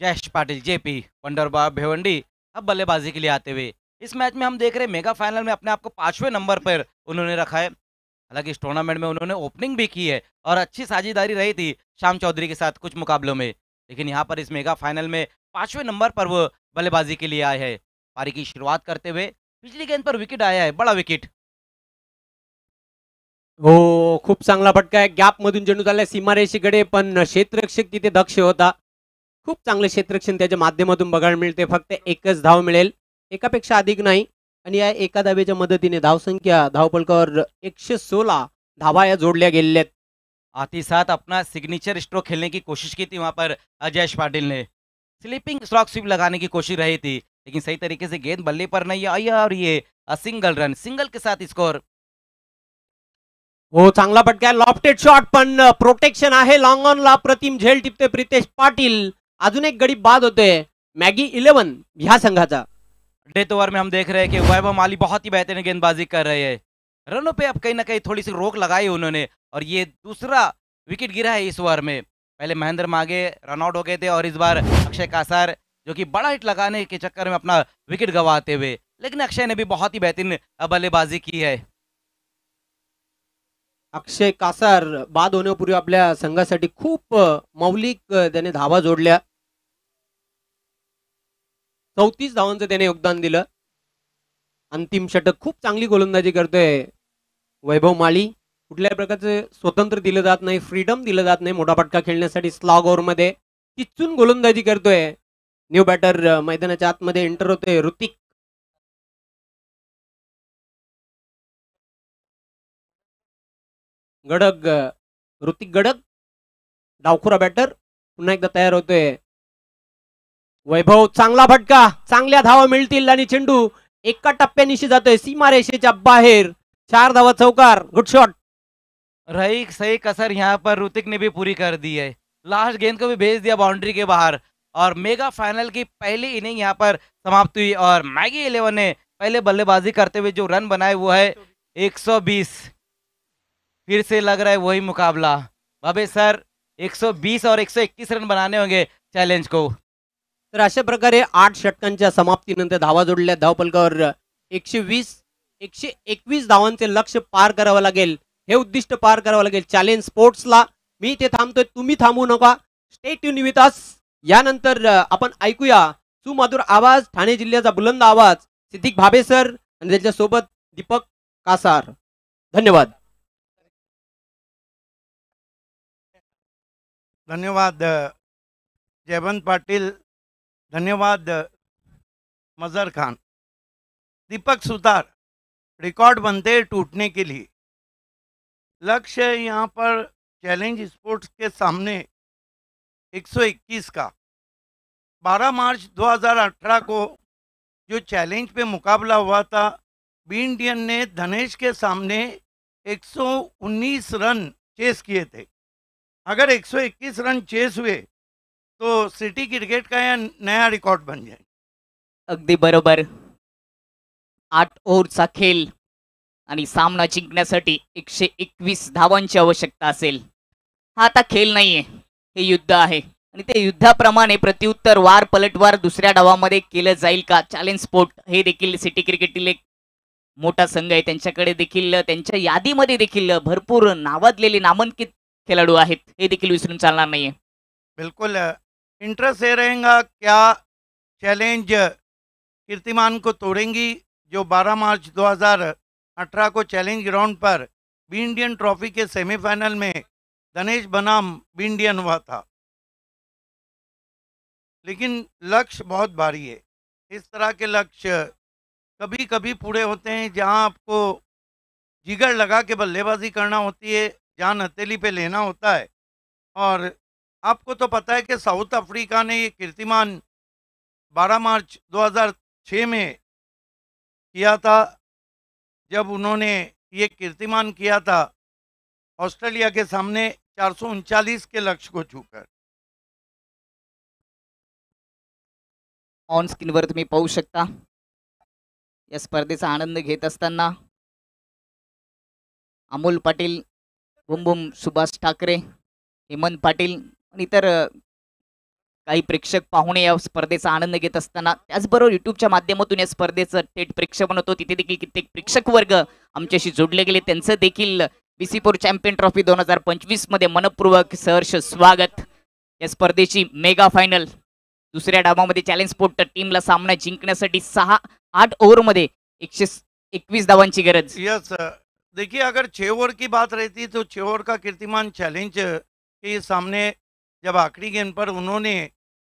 Jayesh Patil JP wonder boy Bhiwandi, अब बल्लेबाजी के लिए आते हुए। इस मैच में हम देख रहे हैं मेगा फाइनल में अपने आप को 5वें नंबर पर उन्होंने रखा है। हालांकि इस टूर्नामेंट में उन्होंने ओपनिंग भी की है और अच्छी साझेदारी रही थी श्याम चौधरी के साथ कुछ मुकाबलों में, लेकिन यहाँ पर इस मेगा फाइनल में 5वें नंबर पर वो बल्लेबाजी के लिए आए हैं। पारी की शुरुआत करते हुए पिछली गेंद पर विकेट आया है, बड़ा विकेट। हो, खूप चांगला फटका आहे. गॅप मधून चेंडू चाललाय सीमारेषेकडे पण क्षेत्ररक्षक तिथे दक्ष होता. खूप चांगले क्षेत्ररक्षण त्याच्या माध्यमातून बघायला मिळते. फक्त एकच धाव मिळेल, एकापेक्षा अधिक नाही. आणि या एका धावेच्या मदतीने धावसंख्या धावफलकावर 116 धावा या जोडल्या गेलेल्या आहेत. आती साथ अपना सिग्नेचर स्ट्रोक खेलने की कोशिश की थी वहां पर जयेश पाटिल ने। स्लीपिंग स्लॉक स्वीप लगाने की कोशिश रही थी, लेकिन सही तरीके से गेंद बल्ले पर नहीं आई और ये सिंगल रन, सिंगल के साथ स्कोर। हो, चांगला फटका आहे. लॉफ्टेड शॉट पण प्रोटेक्शन आहे लॉंग ऑन ला. प्रतिम झेल टिपते प्रितेश पाटील. अजून एक गडी बाद होते मॅगी 11 ह्या संघाचा. डेथ ओवर में हम देख रहे हैं कि वैभव माली बहुत ही बेहतरीन गेंदबाजी कर रहे हैं। रनों पे अब कहीं ना कहीं थोड़ी सी रोक लगाई उन्होंने और ये दूसरा विकेट गिरा है इस ओवर में। पहले महेंद्र मागे रन आउट हो गए थे और इस बार अक्षय कासार जो कि बड़ा हिट लगाने के चक्कर में अपना विकेट गंवाते हुए, लेकिन अक्षय ने भी बहुत ही बेहतरीन बल्लेबाजी की है। अक्षय कासार बाद होण्यापूर्वी आपल्या संघासाठी खूप मौलिक त्याने धावा जोडल्या. 34 धावांचं त्याने योगदान दिलं. अंतिम षटक. खूप चांगली गोलंदाजी करतोय वैभव माळी. कुठल्याही प्रकारचे स्वतंत्र दिलं जात नाही, फ्रीडम दिलं जात नाही मोठा फटका खेळण्यासाठी. स्लॉग ओव्हर मध्ये तिचून गोलंदाजी करतोय. न्यू बॅटर मैदानाच्या आतमध्ये एंटर होतोय ऋतिक. गडग, ऋतिक गडग डावखुरा बॅटर पुन्हा एकदा तयार होतोय. वैभव, चांगला फटका, चांगल्या धावा मिळतील आणि चेंडू एका टप्प्यानिशी जातोय सीमारेषेच्या बाहेर. 4 धावा चौकार. Good shot. रही सही कसर यहाँ पर ऋतिक ने भी पूरी कर दी है। लास्ट गेंद को भी भेज दिया बाउंड्री के बाहर और मेगा फाइनल की पहली इनिंग यहाँ पर समाप्त हुई और मैगी 11 ने पहले बल्लेबाजी करते हुए जो रन बनाए वो है 120। फिर से लग रहा है वही मुकाबला बाबे सर, 120 और 121 रन बनाने होंगे चैलेंज को। तर अशा प्रकारे 8 षटकांच्या समाप्तीनंतर धावा जोडल्या धावफलकावर 120 121 धावांचे लक्ष्य पार करावं लागेल. हे उद्दिष्ट पार करावं लागेल चॅलेंज स्पोर्ट्सला. मी ते थांबतोय, तुम्ही थांबू नका. Stay tune with us. यानंतर आपण ऐकूया सुमधुर आवाज, ठाणे जिल्ह्याचा बुलंद आवाज, सिद्दीक भाबे सर आणि त्याच्यासोबत दीपक कासार. धन्यवाद. धन्यवाद जयवंत पाटिल, धन्यवाद मजर खान। दीपक सुतार, रिकॉर्ड बनते हैं टूटने के लिए। लक्ष्य यहाँ पर चैलेंज स्पोर्ट्स के सामने 121 का। 12 मार्च 2018 को जो चैलेंज पे मुकाबला हुआ था, बी इंडियन ने धनेश के सामने 119 रन चेस किए थे। अगर 121 रन चेस हुए तो सिटी क्रिकेट का यह नया रिकॉर्ड बन जाए। अगदी बरोबर. 8 ओव्हरचा खेळ आणि सामना जिंकण्यासाठी 121 धावांची आवश्यकता असेल. हा आता खेळ नाहीये, हे युद्ध आहे आणि ते युद्धाप्रमाणे प्रत्युत्तर वार पलटवार दुसऱ्या डावामध्ये केलं जाईल का? चॅलेंज स्पोर्ट हे देखील सिटी क्रिकेटतील एक मोठा संघ आहे. त्यांच्याकडे देखील त्यांच्या यादीमध्ये देखील भरपूर नावाजलेले नामांकित खेळाडू आहेत, हे देखील विसरून चालणार नाहीये. बिल्कुल इंटरेस्ट ये रहेगा क्या चैलेंज कीर्तिमान को तोड़ेंगी, जो 12 मार्च 2018 को चैलेंज ग्राउंड पर बी इंडियन ट्रॉफी के सेमीफाइनल में धनेश बनाम बी इंडियन हुआ था। लेकिन लक्ष्य बहुत भारी है। इस तरह के लक्ष्य कभी कभी पूरे होते हैं जहां आपको जिगर लगा के बल्लेबाजी करना होती है, जान हथेली पे लेना होता है। और आपको तो पता है कि साउथ अफ्रीका ने ये कीर्तिमान 12 मार्च 2006 में किया था, जब उन्होंने ये कीर्तिमान किया था ऑस्ट्रेलिया के सामने 439 के लक्ष्य को छूकर। ऑन स्क्रीनवर तुम्ही पाहू शकता या स्पर्धेचा आनंद घेत असताना अमोल पाटील, बुम बुम सुभाष ठाकरे, हेमंत पाटील आणि इतर काही प्रेक्षक पाहुणे या स्पर्धेचा आनंद घेत असताना, त्याचबरोबर युट्यूबच्या माध्यमातून या स्पर्धेचं थेट प्रेक्षेपण होतो. तिथे देखील कित्येक प्रेक्षक वर्ग आमच्याशी जोडले गेले. त्यांचं देखील BC4 चॅम्पियन ट्रॉफी 2025 मध्ये मनपूर्वक सहर्ष स्वागत. या स्पर्धेची मेगा फायनल दुसऱ्या डावामध्ये चॅलेंज स्पोर्ट टीमला सामना जिंकण्यासाठी 6-8 ओव्हरमध्ये 121 धावांची गरज. यस, देखिए अगर 6 ओवर की बात रहती तो 6 ओवर का कीर्तिमान चैलेंज के सामने जब आखिरी गेंद पर उन्होंने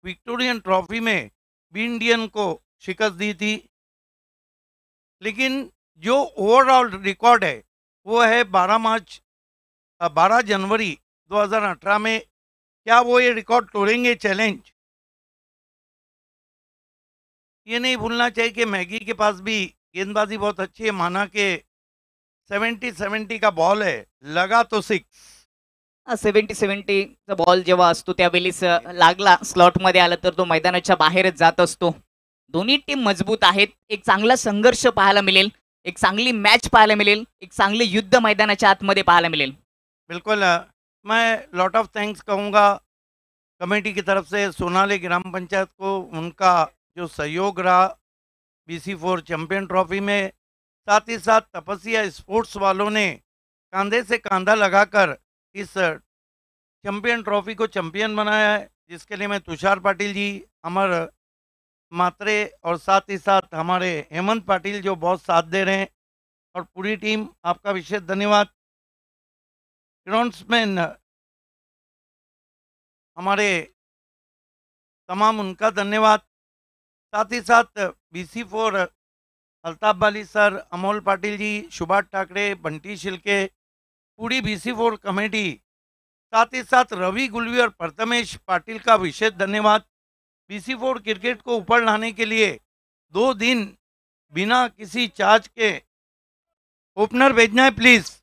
विक्टोरियन ट्रॉफी में बी इंडियन को शिकस्त दी थी। लेकिन जो ओवरऑल रिकॉर्ड है वो है 12 जनवरी 2018 में। क्या वो ये रिकॉर्ड तोड़ेंगे चैलेंज? ये नहीं भूलना चाहिए कि मैगी के पास भी गेंदबाजी बहुत अच्छी है। माना कि 70-70 का बॉल है, लगा तो 6। 70-70 बॉल जेव्हा असतो त्यावेळेस लागला स्लॉटमध्ये आला तर तो मैदानाच्या बाहेरच जात असतो. दोन्ही टीम मजबूत आहेत. एक चांगला संघर्ष पाहायला मिळेल, एक चांगली मॅच पाहायला मिळेल, एक चांगले युद्ध मैदानाच्या आतमध्ये पाहायला मिळेल. बिल्कुल, मैं लॉट ऑफ थैंक्स कहूँगा कमेटी की तरफ से सोनाली ग्राम पंचायत को, उनका जो सहयोग रहा BC4 चैंपियन ट्रॉफी में। साथ ही साथ तपस्या स्पोर्ट्स वालों ने कंधे से कंधा लगाकर इस चैंपियन ट्रॉफी को चैंपियन बनाया है, जिसके लिए मैं तुषार पाटिल जी, अमर मात्रे और साथ ही साथ हमारे हेमंत पाटिल जो बहुत साथ दे रहे हैं, और पूरी टीम, आपका विशेष धन्यवाद। ग्राउंड्समैन हमारे तमाम, उनका धन्यवाद। साथ ही साथ BC4 अल्ताफ बाली सर, अमोल पाटिल जी, सुभाष ठाकरे, बंटी शिल्के, पूरी BC4 कमेटी, साथ ही साथ रवि गुलवी और प्रथमेश पाटिल का विशेष धन्यवाद। BC4 क्रिकेट को ऊपर लाने के लिए 2 दिन बिना किसी चार्ज के ओपनर भेजना है प्लीज।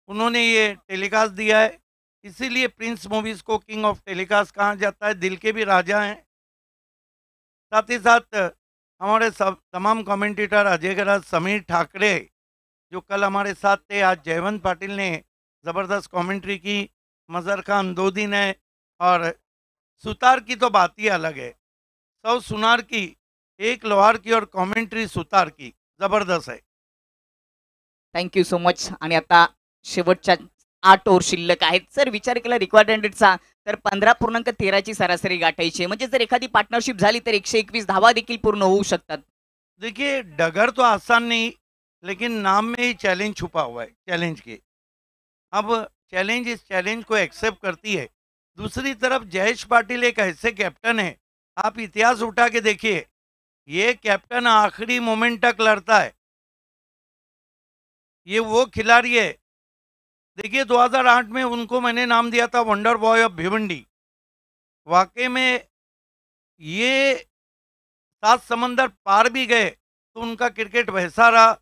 उन्होंने ये टेलीकास्ट दिया है, इसीलिए प्रिंस मूवीज को किंग ऑफ टेलीकास्ट कहा जाता है। दिल के भी राजा हैं। साथ ही साथ हमारे सब तमाम कमेंटेटर अजय गराज, समीर ठाकरे जो कल हमारे साथ थे, आज जयवंत पाटिल ने ज़बरदस्त कमेंट्री की, मज़र खान 2 दिन है, और सुतार की तो बात ही अलग है। 100 सुनार की, 1 लोहार की और कमेंट्री सुतार की ज़बरदस्त है। Thank you so much. आणि आता शेवटच्या 8 ओव्हर शिल्लक आहेत. सर, विचार केला रिक्वायर्डचा तर 15.13 ची सरासरी गाठायची आहे. म्हणजे जर एखादी पार्टनरशिप झाली तर 121 धावा देखील पूर्ण होऊ शकतात. देखिए डगर तो आसान नहीं, लेकिन नाम में ही चैलेंज छुपा हुआ है चैलेंज के। अब चैलेंज इस चैलेंज को एक्सेप्ट करती है। दूसरी तरफ जयेश पाटिल एक ऐसे कैप्टन है, आप इतिहास उठा के देखिए, ये कैप्टन आखिरी मोमेंट तक लड़ता है। ये वो खिलाड़ी है। देखिए 2008 में उनको मैंने नाम दिया था वंडर बॉय ऑफ भिवंडी। वाकई में ये 7 समंदर पार भी गए तो उनका क्रिकेट वैसा रहा,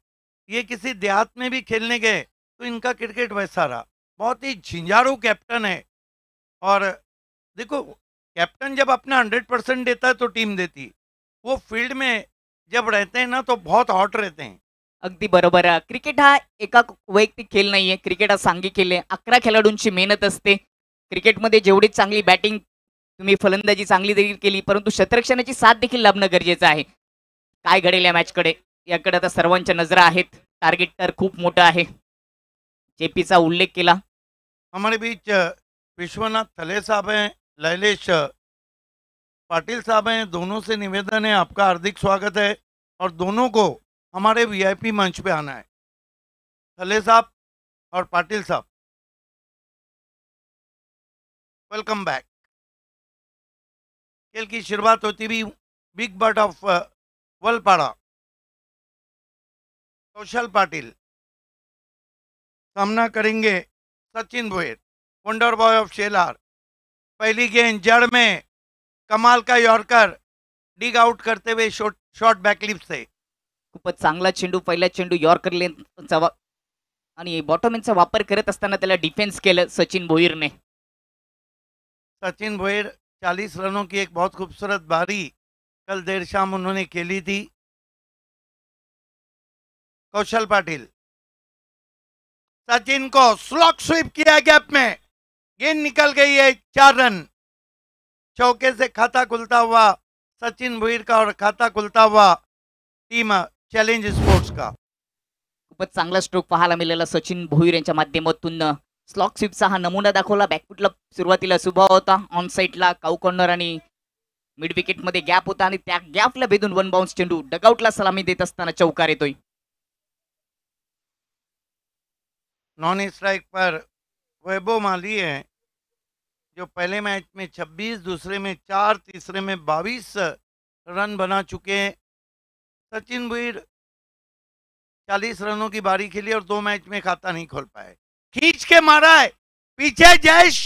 ये किसी देहात में भी खेलने गए तो इनका क्रिकेट वैसा रहा। बहुत ही झिंझारू कैप्टन है। और देखो, कैप्टन जब अपना 100% देता है तो टीम देती, वो फील्ड में जब रहते हैं ना तो बहुत हॉट रहते हैं। अगदी बरोबर आहे. क्रिकेट हा एका वैयक्तिक खेळ नाहीये. क्रिकेट हा सांघिक खेळ आहे. 11 खेळाडूंची मेहनत असते. क्रिकेटमध्ये जेवढी चांगली बॅटिंग, तुम्ही फलंदाजी चांगली देखील केली, परंतु शतरक्षणाची साथ देखील लाभणं गरजेचं आहे. काय घडेल या मॅचकडे, याकडे आता सर्वांच्या नजरा आहेत. टार्गेट तर खूप मोठं आहे. जेपीचा उल्लेख केला. हमारे बीच विश्वनाथ थले साहब हैं, लैलेश पाटिल साहब हैं। दोनों से निवेदन है, आपका हार्दिक स्वागत है और दोनों को हमारे वीआईपी मंच पे आना है। थले साहब और पाटिल साहब, वेलकम बैक। खेल की शुरुआत होती हुई बिग बर्ड ऑफ वलपाड़ा, कौशल पाटिल सामना करेंगे Sachin Bhoyar, wonder boy of Shelar. पहली गेंद जड़ में कमाल का यॉर्कर डिग आउट करते हुए शॉर्ट बैकलिप से। खूपच चांगला चेंडू, पहिला चेंडू यॉर्कर लेनचा आणि बॉटम एंडचा वापर करत असताना त्याला डिफेन्स केलं सचिन भोईरने. सचिन भोयर 40 रनों की एक बहुत खूबसूरत बारी कल देर शाम उन्होंने खेली थी। कौशल पाटिल, सचिन को स्लॉक स्वीप किया गैप में, गेंद निकल गई है, 4 रन। चौके से खाता खुलता हुआ सचिन भोईर का और खाता खुलता हुआ टीम चैलेंज स्पोर्ट्स का। खूपच चांगला स्ट्रोक पाहायला मिळाला सचिन भोईर यांच्या माध्यमातून. स्लॉक स्वीपचा हा नमुना दाखवला. बॅकफुटला सुरुवातीला सुभाव होता, ऑन साईडला काऊ कॉर्नर आणि मिड विकेटमध्ये गॅप होता आणि त्या गॅपला भेदून वन बाउन्स चेंडू डगआउटला सलामी देत असताना चौकार येतोय. नॉन स्ट्राइक पर वैभव माली है, जो पहले मैच में 26, दूसरे में 4, तीसरे में 22 रन बना चुके हैं। सचिन भोईर 40 रनों की बारी खेली और 2 मैच में खाता नहीं खोल पाए। खींच के मारा है, पीछे जयेश,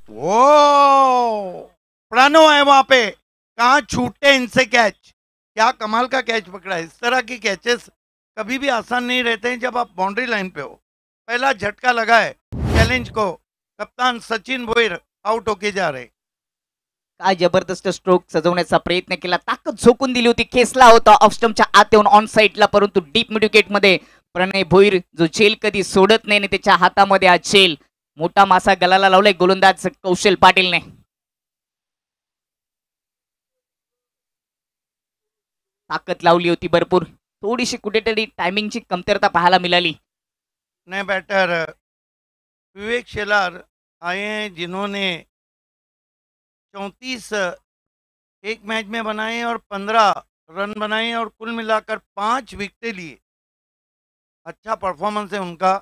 वो प्लानो है वहां पे, कहाँ छूटे इनसे कैच। क्या कमाल का कैच पकड़ा है। इस तरह की कैचेस कभी भी आसान नहीं रहते हैं जब आप बाउंड्री लाइन पे हो। पहला झटका लगा है चैलेंज को, कप्तान सचिन भोईर आउट होके जा रहे। काय जबरदस्त स्ट्रोक सजवण्याचा प्रयत्न केला, ताकद झोकून दिली होती, खेचला होता ऑफ स्टंपच्या आत येऊन ऑन साईडला, परंतु डीप मिड विकेटमध्ये प्रणय भोईर जो झेल कधी सोडत नाही आणि त्याच्या हातामध्ये हा झेल मोठा मासा गलाला लावलाय गोलंदाज कौशल पाटीलने. ताकद लावली होती भरपूर, थोडीशी कुठेतरी टायमिंगची कमतरता पाहायला मिळाली. नए बैटर विवेक शेलार आए हैं, जिन्होंने 34 एक मैच में बनाए और 15 रन बनाए और कुल मिलाकर 5 विकेटें लिए। अच्छा परफॉर्मेंस है उनका।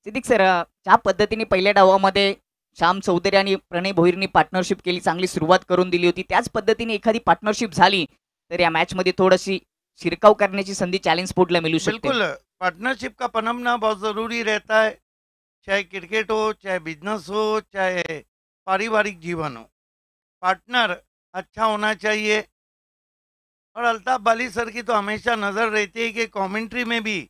सिद्दीक सर, ज्या पद्धतीने पहिल्या डावामध्ये श्याम चौधरी आणि प्रणय भोईरनी पार्टनरशिप केली, चांगली सुरुवात करून दिली होती, त्याच पद्धतीने एखादी पार्टनरशिप झाली तर या मॅच मध्ये थोडीशी शिरकाव करण्याची संधी चॅलेंज स्पोर्टला मिलू शकते. बिल्कुल, पार्टनरशिप का पनपना बहुत ज़रूरी रहता है, चाहे क्रिकेट हो, चाहे बिजनेस हो, चाहे पारिवारिक जीवन हो। पार्टनर अच्छा होना चाहिए। और अल्ताफ बाली सर की तो हमेशा नज़र रहती है कि कमेंट्री में भी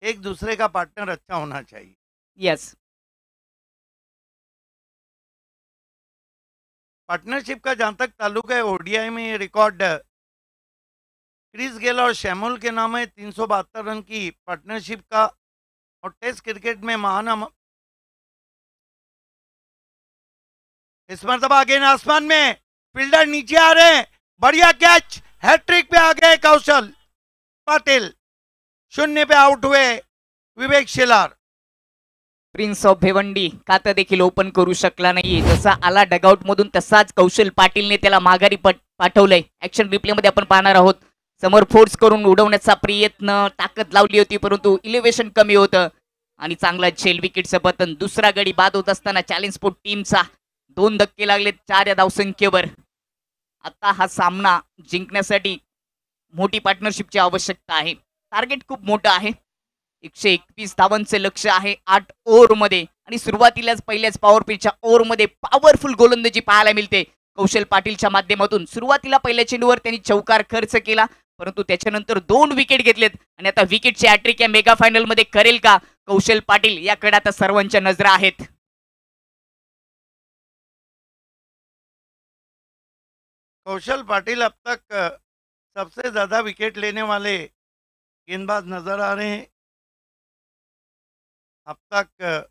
एक दूसरे का पार्टनर अच्छा होना चाहिए। यस, पार्टनरशिप का जहाँ तक ताल्लुक है, ओडीआई में ये रिकॉर्ड क्रिस गेल और शैमुल के नाम है, 372 रन की पार्टनरशिप का। और टेस्ट क्रिकेट में महान इस मरतबा गेंद आसमान में, फील्डर नीचे आ रहे हैं, बढ़िया कैच, हैट्रिक पे आ गए कौशल पाटिल। 0 पे आउट हुए विवेक शेलार। प्रिन्स ऑफ भिवंडी खातं देखील ओपन करू शकला नाही. जसा आला डगआउट मधून तसाच कौशल पाटीलने त्याला माघारी पाठवलंय. ऍक्शन रिप्ले मध्ये आपण पाहणार आहोत. समोर फोर्स करून उडवण्याचा प्रयत्न, ताकद लावली होती, परंतु इलेव्हेशन कमी होतं आणि चांगला झेल विकेटचं पतन. दुसरा गडी बाद होत असताना चॅलेंज स्पोर्ट टीमचा 2 धक्के लागले 4 या धावसंख्येवर. आता हा सामना जिंकण्यासाठी मोठी पार्टनरशिपची आवश्यकता आहे. टार्गेट खूप मोठं आहे. 121 धावांचे लक्ष आहे 8 ओव्हरमध्ये आणि सुरुवातीलाच पहिल्याच पॉवर प्लेच्या ओव्हरमध्ये पॉवरफुल गोलंदाजी पाहायला मिळते कौशल पाटीलच्या माध्यमातून. सुरुवातीला पहिल्या चेंडूवर त्यांनी चौकार खर्च केला, परंतु त्याच्यानंतर 2 विकेट घेतलेत आणि आता विकेटची हॅट्रिक या मेगा फायनल मध्ये करेल का कौशल पाटील, याकडे आता सर्वांच्या नजरा आहेत. कौशल पाटिल अब तक सबसे ज़्यादा विकेट लेने वाले गेंदबाज नजर आ रहे हैं. अब तक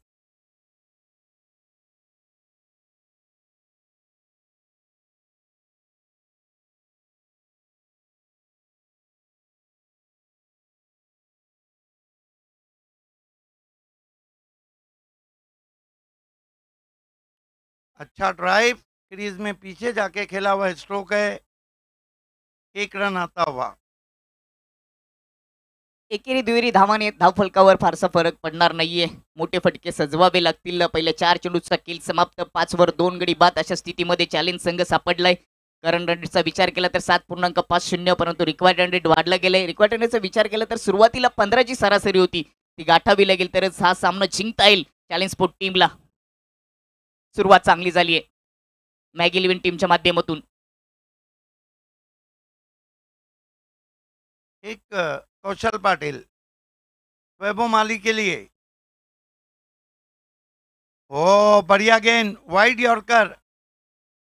अच्छा ड्राइव, क्रीज में पीछे जाके खेला हुआ स्ट्रोक है, 1 रन आता हुआ. एकेरी दुहेरी धावाने धावफलकावर फारसा फरक पडणार नाहीये. मोठे फटके सजवावे लागतील. पहिल्या 4 चेंडूचा किल समाप्त, 5 वर 2 गडी बाद अशा स्थितीमध्ये चॅलेंज संघ सापडलाय. करंट रन रेटचा विचार केला तर 7.50, परंतु रिक्वायर्ड रन रेट वाढला गेलाय. रिक्वायर्ड रन रेटचा विचार केला तर सुरुवातीला 15 ची सरासरी होती, ती गाठावी लागेल तरच हा सामना जिंकता येईल चॅलेंज स्पोर्ट टीमला. सुरुवात चांगली झाली आहे मॅगी 11 टीमच्या माध्यमातून. एक कौशल पाटिल वैभव माली के लिए, ओ बढ़िया गेंद, वाइड यॉर्कर,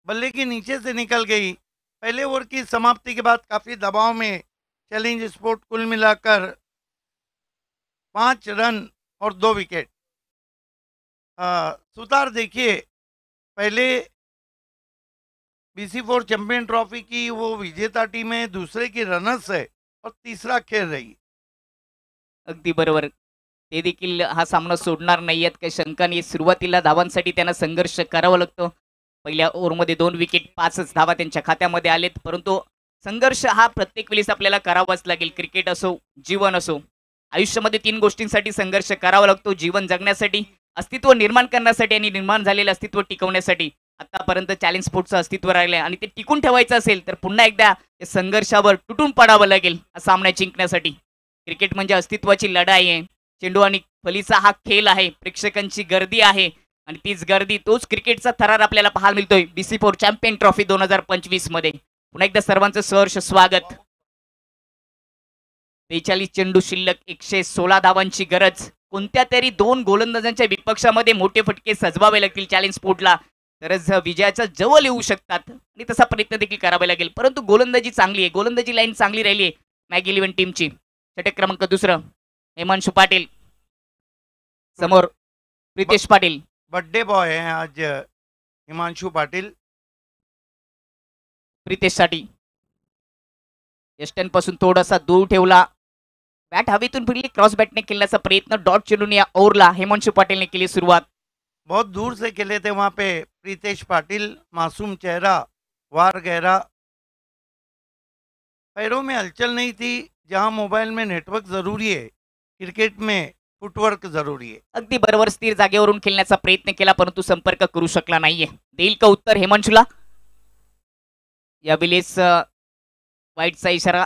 बल्ले के नीचे से निकल गई. पहले ओवर की समाप्ति के बाद काफी दबाव में चैलेंज स्पोर्ट कुल मिलाकर 5 रन और 2 विकेट. सुतार देखिए, पहले BC4 चैंपियन ट्रॉफी की वो विजेता टीम है, दूसरे की रनर्स है और तीसरा खेल रही. अगदी बरोबर, ते देखील हा सामना सोडणार नाहीयेत, काही शंका नाही. सुरुवातीला धावांसाठी त्यांना संघर्ष करावा लागतो. पहिल्या ओव्हरमध्ये 2 विकेट, 5च धावा त्यांच्या खात्यामध्ये आलेत, परंतु संघर्ष हा प्रत्येक वेळेस आपल्याला करावाच लागेल. क्रिकेट असो, जीवन असो, आयुष्यामध्ये 3 गोष्टींसाठी संघर्ष करावा लागतो. जीवन जगण्यासाठी, अस्तित्व निर्माण करण्यासाठी आणि निर्माण झालेलं अस्तित्व टिकवण्यासाठी. आतापर्यंत चॅलेंज स्पोर्टचं अस्तित्व राहिलंय आणि ते टिकून ठेवायचं असेल तर पुन्हा एकदा या संघर्षावर तुटून पडावं लागेल हा सामना जिंकण्यासाठी. क्रिकेट म्हणजे अस्तित्वाची लढाई आहे. चेंडू आणि फलीचा हा खेळ आहे, प्रेक्षकांची गर्दी आहे आणि तीच गर्दी, तोच क्रिकेटचा थरार आपल्याला पाहायला मिळतोय BC4 चॅम्पियन ट्रॉफी 2025 मध्ये. पुन्हा एकदा सर्वांचं सहर्ष स्वागत. 43 चेंडू शिल्लक, 116 धावांची गरज. कोणत्या तरी 2 गोलंदाजांच्या विपक्षामध्ये मोठे फटके सजवावे लागतील चॅलेंज स्पोर्टला, तरच विजयाच्या जवळ येऊ शकतात आणि तसा प्रयत्न देखील करावा लागेल. परंतु गोलंदाजी चांगली आहे, गोलंदाजी लाईन चांगली राहिली आहे मॅगी 11 टीमची. षटक क्रमांक 2 हिमांशु पाटील, समोर प्रितेश पाटील. बर्थडे बॉय है आज हिमांशु पाटिल. प्रितेशसाठी यस्टन पासून थोडासा दूर ठेवला, बॅट हवेतून फिरली, क्रॉस बॅटने खेळण्याचा प्रयत्न, डॉट चेंडून या ओव्हरला हिमांशु पाटीलने केली सुरुवात. बहुत दूर से खेले थे वहाँ पे प्रीतेश पाटिल, मासूम चेहरा, वार गहरा, पैरों में हलचल नहीं थी. जहाँ मोबाइल में नेटवर्क जरूरी है, क्रिकेट में फुटवर्क जरूरी है. अगदी बरोबर, स्थिर जागेवरून खेळण्याचा प्रयत्न केला परंतु संपर्क करू शकला नाहीये. देईल का उत्तर हिमांशुला? यावेळेस वाईटचा इशारा.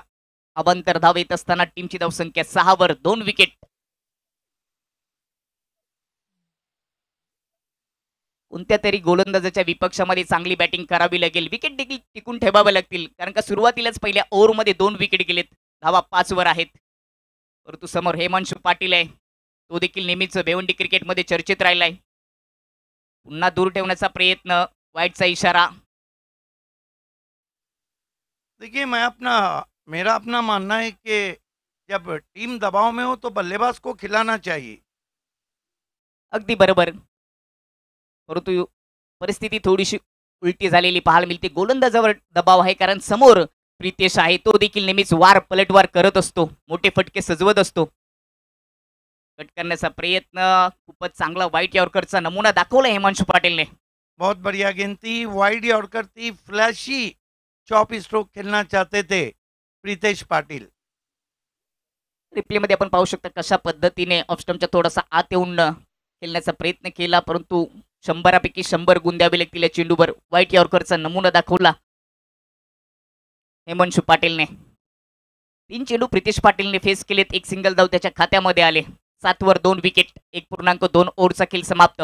अवांतर धाव येत असताना टीमची धावसंख्या 6 वर 2 विकेट. कोणत्या तरी गोलंदाजाच्या विपक्षामध्ये चांगली बॅटिंग करावी लागेल, विकेट देखील टिकून ठेवावे लागतील, कारण का सुरुवातीलाच पहिल्या ओव्हरमध्ये 2 विकेट गेलेत, धावा 5 वर आहेत. परंतु समोर हिमांशु पाटील आहे, तो देखील नेहमीच भिवंडी क्रिकेटमध्ये चर्चेत राहिलाय. पुन्हा दूर ठेवण्याचा प्रयत्न, वाईटचा इशारा. देखिए मेरा अपना मानना है कि जब टीम दबाव में हो तो बल्लेबाज को खिलाना चाहिए. अगदी बरोबर, परंतु परिस्थिती थोडीशी उलटी झालेली पाहायला मिळते. गोलंदाजावर दबाव आहे कारण समोर प्रितेश आहे, तो देखील नेहमीच पलटवार करत असतो, मोठे फटके सजवत असतो. कट करण्याचा प्रयत्न, खूपच चांगला वाईट यॉर्करचा नमुना दाखवला हिमांशु पाटीलने. बहुत बढ़िया गेंद थी, वाइड यॉर्कर थी, फ्लैशी चॉप स्ट्रोक खेलना चाहते थे प्रीतेश पाटिल. रिप्ले मध्ये आपण पाहू शकता कशा पद्धतीने ऑफस्टम्पच्या थोडासा आत येऊन खेळण्याचा प्रयत्न केला, परंतु 100 पैकी 100 गुण द्यावे लागतील या चेंडूवर. वाईट यॉर्करचा नमुना दाखवला हिमांशु पाटीलने. 3 चेंडू प्रितेश पाटीलने फेस केलेत, 1 सिंगल धाव त्याच्या खात्यामध्ये आले. 7 वर 2 विकेट 1.2 ओव्हरचा खेळ समाप्त.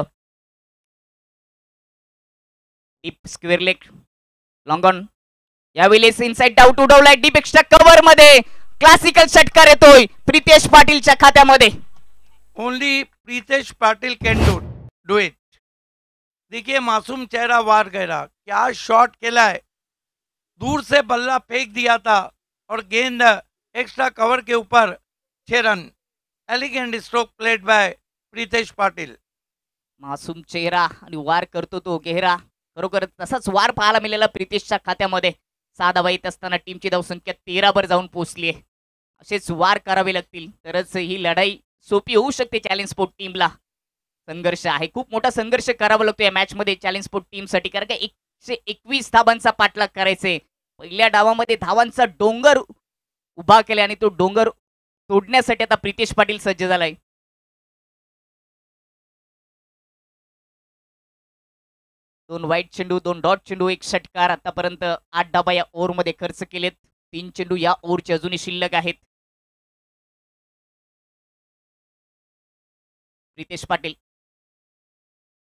Deep square leg long on. यावेळेस इनसाइड डाऊट उडवलाय डीप एक्स्ट्रा कव्हर मध्ये. क्लासिकल षटकार येतोय प्रितेश पाटीलच्या खात्यामध्ये. Only Pritesh Patil can do it. देखिए मासूम चेहरा वार गया, क्या शॉट खेला है, दूर से बल्ला फेंक दिया था और गेंद एक्स्ट्रा कवर के ऊपर 6 run. Elegant stroke played by Pritesh Patil. मासूम चेहरा आणि वार करतो तो गेहरा. खरोखर तसाच वार पाहायला मिळाला प्रितेशच्या खात्यामध्ये. 6 धावा येत असताना टीमची धावसंख्या 13 वर जाऊन पोहोचली आहे. असेच वार करावे लागतील तरच ही लढाई सोपी होऊ शकते चॅलेंज स्पोर्ट टीमला. संघर्ष आहे, खूप मोठा संघर्ष करावा लागतो या मॅच मध्ये चॅलेंज स्पोर्ट टीम साठी. कारण का 121 धावांचा पाठलाग करायचे. पहिल्या डावामध्ये धावांचा डोंगर उभा केला आणि तो डोंगर तोडण्यासाठी आता प्रितेश पाटील सज्ज झालाय. दोन वाईट चेंडू 2 डॉट चेंडू 1 षटकार. आतापर्यंत 8 धावा या ओव्हर मध्ये खर्च केलेत. 3 चेंडू या ओव्हरचे अजूनही शिल्लक आहेत. प्रितेश पाटील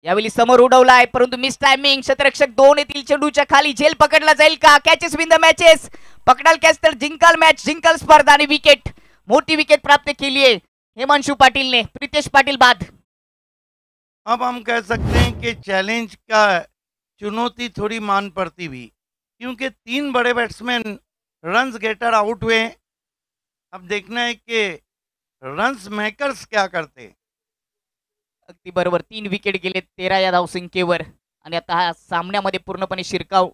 यावेळी समोर उडवलाय परंतु मिस टायमिंग. क्षेत्ररक्षक 2 येथील चेंडूच्या खाली. झेल पकडला जाईल का? Catches win the matches. पकडाल कॅच तर जिंकाल मॅच, जिंकाल स्पर्धा. आणि विकेट, मोठी विकेट प्राप्त केली आहे हिमांशु पाटिल ने. प्रितेश पाटिल बाद. अब हम कह सकते हैं कि चैलेंज का चुनौती थोड़ी मान पड़ती हुई, क्योंकि 3 बड़े बैट्समैन रन्स गेटर आउट हुए. अब देखना है कि रन्स मेकर्स क्या करते. अगदी बरोबर. 3 विकेट गेले 13 या धावसंख्येवर. आणि आता हा सामन्यामध्ये पूर्णपणे शिरकाव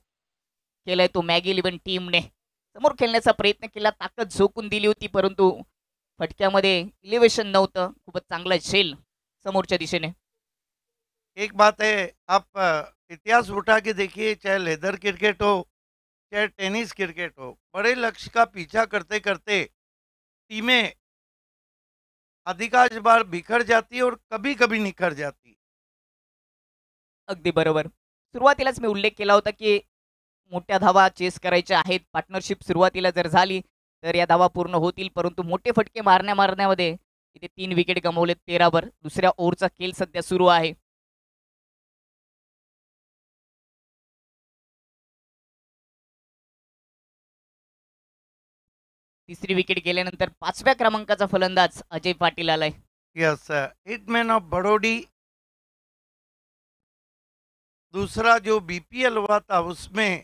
केलाय तो मॅगी 11 टीमने. समोर खेळण्याचा प्रयत्न केला, ताकद झोकून दिली होती परंतु फटक्यामध्ये इलेव्हेशन नव्हतं. खूपच चांगला झेल समोरच्या दिशेने. एक बात है, आप इतिहास उठा के देखिए, चाहे लेदर क्रिकेट हो चाहे टेनिस क्रिकेट हो, बड़े लक्ष्य का पीछा करते करते टीमें अधिकांश बार बिखर जाती और कभी कभी निखर जाती. अगदी बरोबर. सुरुवातीलाच मी उल्लेख केला होता की मोठ्या धावा चेस करायच्या आहेत. पार्टनरशिप सुरुवातीला जर झाली तर या धावा पूर्ण होतील परंतु मोठे फटके मारण्यामध्ये इथे 3 विकेट गमावलेत 13 वर. दुसऱ्या ओव्हरचा खेळ सध्या सुरू आहे. तिसरी विकेट गेल्यानंतर 5व्या क्रमांकाचा फलंदाज अजय पाटील आलाय. Yes, hitman of Badodi. दूसरा जो बीपीएल हुआ था उसमें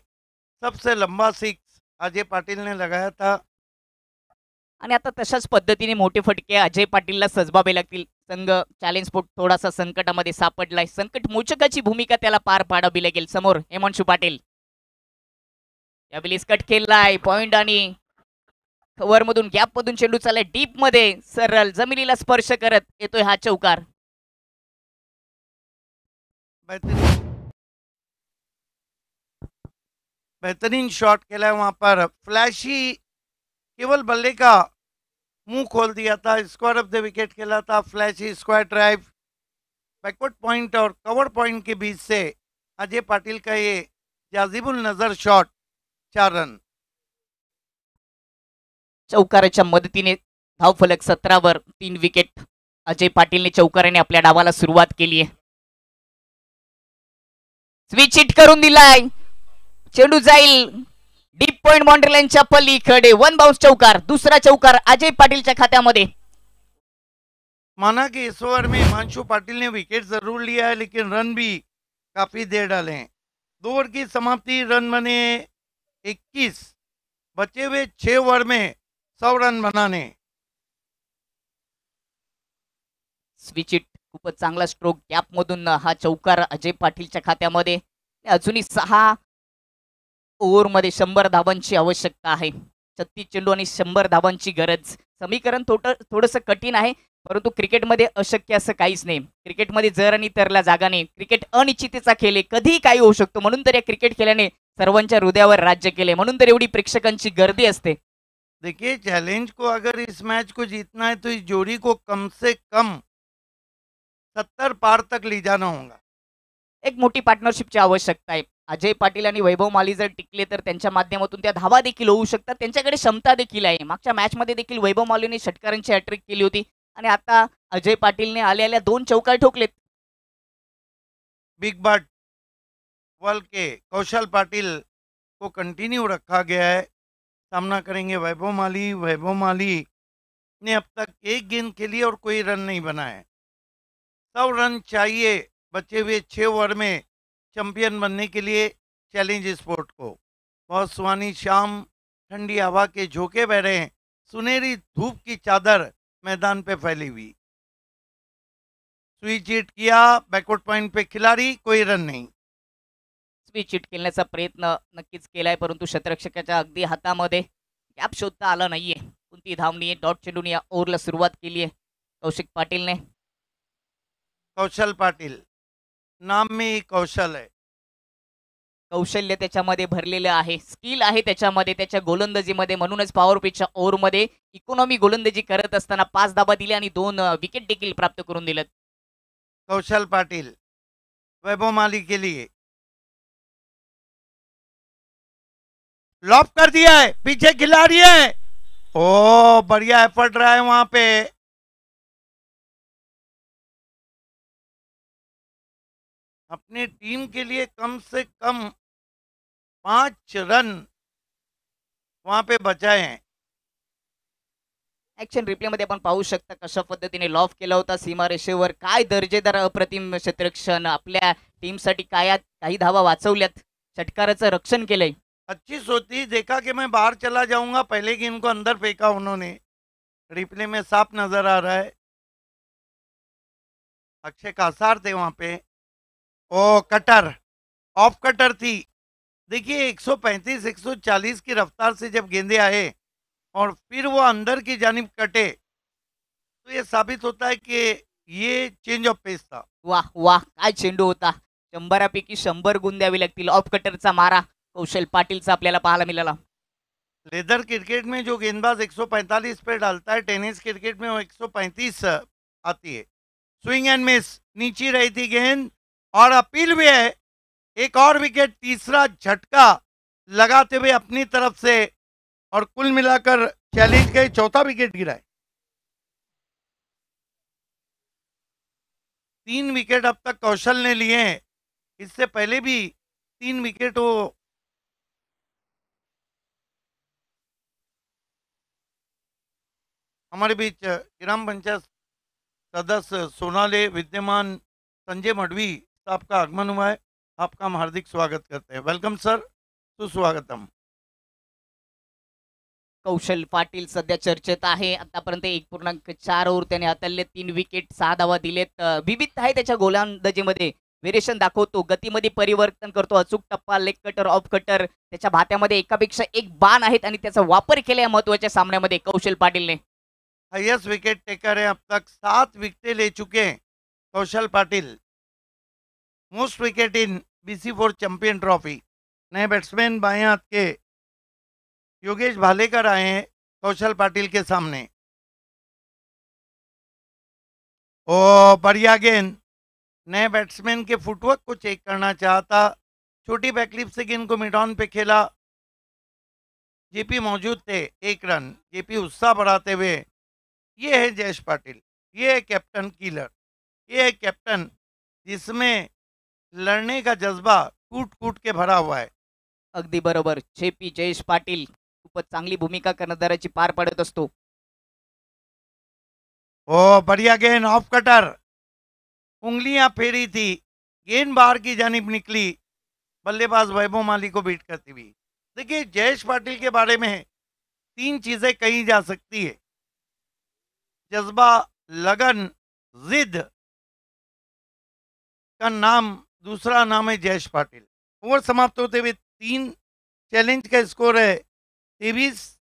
सबसे लंबा 6 अजय पाटिल ने लगाया था. आणि आता तशाच पद्धतीने मोठे फटके अजय पाटीलला सजबावे लागतील. संघ चॅलेंज स्पोर्ट थोडासा संकटामध्ये सापडलाय. संकट मोचकाची भूमिका त्याला पार पाडावी लागेल. समोर हिमांशु पाटील यावेळी कट खेळलाय. पॉइंट आणि कव्हर मधून गॅप मधून चेंडू चाललाय डीप मध्ये. सरळ जमिनीला स्पर्श करत येतोय हा चौकार. बेहतरीन शॉट खेला है वहां पर. फ्लैशी केवल बल्ले का मुंह खोल दिया था. स्क्वायर ऑफ द विकेट खेला था. Flashy square drive backward point और कवर पॉइंट के बीच से अजय पाटिल का ये जाजिबुल नजर शॉट 4 रन. चौकाराच्या मदतीने धावफलक 17 वर 3 विकेट. अजय पाटीलने चौकाराने आपल्या डावाला सुरुवात केली आहे. स्विच हिट करून दिलाय. चेंडू जाईल डीप पॉइंट बाउंड्री लाईनच्या पलीकडे. 1 बाउंस चौकार. दुसरा चौकार अजय पाटीलच्या खात्यामध्ये. माना कि इस ओवर में हिमांशु पाटिल ने विकेट जरूर लिया है लेकिन रन भी काफी दे डाले हैं. 2 ओवर की समाप्ति, रन बने 21. बचे हुए 6 ओवर में 100 रन बनाने. स्विच हिट खूपच चांगला स्ट्रोक गॅप मधून हा चौकार अजय पाटीलच्या खात्यामध्ये. अजूनही 6 ओव्हर मध्ये 100 धावांची आवश्यकता आहे. 36 चेंडू आणि 100 धावांची गरज. समीकरण थोडंसं कठीण आहे परंतु क्रिकेटमध्ये अशक्य असं काहीच नाही. क्रिकेटमध्ये जर आणि तरला जागा नाही. क्रिकेट अनिश्चिततेचा खेळ आहे, कधीही काही होऊ शकतो. म्हणून तर या क्रिकेट खेळाने सर्वांच्या हृदयावर राज्य केले. म्हणून तर एवढी प्रेक्षकांची गर्दी असते. देखिए, चैलेंज को अगर इस मैच को जीतना है तो इस जोड़ी को कम से कम 70 पार तक ले जाना होगा. एक मोठी पार्टनरशिपची आवश्यकता आहे. अजय पाटील आणि वैभव माली जर टिकले तर त्यांच्या माध्यमातून त्या धावा देखील होऊ शकतात. त्यांच्याकडे क्षमता देखील आहे. मागच्या मॅच मध्ये देखील वैभव मालीने षटकारांची हॅट्रिक केली होती. आणि आता अजय पाटीलने आल्या दोन चौकार ठोकलेत. बिग बट वर्ल्ड के कौशल पाटिल को कंटिन्यू रखा गया है. सामना करेंगे वैभव माली. वैभव माली ने अब तक एक गेंद खेली और कोई रन नहीं बना है. 100 रन चाहिए बचे हुए 6 ओवर में चैंपियन बनने के लिए चैलेंज स्पोर्ट को. बहुत सुहानी शाम, ठंडी हवा के झोंके बह रहे हैं, सुनहरी धूप की चादर मैदान पे फैली हुई. स्विच हिट किया, बैकवर्ड पॉइंट पे खिलाड़ी, कोई रन नहीं. स्विच हिट खेळण्याचा प्रयत्न नक्कीच केलाय, परंतु शतरक्षकाच्या अगदी हातामध्ये गॅप शोधता आला नाहीये. कोणती धावणी डॉट चेंडून या ओव्हरला सुरुवात केली आहे कौशिक पाटीलने. कौशल पाटिल, नाम में ही कौशल है. कौशल्य त्याच्यामध्ये भरलेलं आहे, स्किल आहे त्याच्यामध्ये, त्याच्या गोलंदाजीमध्ये. म्हणूनच पॉवर पिचच्या ओव्हरमध्ये इकॉनॉमी गोलंदाजी करत असताना 5 धाबा दिल्या आणि 2 विकेट देखील प्राप्त करून दिलेत. कौशल पाटिल वैभव माली के लिए लॉप कर दिया है, पीछे खिलाड़ी है. ओ बढ़िया एफर्ट रहा है वहां पे. अपने टीम के लिए कम से कम 5 रन वहां पे बचाए हैं. ऍक्शन रिप्लेमध्ये आपण पाहू शकता कशा पद्धतीने लॉफ केला होता सीमारेषेवर. काय दर्जेदार अप्रतिम क्षेत्ररक्षण आपल्या टीमसाठी. काही धावा वाचवल्यात, षटकाराचं रक्षण केलंय. अच्छी सोची, देखा कि मैं बाहर चला जाऊंगा, पहले गेंद को अंदर फेंका उन्होंने. रिप्ले में साफ नजर आ रहा है. अक्षय कासार थे वहां पे. ओ कटर, ऑफ कटर थी. देखिए 135 140 की रफ्तार से जब गेंदे आए और फिर वो अंदर की जानिब कटे, तो ये साबित होता है कि ये चेंज ऑफ पेस था. वाह वाह, काय चेंडू होता. 100पैकी 100 गुण द्यावे लागतील. ऑफ कटरचा मारा कौशल पाटीलचा आपल्याला पाहायला मिळाला. लेदर क्रिकेट में जो गेंदबाज 145 पे डालता है, टेनिस क्रिकेट में वो 135 आती है. स्विंग एंड मिस, नीचे रही थी गेंद और अपील भी है. एक और विकेट, तीसरा झटका लगाते हुए अपनी तरफ से, और कुल मिलाकर चैलेंज के चौथा विकेट गिरा है. 3 विकेट अब तक कौशल ने लिए हैं. इससे पहले भी 3 विकेट वो हमारे बीच ग्राम पंचायत सदस्य सोनाले विद्यमान संजय मडवी साहब का आगमन हुआ है. आपका हम हार्दिक स्वागत करते हैं. वेलकम सर, सुस्वागतम. कौशल पाटील सध्या चर्चेत आहे. आतापर्यंत 1.4 ओव्हर त्याने हाताळले, 3 विकेट, 6 धावा दिलेत. विविध आहे त्याच्या गोलंदाजीमध्ये, व्हेरिएशन दाखवतो, गतीमध्ये परिवर्तन करतो, अचूक टप्पा, लेग कटर, ऑफ कटर. त्याच्या भात्यामध्ये एकापेक्षा एक बाण आहेत आणि त्याचा वापर केला या महत्वाच्या सामन्यामध्ये कौशल पाटीलने. हाईएस्ट विकेट टेकर है, अब तक 7 विकेटें ले चुके हैं Kaushal Patil. Most wicket in BC4 champion trophy. नए बैट्समैन बाएं हाथ के योगेश भालेकर आए हैं कौशल पाटिल के सामने. ओ बढ़िया गेंद. नए बैट्समैन के फुटवर्क को चेक करना चाहता, छोटी बैकलिप से गेंद को मिड ऑन पे खेला. जेपी मौजूद थे, 1 रन. जेपी उत्साह बढ़ाते हुए, ये है जयेश पाटिल, ये है कैप्टन किलर, ये है कैप्टन जिसमें लड़ने का जज्बा कूट कूट के भरा हुआ है. अगदी बरोबर. जेपी जयेश पाटील खूपच चांगली भूमिका कर्णधाराची पार पडत असतो. ओ बढ़िया गेंद, ऑफ कटर. उंगलियां फेरी थी, गेंद बाहर की जानिब निकली, बल्लेबाज वैभव माली को बीट करती हुई. देखिए जयेश पाटिल के बारे में 3 चीजें कही जा सकती है. जज्बा, लगन, जिद का नाम, दूसरा नाम है जयेश पाटिल. ओवर समाप्त होते हुए 3 चैलेंज का स्कोर है 23.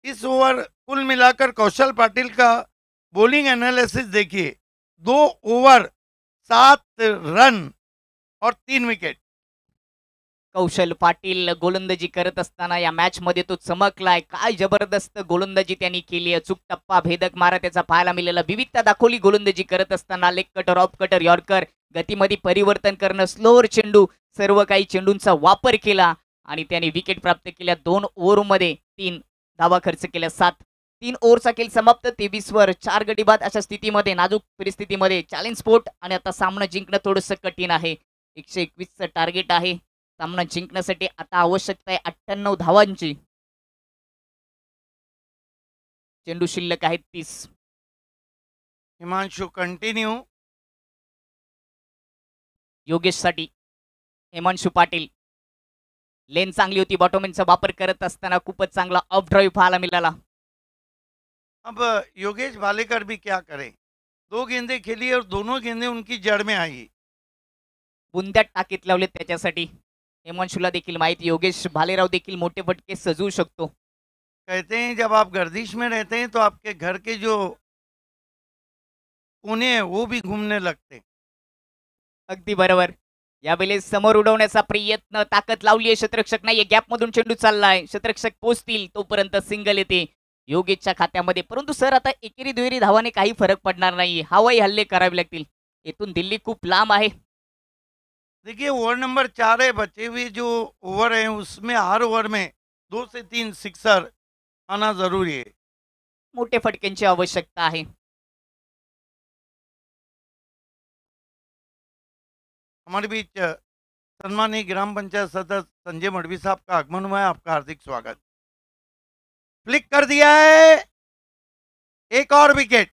इस ओवर कुल मिलाकर कौशल पाटिल का बॉलिंग एनालिसिस देखिए, 2 ओवर 7 रन और 3 विकेट. कौशल पाटील गोलंदाजी करत असताना या मॅच मध्ये तो चमकलाय. काय जबरदस्त गोलंदाजी त्यांनी केली. अचूक टप्पा, भेदक मारा त्याचा पाहायला मिळाला. विविधता दाखवली गोलंदाजी करत असताना. Leg cutter, off cutter, yorker, गतीमध्ये परिवर्तन करणं, स्लोअर चेंडू, सर्व काही चेंडूंचा वापर केला आणि त्याने विकेट प्राप्त केल्या. 2 ओव्हरमध्ये 3 धावा खर्च केल्या. 7 3 ओव्हरचा खेळ समाप्त 23 वर 4 गडी बाद अशा स्थितीमध्ये नाजूक परिस्थितीमध्ये चॅलेंज स्पोर्ट आणि आता सामना जिंकणं थोडंसं कठीण आहे. 121चं टार्गेट आहे. सामना जिंकण्यासाठी आता आवश्यकता आहे 98 धावांची. चेंडू शिल्लक आहेत 30. हिमांशु कंटिन्यू. योगेशसाठी हिमांशु पाटील. लेन चांगली होती. बॉटोमेनचा वापर करत असताना खूपच चांगला ऑफ ड्राईव्ह पाहायला मिळाला. अब योगेश भालेकर भी क्या करे, 2 गेंदे खेली और दोनों गेंदे उनकी जड़ में आई. बुंद्यात टाकीत लावले त्याच्यासाठी. हिमांशुला देखील माहिती योगेश भालेराव देखील मोठे फटके सजवू शकतो. कहते हैं जब आप गर्दिश में रहते हैं तो आपके घर के जो कोने हैं वो भी घूमने लगते हैं. अगदी बरोबर. यावेळेस समोर उडवण्याचा प्रयत्न ताकद लावली आहे. शतरक्षक नाहीये. गॅप मधून चेंडू चाललाय. शतरक्षक पोहोचतील तोपर्यंत सिंगल येते योगेशच्या खात्यामध्ये. परंतु सर आता एकेरी दुहेरी धावाने काही फरक पडणार नाही. हवाई हल्ले करावे लागतील. येथून दिल्ली खूप लांब आहे. देखिए ओवर नंबर 4 है, बचे हुए जो ओवर हैं उसमें हर ओवर में 2 से 3 सिक्सर आना जरूरी है. मोठे फटक्यांची आवश्यकता आहे. हमारे बीच सम्मानीय ग्राम पंचायत सदस्य संजय मडवी साहब का आगमन हुआ है. आपका हार्दिक स्वागत. फ्लिक कर दिया है, एक और विकेट.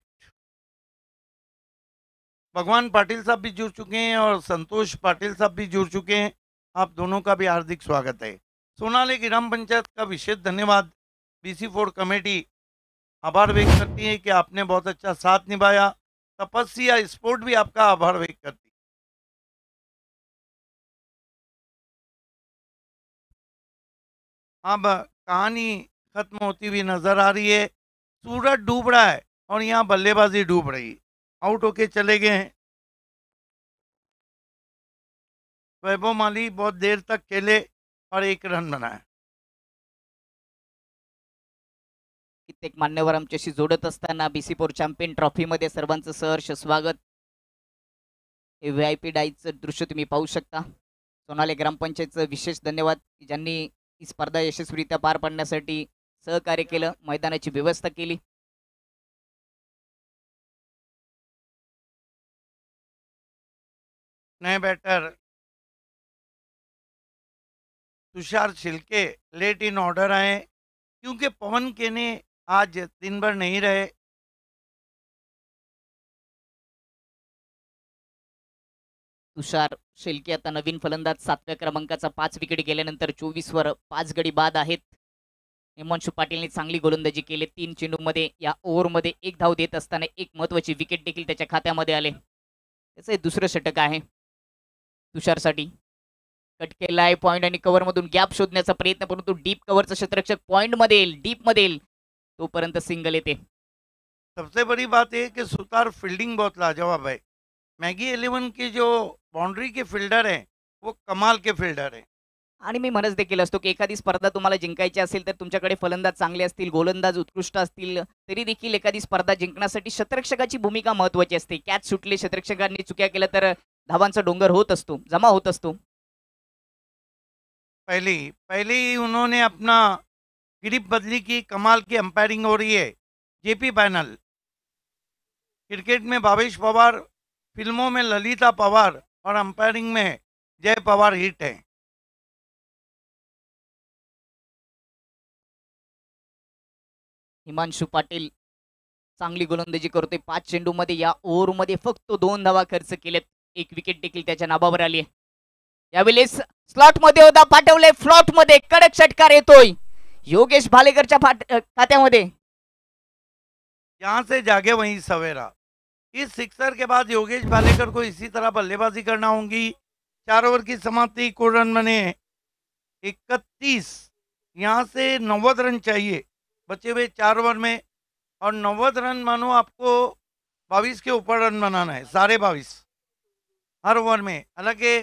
भगवान पाटिल साहब भी जुड़ चुके हैं और संतोष पाटिल साहब भी जुड़ चुके हैं. आप दोनों का भी हार्दिक स्वागत है. सोनाली ग्राम पंचायत का विशेष धन्यवाद. BC4 कमेटी आभार व्यक्त करती है कि आपने बहुत अच्छा साथ निभाया. तपस्या स्पोर्ट भी आपका आभार व्यक्त करती है. अब कहानी खत्म होती हुई नजर आ रही है. सूरज डूब रहा है और यहाँ बल्लेबाजी डूब रही है. आउट होके चले गए हैं. वैभव माली बहुत देर तक खेले और 1 रन बनाया. कित्येक मान्यवर आमच्याशी जोडत असताना BC4 चॅम्पियन ट्रॉफीमध्ये सर्वांचं सहर्ष स्वागत. हे VIP डाईचं दृश्य तुम्ही पाहू शकता. सोनाली ग्रामपंचायतचं विशेष धन्यवाद की ज्यांनी ही स्पर्धा यशस्वीरित्या पार पाडण्यासाठी सहकार्य केलं, मैदानाची व्यवस्था केली. नए बैटर तुषार छिलके लेट इन ऑर्डर आए क्योंकि पवन केने आज दिन भर नहीं रहे. तुषार शेलके आता नवीन फलंदाज 7व्या क्रमांकाचा 5 विकेट गेल्यानंतर 24 वर 5 गडी बाद आहेत. हिमांशु पाटीलने चांगली गोलंदाजी केली. 3 चेंडूमध्ये या ओव्हरमध्ये 1 धाव देत असताना एक महत्वाची विकेट देखील त्याच्या खात्यामध्ये आले. त्याचं हे दुसरं षटक आहे तुषारसाठी. कट केला आहे पॉइंट आणि कव्हर मधून गॅप शोधण्याचा प्रयत्न, परंतु डीप कव्हरचा क्षेत्ररक्षक पॉइंट मध्ये येईल, डीप मध्ये येईल तोपर्यंत सिंगल येते. सबसे बड़ी बात है कि सुतार फील्डिंग बहुत लाजवाब है. मैगी 11 के जो बाउंड्री के फील्डर हैं वो कमाल के फील्डर हैं. आणि मी म्हणत देखील असतो की एखादी स्पर्धा तुम्हाला जिंकायची असेल तर तुमच्याकडे फलंदाज चांगले असतील, गोलंदाज उत्कृष्ट असतील, तरी देखील एखादी स्पर्धा जिंकण्यासाठी क्षेत्ररक्षकाची भूमिका महत्वाची असते. कॅच सुटले, क्षेत्ररक्षकांनी चुक्या केल्या तर धावांचा डोंगर होत असतो, जमा होत असतो. पहले ही उन्होंने अपना ग्रिप बदली की. कमाल की अंपायरिंग हो रही है. JP panel. क्रिकेट में भावेश पवार, फिल्मों में ललिता पवार और अंपायरिंग में जय पवार हिट है. हिमांशु पाटील चांगली गोलंदाजी करतोय. 5 चेंडूमध्ये या ओव्हरमध्ये फक्त 2 धावा खर्च केलेत. 1 विकेट देखील त्याच्या नावावर आली आहे. यावेळेस स्लॉट मध्ये होता, पाठवले फ्लॉट मध्ये. कडक षटकार येतोय योगेश भालेकरच्या खात्यामध्ये. यहाँ से जागे वहीं सवेरा. इस सिक्सर के बाद योगेश भालेकर को इसी तरह बल्लेबाजी करना होगी. 4 ओवर की समाप्ति, कुल रन बने 31. यहाँ से 90 रन चाहिए बचे हुए 4 ओवर में. और 90 रन मानो आपको 22 के ऊपर रन बनाना है, सारे 22 हर ओवर में. हालांकि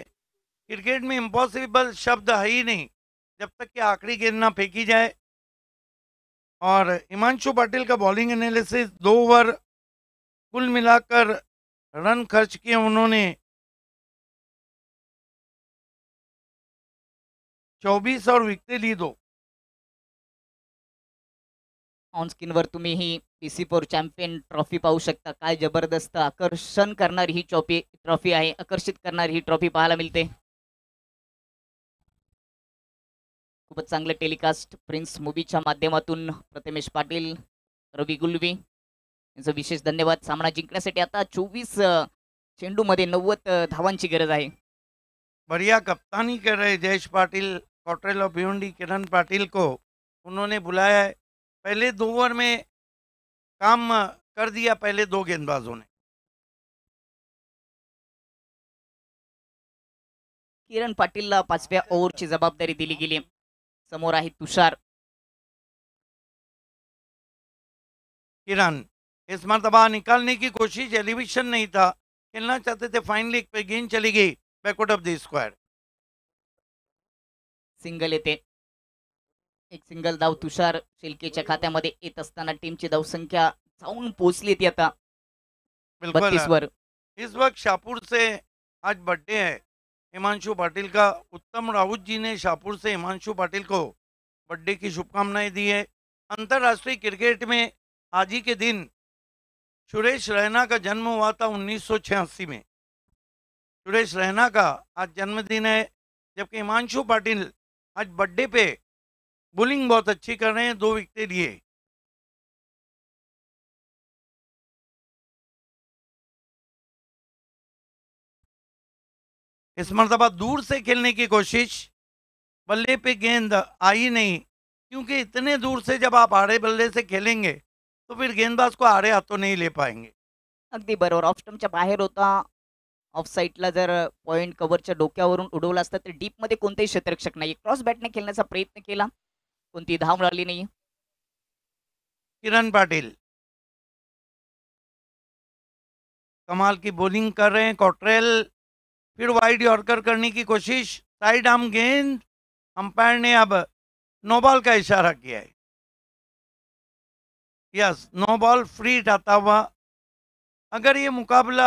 क्रिकेट में इम्पॉसिबल शब्द है ही नहीं जब तक कि आखिरी गेंद ना फेंकी जाए. और हिमांशु पाटिल का बॉलिंग एनालिसिस, 2 ओवर कुल मिलाकर रन खर्च किए उन्होंने 24 और विकेटें ली 2. ऑन स्क्रीनवर तुम्ही ही PC4 चॅम्पियन ट्रॉफी पाहू शकता. काय जबरदस्त आकर्षण करणारी ही ट्रॉफी आहे. आकर्षित करणारी ही ट्रॉफी पाहायला मिळते. खूपच चांगलं टेलिकास्ट प्रिन्स मूवीच्या माध्यमातून प्रथमेश पाटील, रवी गुलवी यांचं विशेष धन्यवाद. सामना जिंकण्यासाठी आता 24 चेंडूमध्ये 90 धावांची गरज आहे. बढ़िया कप्तानी कर रहे जयेश पाटिल, कॉटरेल और भिवंडी किरण पाटिल को उन्होंने बुलाया है। पहले 2 ओवर में काम कर दिया पहले 2 गेंदबाजों ने। किरण पाटीलला 5व्या ओव्हरची जबाबदारी दिली गेली. समोर आहे तुषार. किरण इस मरतबा निकालने की कोशिश, एलिवेशन नहीं था, खेलना चाहते थे फाइन लेग पे, गेंद चली गई backward of the square. Single येते. एक सिंगल धाव तुषार शेलकेच्या खात्यामध्ये येत असताना टीमची धावसंख्या जाऊन पोहोचली ती आता बिल्कुल 32 वर. इस वक्त शाहपुर से आज बर्थडे है हिमांशु पाटिल का। उत्तम राउत जी ने शाहपुर से हिमांशु पाटिल को बर्थडे की शुभकामनाएं दी है। अंतर्राष्ट्रीय क्रिकेट में आज ही के दिन सुरेश रैना का जन्म हुआ था 1986 में। सुरेश रैना का आज जन्मदिन है, जबकि हिमांशु पाटिल आज बर्थडे पे बॉलिंग बहुत अच्छी कर रहे हैं, 2 विकेट लिए। इस मरतबा दूर से खेलने की कोशिश, बल्ले पे गेंद आई नहीं, क्योंकि इतने दूर से जब आप आड़े बल्ले से खेलेंगे तो फिर गेंदबाज को आड़े हाथों नहीं ले पाएंगे। अगदी बरोबर. ऑफ स्टंपच्या बाहेर होता. ऑफ साईडला जर पॉइंट कव्हरच्या डोक्यावरून उडवला असता तर डीप मध्ये कोणतेही क्षेत्ररक्षक नाही. क्रॉस बॅटने खेळण्याचा प्रयत्न केला, कोणती धाव मिळाली नाही. किरण पाटिल कमाल की बॉलिंग कर रहे हैं। कॉटरेल फिर वाइड यॉर्कर करने की कोशिश, साइड आर्म गेंद, अंपायर ने अब नो बॉल का इशारा किया है। यस, नो बॉल, फ्री आता हुआ। अगर ये मुकाबला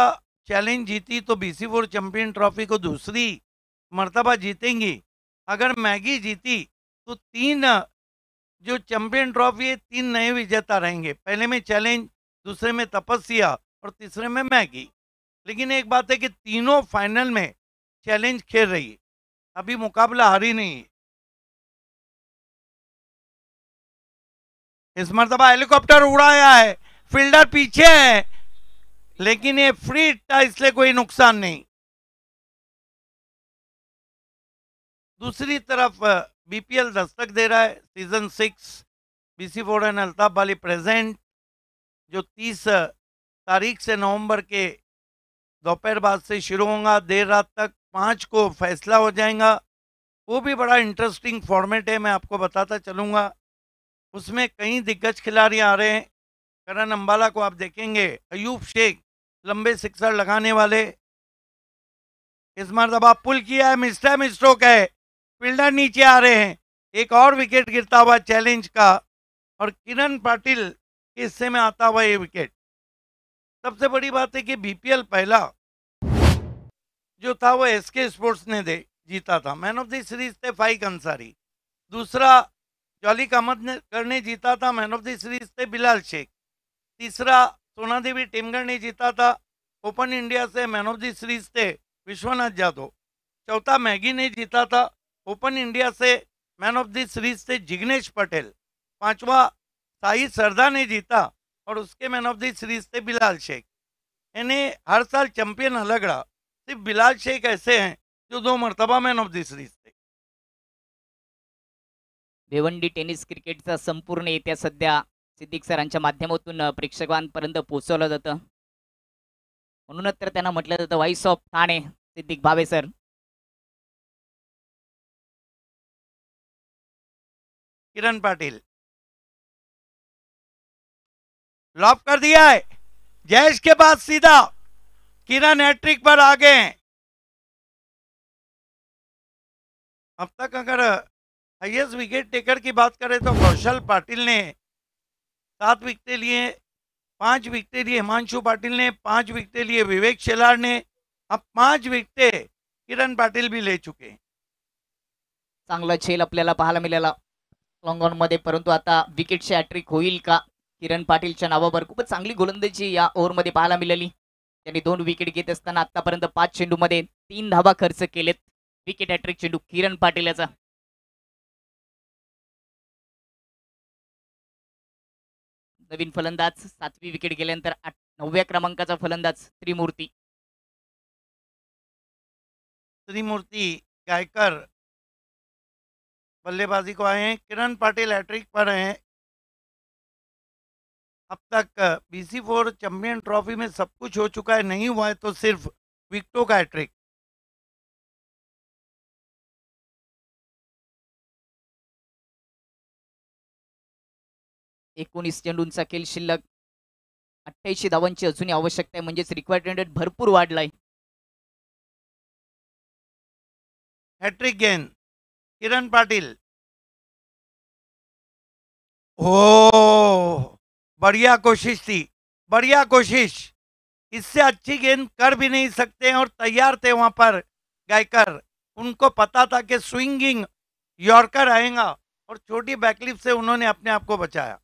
चैलेंज जीती तो BC4 चैंपियन ट्रॉफी को दूसरी मर्तबा जीतेंगी। अगर मैगी जीती तो 3 जो चैंपियन ट्रॉफी है 3 नए विजेता रहेंगे। पहले में चैलेंज, दूसरे में तपस्या और तीसरे में मैगी। लेकिन एक बात है कि तीनों फाइनल में चैलेंज खेल रही है, अभी मुकाबला हारी नहीं है। इस मरतबा हेलीकॉप्टर उड़ाया है, फील्डर पीछे है, लेकिन ये फ्री था इसलिए कोई नुकसान नहीं। दूसरी तरफ BPL दस्तक दे रहा है। सीजन 6 BC4 एंड अल्ताफ वाली प्रेजेंट, जो 30 तारीख से नवंबर के दोपहर बाद से शुरू होगा, देर रात तक 5 को फैसला हो जाएगा। वो भी बड़ा इंटरेस्टिंग फॉर्मेट है, मैं आपको बताता चलूँगा। उसमें कई दिग्गज खिलाड़ी आ रहे हैं। करण अंबाला को आप देखेंगे, अयूब शेख लंबे सिक्सर लगाने वाले। इस मरतबा पुल किया है, मिस्ट्रोक है, फील्डर नीचे आ रहे हैं। एक और विकेट गिरता हुआ चैलेंज का, और किरण पाटिल के हिस्से में आता हुआ ये विकेट। सबसे बड़ी बात है कि BPL पहला जो था वो SK स्पोर्ट्स ने जीता था। मैन ऑफ द सीरीज थे फाइक अंसारी। दूसरा जॉली अहमद ने जीता था, मैन ऑफ द सीरीज थे बिलाल शेख। तीसरा सोना देवी टीमगढ़ ने जीता था, ओपन इंडिया से मैन ऑफ द सीरीज थे विश्वनाथ जाधव। चौथा मैगी ने जीता था, ओपन इंडिया से मैन ऑफ द सीरीज थे जिग्नेश पटेल। पांचवा साई सरदा ने जीता, और उसके मैन ऑफ द सीरीज थे बिलाल शेख। इन्हें हर साल चैंपियन अलग रहा, सिर्फ बिलाल शेख ऐसे हैं जो 2 मरतबा मैन ऑफ द सीरीज थे। भिवंडी टेनिस क्रिकेटचा संपूर्ण इतिहास सध्या सिद्दीक सरांच्या माध्यमातून प्रेक्षकांपर्यंत पोहोचवलं जातं. म्हणूनच तर त्यांना म्हटलं जातं voice of Thane, Siddique Bhave sir. Kiran Patil lop कर दिया है, जयेश के बाद सीधा किरण हैट्रिक पर आ गए हैं। अब तक अगर हाईएस्ट विकेट टेकर की बात करें तो कौशल पाटिल ने 7 विकेटें लिए, 5 विकेटें लिए हिमांशु पाटिल ने, 5 विकेटें लिए विवेक शेलार ने। अब 5 विकेटें किरण पाटिल भी ले चुके हैं। चांगला झेल आपल्याला पाहायला मिळाला. लॉंग ऑन मध्ये, परंतु आता विकेटची हॅट्रिक होईल का किरण पाटीलच्या नावावर? खूपच चांगली गोलंदाजी या ओव्हरमध्ये पाहायला मिळाली. त्यांनी 2 विकेट घेत असताना आतापर्यंत 5 चेंडूमध्ये 3 धावा खर्च केलेत. विकेट हॅट्रिक चेंडू किरण पाटील याचा. नवीन फलंदाज 7वी विकेट गेल्यानंतर 9व्या क्रमांकाचा फलंदाज त्रिमूर्ती. त्रिमूर्ति गायकर बल्लेबाजी को आए हैं। किरण पाटिल हैट्रिक पर हैं। अब तक BC4 चैंपियन ट्रॉफी में सब कुछ हो चुका है, नहीं हुआ है तो सिर्फ विकेटों का हैट्रिक। एकोणीस चेंडूंचा खेळ शिल्लक. 88 धावांची अजूनही आवश्यकता आहे, म्हणजेच रिक्वायर्ड रन भरपूर वाढलाय. हैट्रिक गेंद किरण पाटिल। ओ बढ़िया कोशिश थी, बढ़िया कोशिश। इससे अच्छी गेंद कर भी नहीं सकते हैं और तैयार थे वहां पर गायकर। उनको पता था कि स्विंगिंग यॉर्कर आएगा और छोटी बैकलिप से उन्होंने अपने आप को बचाया।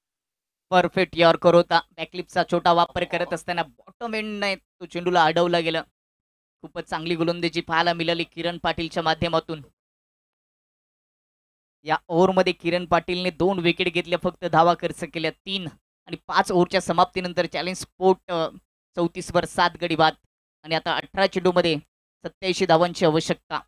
परफेक्ट यॉर्कर होता. बॅकलिपचा छोटा वापर करत असताना बॉटम एंडने तो चेंडूला अडवला गेला. खूपच चांगली गोलंदाजी पाहायला मिळाली किरण पाटीलच्या माध्यमातून. या ओव्हरमध्ये किरण पाटीलने 2 विकेट घेतल्या, फक्त धावा खर्च केल्या 3 आणि 5 ओव्हरच्या समाप्तीनंतर चॅलेंज स्पोर्ट 34 वर 7 गडी बाद आणि आता 18 चेंडूमध्ये 87 धावांची आवश्यकता.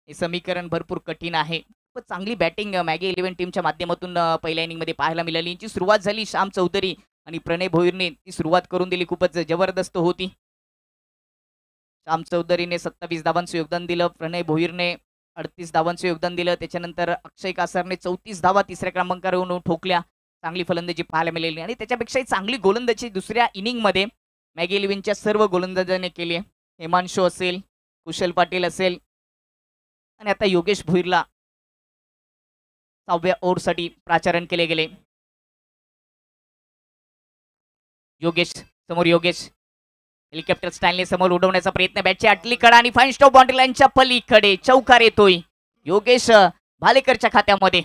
हे समीकरण भरपूर कठीण आहे. खूपच चांगली बॅटिंग मॅगी 11 टीमच्या माध्यमातून पहिल्या इनिंगमध्ये पाहायला मिळाली. यांची सुरुवात झाली श्याम चौधरी आणि प्रणय भोईरने ती सुरुवात करून दिली, खूपच जबरदस्त होती. श्याम चौधरीने 27 धावांचं योगदान दिलं, प्रणय भोईरने 38 धावांचं योगदान दिलं. त्याच्यानंतर अक्षय कासारने 34 धावा तिसऱ्या क्रमांकावर येऊन ठोकल्या. चांगली फलंदाजी पाहायला मिळाली आणि त्याच्यापेक्षाही चांगली गोलंदाजी दुसऱ्या इनिंगमध्ये मॅगी 11च्या सर्व गोलंदाजांनी केली. हेमांशु असेल, कुशल पाटील असेल आणि आता योगेश भोईरला 6व्या ओव्हरसाठी प्राचारण केले गेले. योगेश समोर, योगेश हेलिकॉप्टर स्टाईलने समोर उडवण्याचा प्रयत्न, बॅटची आटली कडा आणि फाईन स्टॉप बाउंड्री लाईनच्या पलीकडे चौकार येतोय योगेश भालेकरच्या खात्यामध्ये.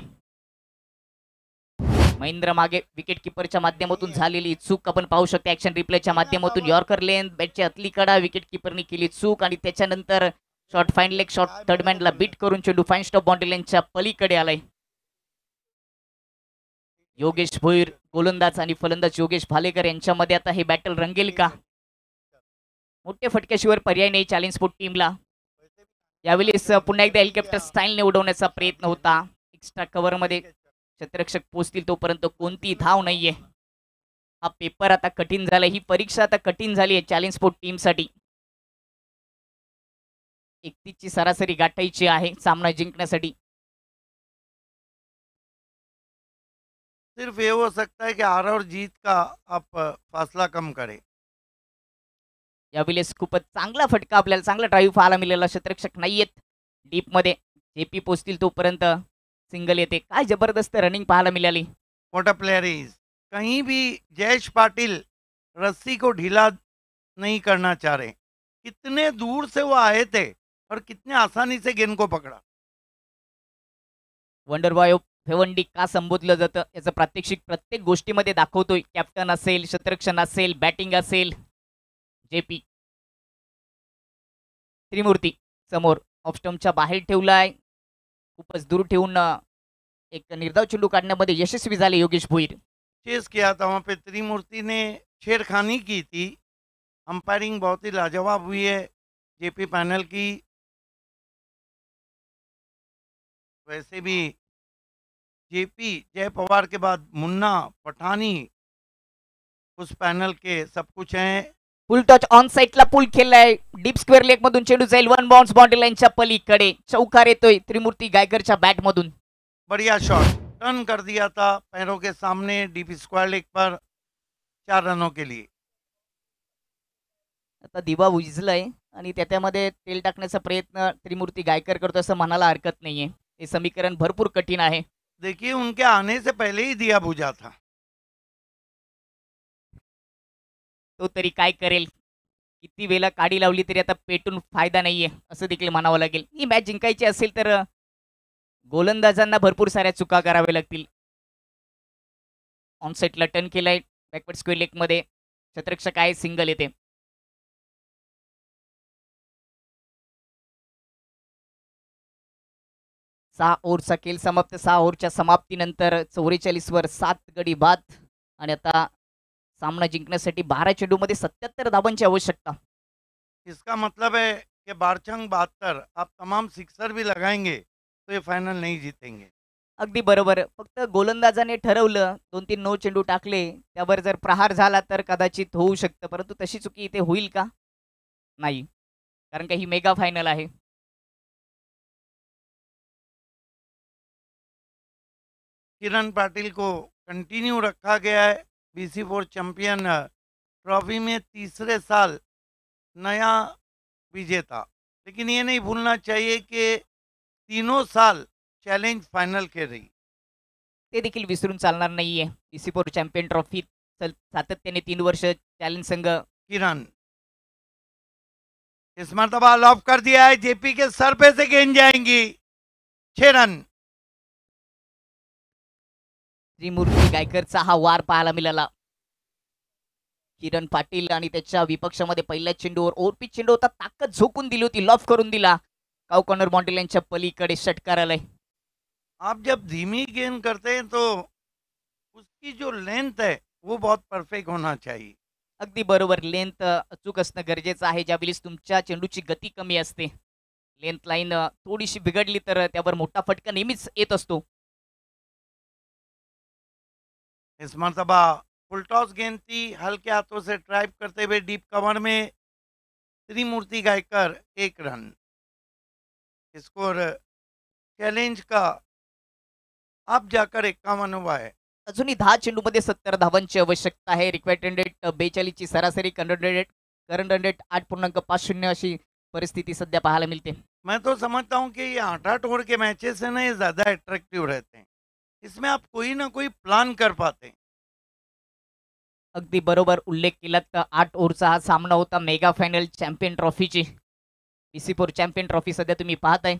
महेंद्र मागे विकेट किपरच्या माध्यमातून झालेली चूक आपण पाहू शकतो ऍक्शन रिप्लेच्या माध्यमातून. यॉर्कर लेन, बॅटची आतली कडा, विकेट किपरने केली चूक आणि त्याच्यानंतर शॉर्ट फाईन लेग शॉट थर्डमॅनला बीट करून चेंडू फाईन स्टॉप बाउंड्री लाईनच्या पलीकडे आलाय. योगेश भोईर गोलंदाज आणि फलंदाज योगेश भालेकर यांच्यामध्ये आता हे बॅटल रंगेल का? मोठ्या फटक्याशिवाय पर्याय नाही चॅलेंज स्पोर्ट टीमला. यावेळेस पुन्हा एकदा हेलिकॉप्टर स्टाईलने उडवण्याचा प्रयत्न होता. एक्स्ट्रा कव्हरमध्ये क्षेत्ररक्षक पोहोचतील तोपर्यंत कोणती धाव नाहीये. हा पेपर आता कठीण झाला, ही परीक्षा आता कठीण झाली आहे चॅलेंज स्पोर्ट टीमसाठी. 31 ची सरासरी गाठायची आहे सामना जिंकण्यासाठी. सिर्फ ये हो सकता है कि हार और जीत का आप फासला कम करें। यावेळेस खूपच चांगला फटका आपल्याला, चांगला ड्राईव्ह पाहायला मिळाला. क्षेत्ररक्षक नाहीयेत डीप मध्ये, जेपी पोचतील तोपर्यंत सिंगल येते. काय जबरदस्त रनिंग पाहायला मिळाली. What a player is. कहीं भी जयेश पाटिल रस्सी को ढीला नहीं करना चाह रहे। कितने दूर से वो आए थे और कितने आसानी से गेंद को पकड़ा। वंडर बॉय ऑफ भिवंडी का संबोधलं जातं याचं प्रात्यक्षिक प्रत्येक गोष्टीमध्ये दाखवतोय. कॅप्टन असेल, क्षेत्ररक्षण असेल, बॅटिंग असेल. जेपी त्रिमूर्ती समोर ऑफ स्टंपच्या बाहेर ठेवलाय, खूपच दूर ठेवून एक निर्धाव चेंडू काढण्यामध्ये यशस्वी झाले योगेश भोईर. चेस किया था वहाँ पे, त्रिमूर्ति ने छेड़खानी की थी। अंपायरिंग बहुत ही लाजवाब हुई है जेपी पैनल की। वैसे भी जेपी जय पवार के बाद मुन्ना पठानी उस पैनल के सब कुछ हैं। फुल टच ऑन साइडला पूल खेळलाय, डीप स्क्वेअर लेग मधून चेंडू जाईल वन बाउंस बाउंड्री लाईनच्या पलीकडे. चौकार येतोय त्रिमूर्ती गायकरच्या बॅट मधून. बढ़िया शॉट टर्न कर दिया था पैरों के सामने डीप स्क्वायर लेग पर 4 रनों के लिए। आता दिवा उजलाय आणि त्यामध्ये तेल टाकण्याचा प्रयत्न त्रिमूर्ती गायकर करतो असं म्हणायला हरकत नाहीये. हे समीकरण भरपूर कठीण आहे. देखिए उनके आने से पहले ही दिया बुझा था। तो तरी काय करेल, किती वेळा काडी लावली तरी आता पेटून फायदा नाहीये असं देखील म्हणावं लागेल. ही मॅच जिंकायची असेल तर गोलंदाजांना भरपूर साऱ्या चुका कराव्या लागतील. ऑनसेटला टर्न केलाय बॅकवर्ड स्क्वेअर लेगमध्ये. शतरक्षक आहे, सिंगल येते. सहा ओव्हरचा खेळ समाप्त. 6 ओव्हरच्या समाप्तीनंतर 44 वर 7 गडी बाद आणि आता सामना जिंकण्यासाठी 12 चेंडूमध्ये 77 धावांची आवश्यकता. इसका मतलब है कि बारचंग 72 आप तमाम सिक्सर भी लगाएंगे तो ये फाइनल नहीं जीतेंगे. अगदी बरोबर. फक्त गोलंदाजाने ठरवलं 2-3 नो चेंडू टाकले, त्यावर जर प्रहार झाला तर कदाचित होऊ शकतं, परंतु तशी चुकी इथे होईल का? नाही, कारण का ही मेगा फायनल आहे. किरण पाटिल को कंटिन्यू रखा गया है BC4 चैंपियन ट्रॉफी में तीसरे साल नया विजेता. लेकिन ये नहीं भूलना चाहिए कि तीनों साल चैलेंज फाइनल खेल रही. ते देखील विसरून चालणार नाहीये. BC4 चॅम्पियन ट्रॉफी सातत्याने 3 वर्ष चॅलेंज संघ. किरण इस मरतबा लॉफ कर दिया है. जेपी के सर पे से गेंद जाएंगी. 6 रन. त्रिमूर्ती गायकरचा हा वार पाहायला मिळाला. किरण पाटील आणि त्याच्या विपक्षामध्ये पहिल्या चेंडूवर ओव्हरपिच चेंडू होता, ताकद झोकून दिली होती, लॉफ करून दिला. काउ कॉर्नर बाउंड्री लाईनच्या पलीकडे षटकार आलाय. आप जब धीमी गेंद करते हैं तो उसकी जो लेंथ है वो बहुत परफेक्ट होना चाहिए. अगदी बरोबर. लेंथ अचूक असणं गरजेचं आहे. ज्यावेळेस तुमच्या चेंडूची गती कमी असते, लेंथ लाईन थोडीशी बिघडली तर त्यावर मोठा फटका नेहमीच येत असतो. इस मरतबा फुल टॉस गेंद थी, हल्के हाथों से ड्राइव करते हुए डीप कवर में त्रिमूर्ति गायकर 1 रन. स्कोर चैलेंज का अब जाकर 51 हुआ है. अजूनही 10 चेंडूमध्ये 70 धावांची आवश्यकता आहे. रिक्वायर्ड रेट 42 ची सरासरी. करंट रेट 8.50 अशी परिस्थिती सध्या पाहायला मिळते. मैं तो समझता हूं कि ये 8-8 ओवर के मैचेस है ना, ये ज़्यादा अट्रैक्टिव रहते हैं. इसमें आप कोई ना कोई प्लान कर पाते हैं. अगदी बरोबर उल्लेख केला. तर 8 ओव्हरचा हा सामना होता मेगा फायनल चॅम्पियन ट्रॉफीची. BC4 चॅम्पियन ट्रॉफी सध्या तुम्ही पाहताय.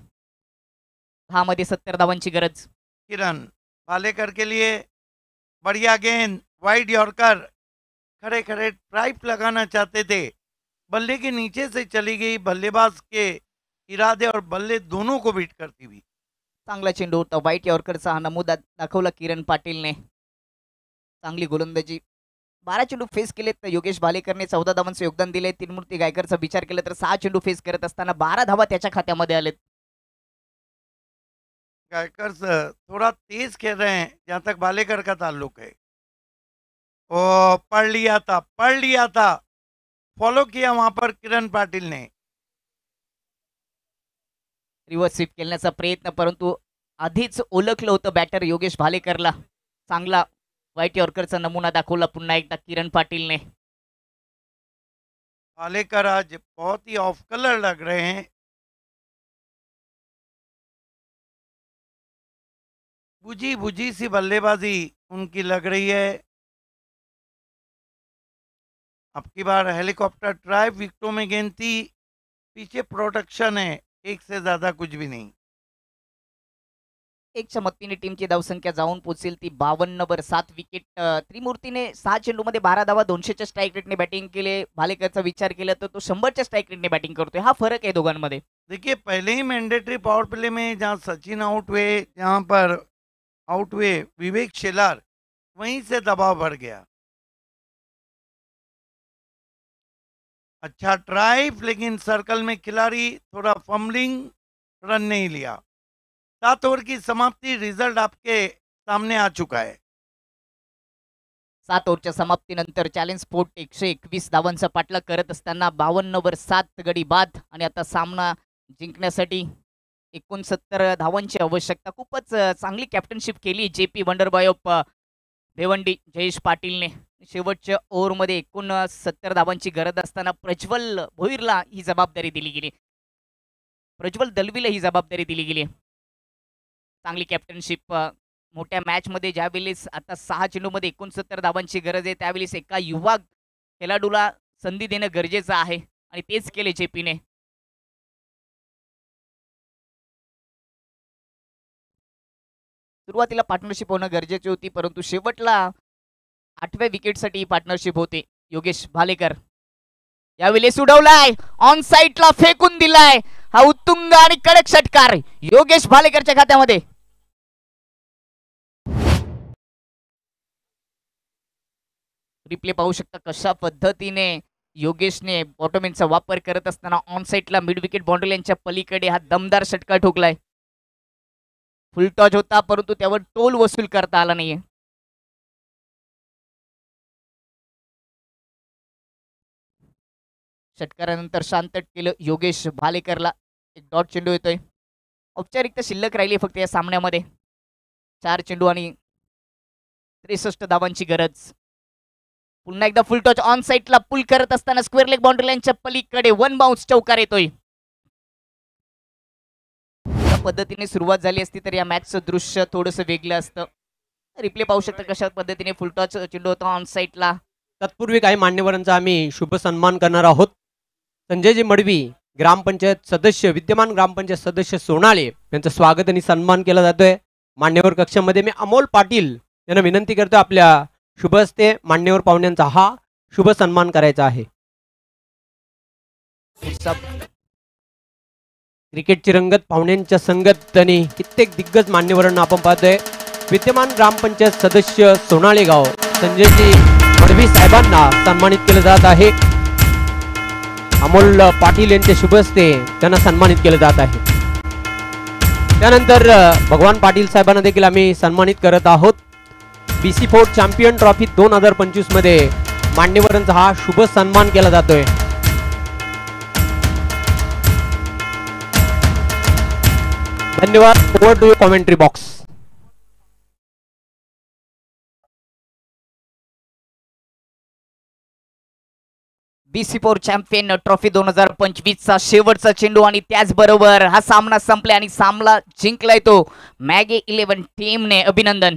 10 मध्ये 70 धावांची गरज. किरण पालेकर के लिए बढ़िया गेंद, वाइड यॉर्कर. खड़े खड़े ड्राइव लगाना चाहते थे, बल्ले के नीचे से चली गई. बल्लेबाज के इरादे और बल्ले दोनों को बीट करती हुई. चांगला चेंडू होता. व्हाईट यॉर्करचा हा नमुना दाखवला किरण पाटीलने. चांगली गोलंदाजी. 12 चेंडू फेस केले तर योगेश भालेकरने 14 धावांचं योगदान दिले. त्रिमूर्ती गायकरचा विचार केला तर 6 चेंडू फेस करत असताना 12 धावा त्याच्या खात्यामध्ये आलेत. गायकर थोड़ा तेज खेल रहे हैं जहां तक भालेकर का ताल्लुक है. ओ पढ़ लिया था. फॉलो किया वहां पर किरण पाटिल ने. रिव्हर्स स्वीप खेळण्याचा प्रयत्न, परंतु आधीच ओळखलं होतं बॅटर योगेश भालेकरला. चांगला व्हाईट यॉर्करचा नमुना दाखवला पुन्हा एकदा किरण पाटीलने. भालेकर आज बहुत ही ऑफ कलर लग रहे हैं. बुझी बुझी सी बल्लेबाजी उनकी लग रही है. अब की बार हेलीकॉप्टर ड्राइव विकेटों में गेंद थी. पीछे प्रोटेक्शन है, एक से ज्यादा कुछ भी नहीं. एकच्या मदतीने टीमची धावसंख्या जाऊन पोहोचेल ती 52 वर. 7 विकेट. त्रिमूर्तीने 6 चेंडूमध्ये 12 धावा, 200च्या स्ट्राईक रेटने बॅटिंग केले. भालेकरचा विचार केला तर तो 100च्या स्ट्राईक रेटने बॅटिंग करतोय. हा फरक आहे दोघांमध्ये. देखिए पहले ही मैंडेटरी पावर प्ले में जहां सचिन आउट हुए, जहां पर आउट हुए विवेक शेलार, वहीं से दबाव बढ़ गया. अच्छा ड्राइव, लेकिन सर्कल में खिलाड़ी थोड़ा फम्बलिंग, रन नहीं लिया. 7 ओवर की समाप्ति, रिजल्ट आपके सामने आ चुका है. 7 ओव्हरच्या समाप्तीनंतर चॅलेंज स्पोर्ट 121 धावांचा पाठलाग करत असताना 52 वर 7 गडी बाद आणि आता सामना जिंकण्यासाठी 69 धावांची आवश्यकता. खूपच चांगली कॅप्टनशिप केली JP wonder boy of Bhiwandi Jayesh पाटीलने. शेवटच्या ओव्हरमध्ये 69 धावांची गरज असताना प्रज्वल भोईरला ही जबाबदारी दिली गेली. प्रज्वल दलवीला ही जबाबदारी दिली गेली. चांगली कॅप्टनशिप. मोठ्या मॅचमध्ये ज्यावेळेस आता 6 चेंडूमध्ये 69 धावांची गरज आहे, त्यावेळेस एका युवा खेळाडूला संधी देणं गरजेचं आहे आणि तेच केले JPने. सुरुवातीला पार्टनरशिप होणं गरजेची होती, परंतु शेवटला 8व्या विकेटसाठी ही पार्टनरशिप होते. योगेश भालेकर यावेळेस उडवलाय, ऑन साईडला फेकून दिलाय. हा उत्तुंग आणि कडक षटकार योगेश भालेकरच्या खात्यामध्ये. रिप्ले पाहू शकता कशा पद्धतीने योगेशने बॉटोमिनचा वापर करत असताना ऑन साईडला मिड विकेट बाउंड्री लाईनच्या पलीकडे हा दमदार षटकार ठोकलाय. फुल टॉच होता, परंतु त्यावर टोल वसूल करता आला नाहीये. षटकारानंतर शांत केलं योगेश भालेकरला. एक डॉट चेंडू येतोय. औपचारिकता शिल्लक राहिली फक्त या सामन्यामध्ये. 4 चेंडू आणि 63 धावांची गरज. पुन्हा एकदा फुल टॉच ऑन साईडला पुल करत असताना स्क्वेअर लेग बाउंड्री लाईनच्या पलीकडे 1 बाउन्स चौकार येतोय. या पद्धतीने सुरुवात झाली असती तर या मॅचचं दृश्य थोडंसं वेगळं असतं. रिप्ले पाहू शकता कशा पद्धतीने फुल टॉच चेंडू होता ऑन साईडला. तत्पूर्वी काही मान्यवरांचा आम्ही शुभ सन्मान करणार आहोत. संजयजी मडवी ग्रामपंचायत सदस्य, विद्यमान ग्रामपंचायत सदस्य सोनाळे यांचं स्वागत आणि सन्मान केला जातोय. मान्यवर कक्षामध्ये मी अमोल पाटील यांना विनंती करतो आपल्या शुभ हस्ते मान्यवर पाहुण्यांचा हा शुभ सन्मान करायचा आहे. क्रिकेटची रंगत पाहुण्यांच्या संगत आणि कित्येक दिग्गज मान्यवरांना आपण पाहतोय. विद्यमान ग्रामपंचायत सदस्य सोनाळे गाव संजयजी मडवी साहेबांना सन्मानित केलं जात आहे. अमोल पाटील यांच्या शुभ हस्ते त्यांना सन्मानित केलं जात आहे. त्यानंतर भगवान पाटील साहेबांना देखील आम्ही सन्मानित करत आहोत. BC4 चॅम्पियन ट्रॉफी 2025 मध्ये मान्यवरांचा हा शुभ सन्मान केला जातोय. धन्यवाद. Over to commentary box. BC4 champion trophy 2025 चा शेवटचा चेंडू आणि त्याचबरोबर हा सामना संपला आणि सामना जिंकलाय तो मॅगे 11 टीमने. अभिनंदन.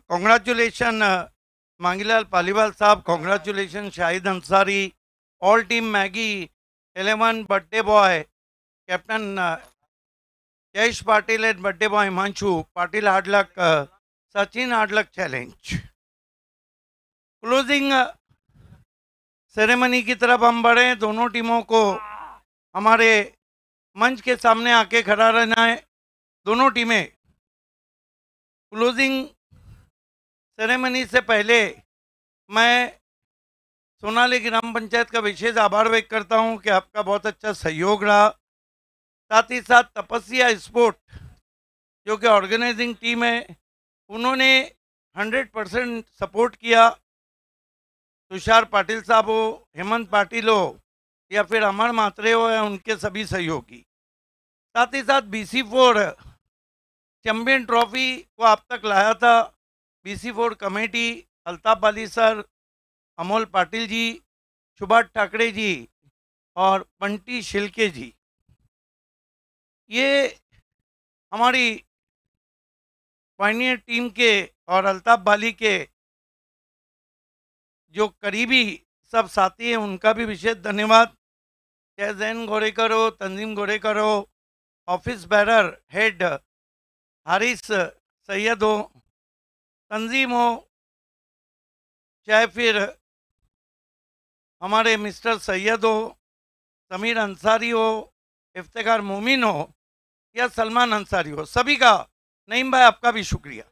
कॉन्ग्रेचुलेशन मांगीलाल पालीवाल साहब, congratulation Shahid Ansari, all team Maggi 11 birthday boy captain Jayesh Patil and birthday boy Himanshu Patil. Hard luck Sachin, hard luck challenge. Closing ceremony की तरफ हम बढ़े. दोनों टीमों को हमारे मंच के सामने आके खड़ा रहना है. दोनों टीमें क्लोजिंग सेरेमनी से पहले मैं सोनाली ग्राम पंचायत का विशेष आभार व्यक्त करता हूं कि आपका बहुत अच्छा सहयोग रहा. साथ ही साथ तपस्या स्पोर्ट जो कि ऑर्गेनाइजिंग टीम है, उन्होंने 100% सपोर्ट किया. तुषार पाटिल साहब हो, हेमंत पाटिल हो या फिर अमर मात्रे हो या उनके सभी सहयोगी. साथ ही साथ BC4 चैंपियन ट्रॉफी को आप तक लाया था BC4 committee, Altaf Ali sir, Amol Patil ji, Subhash Thackeray ji और बंटी शिल्के जी. ये हमारी पायनियर टीम के और अल्ताफ बाली के जो करीबी सब साथी हैं उनका भी विशेष धन्यवाद. चाहे जैन गोरेकर हो, तंजीम गोरेकर हो, office bearer head Haris Syed हो, तंजीम हो, चाहे फिर हमारे मिस्टर सैयद हो, समीर अंसारी हो, इफ्तिखार मोमिन हो या सलमान अंसारी हो, सभी का, नईम भाई आपका भी शुक्रिया.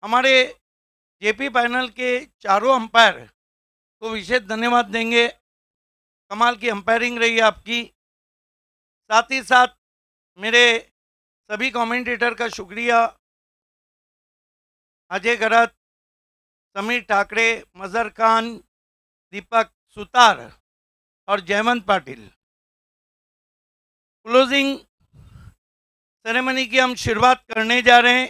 हमारे JP पैनल के चारों अंपायर को विशेष धन्यवाद देंगे. कमाल की अंपायरिंग रही आपकी. साथ ही साथ मेरे सभी कमेंटेटर का शुक्रिया. अजय गरत, समीर ठाकरे, मजहर खान, दीपक सुतार और जयवंत पाटिल. क्लोजिंग सेरेमनी की हम शुरुआत करने जा रहे हैं.